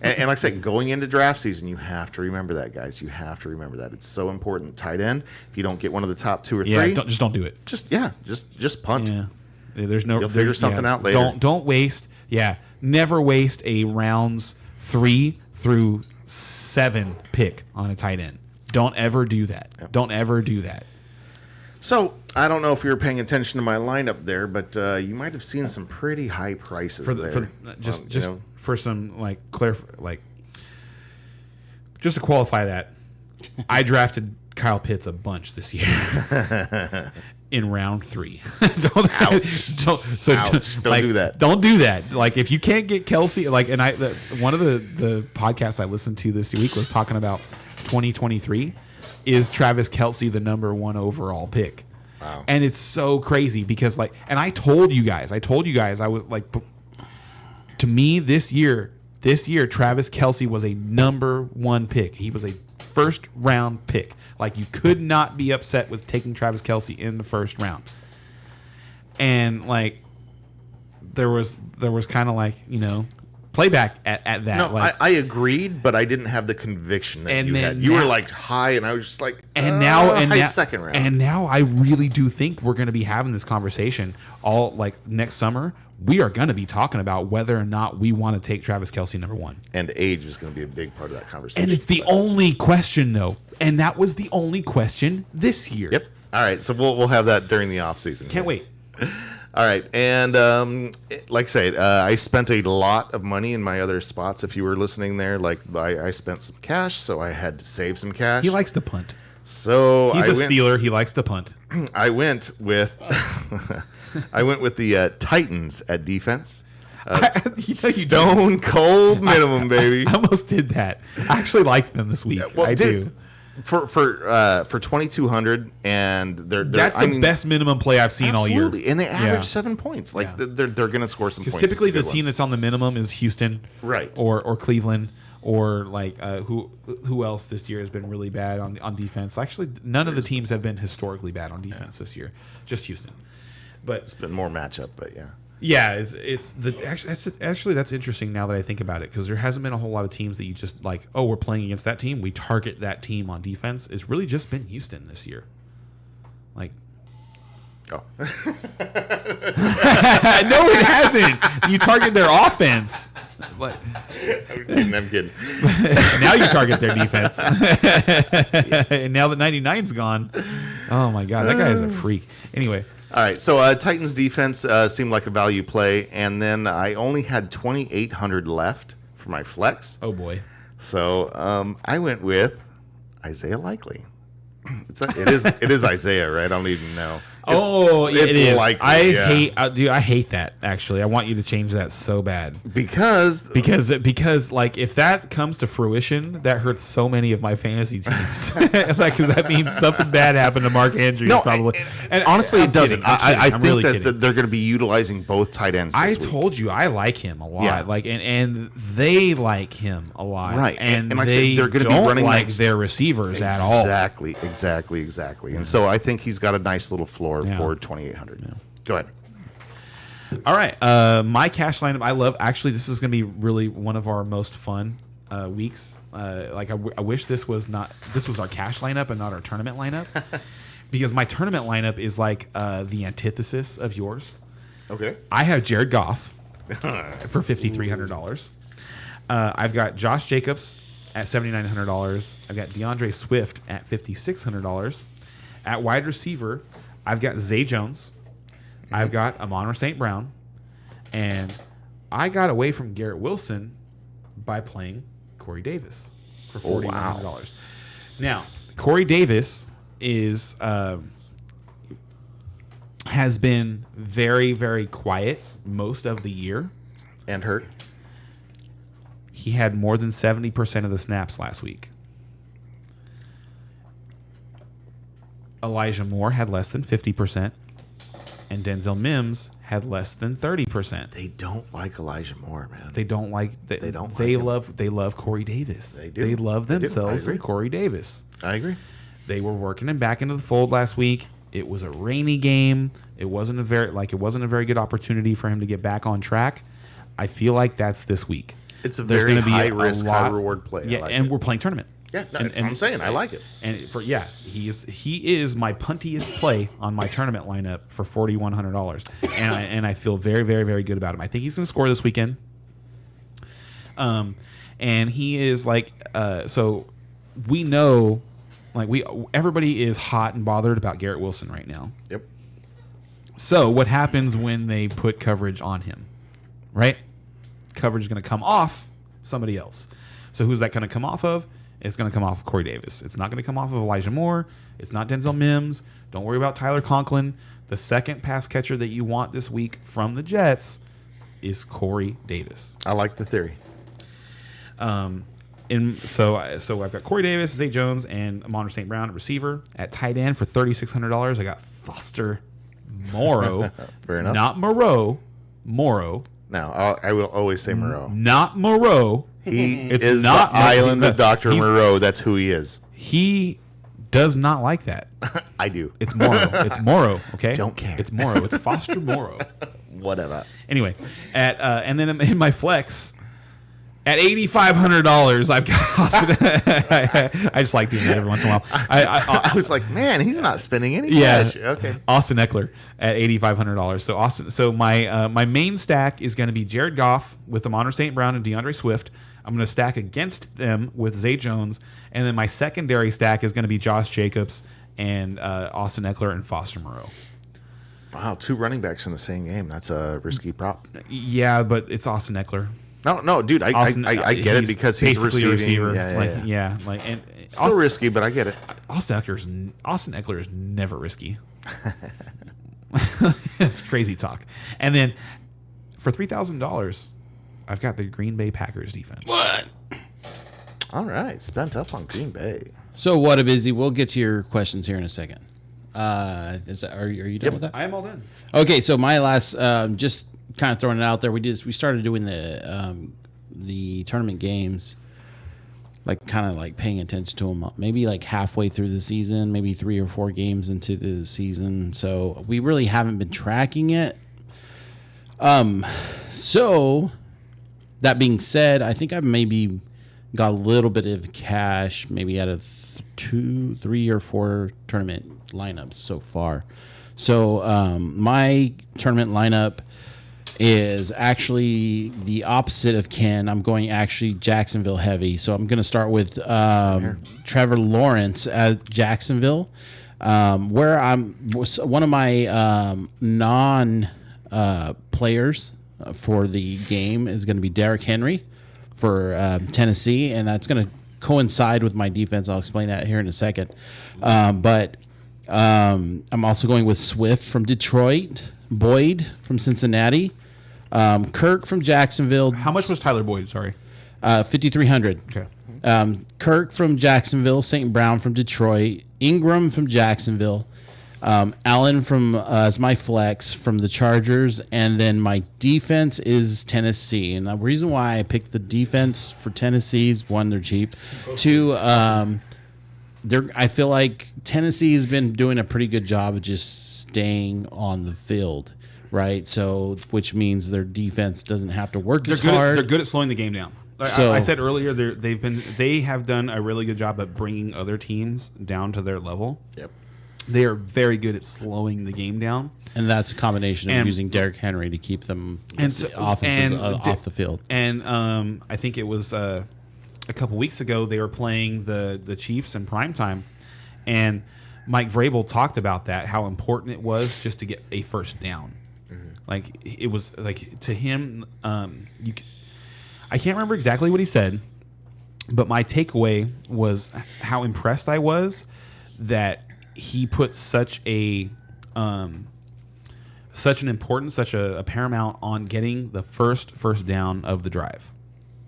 and like I said, going into draft season, you have to remember that, guys. You have to remember that. It's so important. Tight end, if you don't get one of the top 2 or 3, Yeah, don't do it. just punt. Yeah, there's no. You'll figure something out later. Don't waste. Yeah, never waste a rounds 3 through 7 pick on a tight end. Don't ever do that. Yep. Don't ever do that. So I don't know if you were paying attention to my lineup there, but you might have seen some pretty high prices there. For some just to qualify that, I drafted Kyle Pitts a bunch this year in round 3. Don't do that. Don't do that. Like if you can't get Kelsey, like, and one of the podcasts I listened to this week was talking about 2023. Is Travis Kelce the number 1 overall pick? Wow. And it's so crazy because and I told you guys, I was like, to me this year, Travis Kelce was a number 1 pick. He was a first round pick. Like you could not be upset with taking Travis Kelce in the first round. And like there was kind of like, playback at that. No, like, I agreed, but I didn't have the conviction that And you then had. You were now- like high, and I was just like, now second round. And now I really do think we're going to be having this conversation all like next summer. We are going to be talking about whether or not we want to take Travis Kelce number 1. And age is going to be a big part of that conversation. And it's the only question though. And that was the only question this year. Yep. All right, so we'll have that during the off season. Can't wait. All right, and like I said, I spent a lot of money in my other spots. If you were listening there, like I spent some cash, so I had to save some cash. He likes to punt. So He's a Steeler. He likes to punt. I went with the Titans at defense. Stone cold minimum, baby. I almost did that. I actually like them this week. Well, I dude, do. For 2,200, and they're That's the best minimum play I've seen all year. Absolutely, and they average Yeah. 7 points. Like Yeah. they're going to score some points. Because typically It's a the good team one. that's on the minimum is Houston, Right. or Cleveland, or like who else this year has been really bad on defense. Actually, none of the teams have been historically bad on defense this year. Just Houston. But It's been more matchup, but yeah. yeah, actually that's interesting now that I think about it, because there hasn't been a whole lot of teams that you just like, oh, we're playing against that team, we target that team on defense. It's really just been Houston this year. Like, Oh. no, it hasn't. You target their offense. Like, I'm kidding. now you target their defense. And now that 99's gone, oh my god, that guy is a freak. Anyway. All right, so Titans defense seemed like a value play, and then I only had 2,800 left for my flex. Oh boy. So I went with Isaiah Likely. It is Isaiah, right? I don't even know. Oh, it's it is. likely, I yeah. hate, dude. I hate that. Actually, I want you to change that so bad because because like if that comes to fruition, that hurts so many of my fantasy teams. Because that means something bad happened to Mark Andrews. no, probably. and honestly, I'm it doesn't. kidding, I'm kidding, I I'm think really that kidding. they're going to be utilizing both tight ends. I This week. told you I like him a lot. Yeah. Like and they like him a lot. Right. And And like I said, they they're gonna be don't running like next- their receivers at all. Exactly. And so I think he's got a nice little floor Yeah. for 2,800. Go ahead. All right. My cash lineup, I love. Actually, this is going to be really one of our most fun weeks. Like I wish this was our cash lineup and not our tournament lineup, because my tournament lineup is like the antithesis of yours. Okay. I have Jared Goff for $5,300. I've got Josh Jacobs at $7,900. I've got DeAndre Swift at $5,600. At wide receiver, I've got Zay Jones. I've got Amon-Ra St. Brown. And I got away from Garrett Wilson by playing Corey Davis for $4,100. Now, Corey Davis is has been very, very quiet most of the year. And hurt. He had more than 70% of the snaps last week. Elijah Moore had less than 50%, and Denzel Mims had less than 30%. They don't like Elijah Moore, man. They don't like. They don't like They him. love Corey Davis. They do. They love They do. I themselves some agree. Corey Davis. I agree. They were working him back into the fold last week. It was a rainy game. It wasn't a very good opportunity for him to get back on track. I feel like that's this week. It's a There's very gonna be high a risk, lot- high reward play. Yeah, I like and it. we're playing tournament. Yeah, no, that's what I'm saying. I like it. And he is my puntiest play on my tournament lineup for $4,100, and I feel very, very, very good about him. I think he's going to score this weekend. And he is like, so we know, like everybody is hot and bothered about Garrett Wilson right now. Yep. So what happens when they put coverage on him, right? Coverage is going to come off somebody else. So who's that going to come off of? It's going to come off of Corey Davis. It's not going to come off of Elijah Moore. It's not Denzel Mims. Don't worry about Tyler Conklin. The second pass catcher that you want this week from the Jets is Corey Davis. I like the theory. So I've got Corey Davis, Zay Jones, and Amon-Ra St. Brown at receiver. At tight end for $3,600, I got Foster Moreau. Fair enough. Not Moreau. Morrow. Now, I will always say Moreau. Not Moreau. He It's is not the island of Dr. he's- Moreau. That's who he is. He does not like that. I do. It's Morrow. It's Morrow. Okay. Don't care. It's Morrow. It's Foster Morrow. Whatever. Anyway, and then in my flex, at $8,500, I've got Austin. I just like doing that every once in a while. I was like, man, he's not spending any Yeah. cash. Okay. Austin Eckler at $8,500. So Austin. So my main stack is going to be Jared Goff with Amon-Ra St. Brown and DeAndre Swift. I'm going to stack against them with Zay Jones, and then my secondary stack is going to be Josh Jacobs and Austin Eckler and Foster Moreau. Wow, 2 running backs in the same game. That's a risky prop. Yeah, but it's Austin Eckler. No, dude, I get it because he's basically receiving. a receiver. Yeah. And Still risky, but I get it. Austin Eckler is never risky. It's crazy talk. And then for $3,000, I've got the Green Bay Packers defense. All right, spent up on Green Bay. So what a busy. We'll get to your questions here in a second. Are you done with that? I am all done. Okay, so my last, just kind of throwing it out there. We started doing the tournament games, like kind of like paying attention to them. Maybe like halfway through the season, maybe 3 or 4 games into the season. So we really haven't been tracking it. So that being said, I think I've maybe got a little bit of cash, maybe out of 2, 3, or 4 tournament lineups so far. So my tournament lineup is actually the opposite of Ken. I'm going actually Jacksonville heavy. So I'm going to start with Trevor Lawrence at Jacksonville, where one of my non players for the game is going to be Derrick Henry for Tennessee, and that's going to coincide with my defense. I'll explain that here in a second. But I'm also going with Swift from Detroit, Boyd from Cincinnati, Kirk from Jacksonville. How much was Tyler Boyd? Sorry. 5,300. Okay. Kirk from Jacksonville, St. Brown from Detroit, Ingram from Jacksonville, Allen from as my flex from the Chargers, and then my defense is Tennessee. And the reason why I picked the defense for Tennessee is one, they're cheap. Two, I feel like Tennessee has been doing a pretty good job of just staying on the field, right? So, which means their defense doesn't have to work as hard. They're good at slowing the game down. So- I said earlier they have done a really good job at bringing other teams down to their level. Yep. They are very good at slowing the game down. And that's a combination of And- using Derrick Henry to keep them And so- offenses and off the field. And I think it was a couple weeks ago they were playing the Chiefs in primetime, and Mike Vrabel talked about that, how important it was just to get a first down. Like it was like to him, I can't remember exactly what he said, but my takeaway was how impressed I was that he put such a paramount on getting the first down of the drive.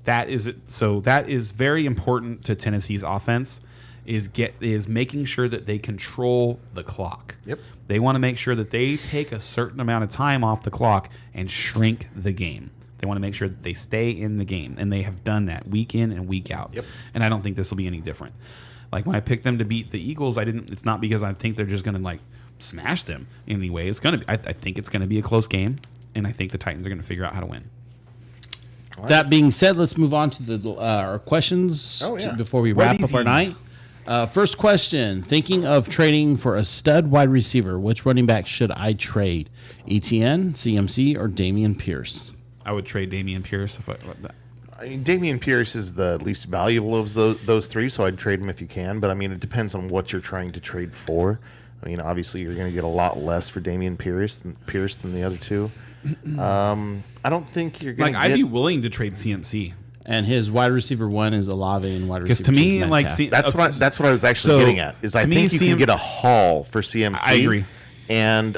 That is very important to Tennessee's offense. Is making sure that they control the clock. Yep. They want to make sure that they take a certain amount of time off the clock and shrink the game. They want to make sure that they stay in the game, and they have done that week in and week out. Yep. And I don't think this will be any different. Like when I picked them to beat the Eagles, it's not because I think they're just going to like smash them anyway. It's going to be. I think it's going to be a close game, and I think the Titans are going to figure out how to win. That being said, let's move on to our questions Oh, yeah. before we wrap up easy. our night. First question: thinking of trading for a stud wide receiver, which running back should I trade? ETN, CMC, or Damian Pierce? I would trade Damian Pierce if I mean, Damian Pierce is the least valuable of those three, so I'd trade him if you can. But I mean, it depends on what you're trying to trade for. I mean, obviously, you're going to get a lot less for Damian Pierce than the other two. I don't think you're going like. to I'd get. be willing to trade CMC And his wide receiver one is Olave, and wide because receiver to two me, is like Metcalf. That's what I was actually So, getting at. Is I to me, think you can CM get a haul for CMC. I agree. And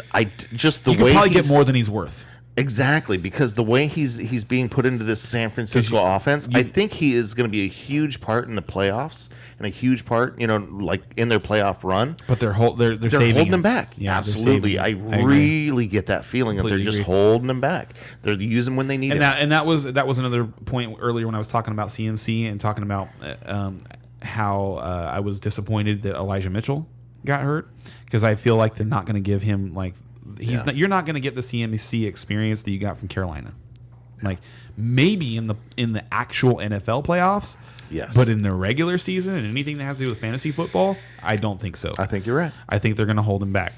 just the you could way probably get he's- more than he's worth. Exactly, because the way he's being put into this San Francisco offense, I think he is going to be a huge part in the playoffs and a huge part, like in their playoff run. But they're saving holding him back. Yeah, they're absolutely. I saving him. really get that feeling that they're Completely just agree. holding him back. They're using when they need it. And that was another point earlier when I was talking about CMC and talking about how I was disappointed that Elijah Mitchell got hurt, because I feel like they're not going to give him like you're not going to get the CMC experience that you got from Carolina. Like maybe in the actual NFL playoffs, Yes. but in the regular season and anything that has to do with fantasy football, I don't think so. I think you're right. I think they're going to hold him back.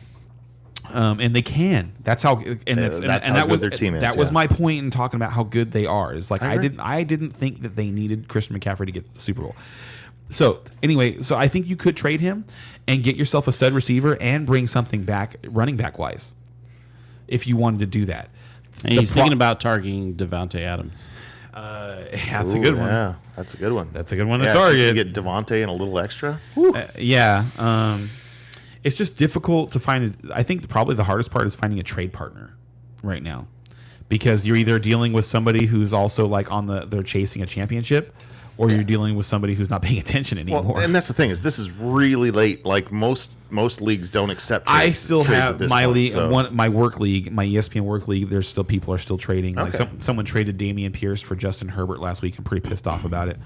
And they can. That's how. And that's how that good was their team is, That was yeah. my point in talking about how good they are. Is like I agree. I didn't think that they needed Christian McCaffrey to get the Super Bowl. So anyway, so I think you could trade him and get yourself a stud receiver and bring something back running back wise, if you wanted to do that. And he's thinking about targeting Devontae Adams. That's a good one. Yeah, that's a good one. That's a good one to yeah, if you target. get Devontae and a little extra. Yeah. It's just difficult to find. I think probably the hardest part is finding a trade partner right now, because you're either dealing with somebody who's also like they're chasing a championship, or you're dealing with somebody who's not paying attention anymore. Well, and that's the thing is this is really late. Like most leagues don't accept. I trades- still trades at have this my point, league, so- my work league, my ESPN work league. There's still people are still trading. Like Okay. someone traded Damian Pierce for Justin Herbert last week. I'm pretty pissed off about it.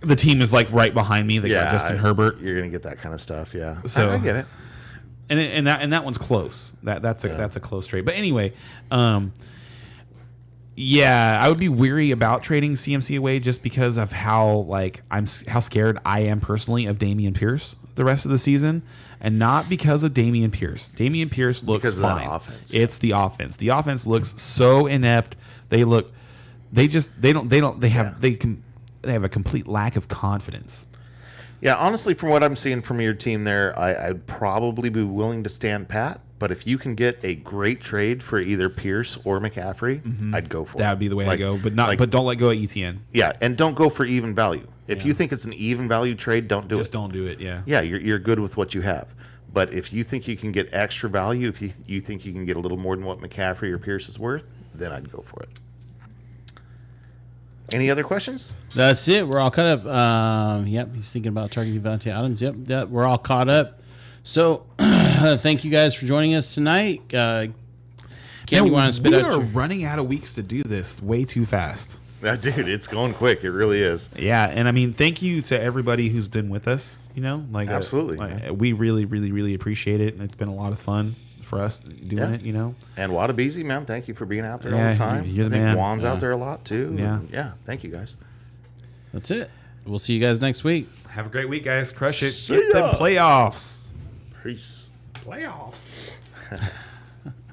The team is like right behind me. They got Justin Herbert. You're gonna get that kind of stuff. Yeah, So- I get it. And that one's close. That's a close trade. But anyway, yeah, I would be weary about trading CMC away just because of how scared I am personally of Damian Pierce the rest of the season, and not because of Damian Pierce. Damian Pierce looks Because of that fine. offense. It's the offense. The offense looks so inept. They have a complete lack of confidence. Yeah, honestly, from what I'm seeing from your team there, I'd probably be willing to stand pat. But if you can get a great trade for either Pierce or McCaffrey, I'd go for it. That would be the way I Like- go. But like- don't let go of ETN. Yeah, and don't go for even value. If you think it's an even value trade, don't do Just it. don't do it. Yeah. Yeah, you're good with what you have. But if you think you can get extra value, if you think you can get a little more than what McCaffrey or Pierce is worth, then I'd go for it. Any other questions? That's it. We're all caught up. Yep, he's thinking about targeting Devontae Adams. Yep, we're all caught up. So, thank you guys for joining us tonight. Ken, you want to spit we out? are running out of weeks to do this way too fast. Dude, it's going quick. It really is. Yeah, and I mean, thank you to everybody who's been with us. You know, like Absolutely, we really, really, really appreciate it, and it's been a lot of fun for us doing it. You know, And Wadabeezy, man, thank you for being out there all Yeah, the time. you're I the think man. Juan's out there a lot too. Yeah. Yeah. Thank you guys. That's it. We'll see you guys next week. have a great week, guys. Crush it. See Get them ya. playoffs. Peace. Playoffs.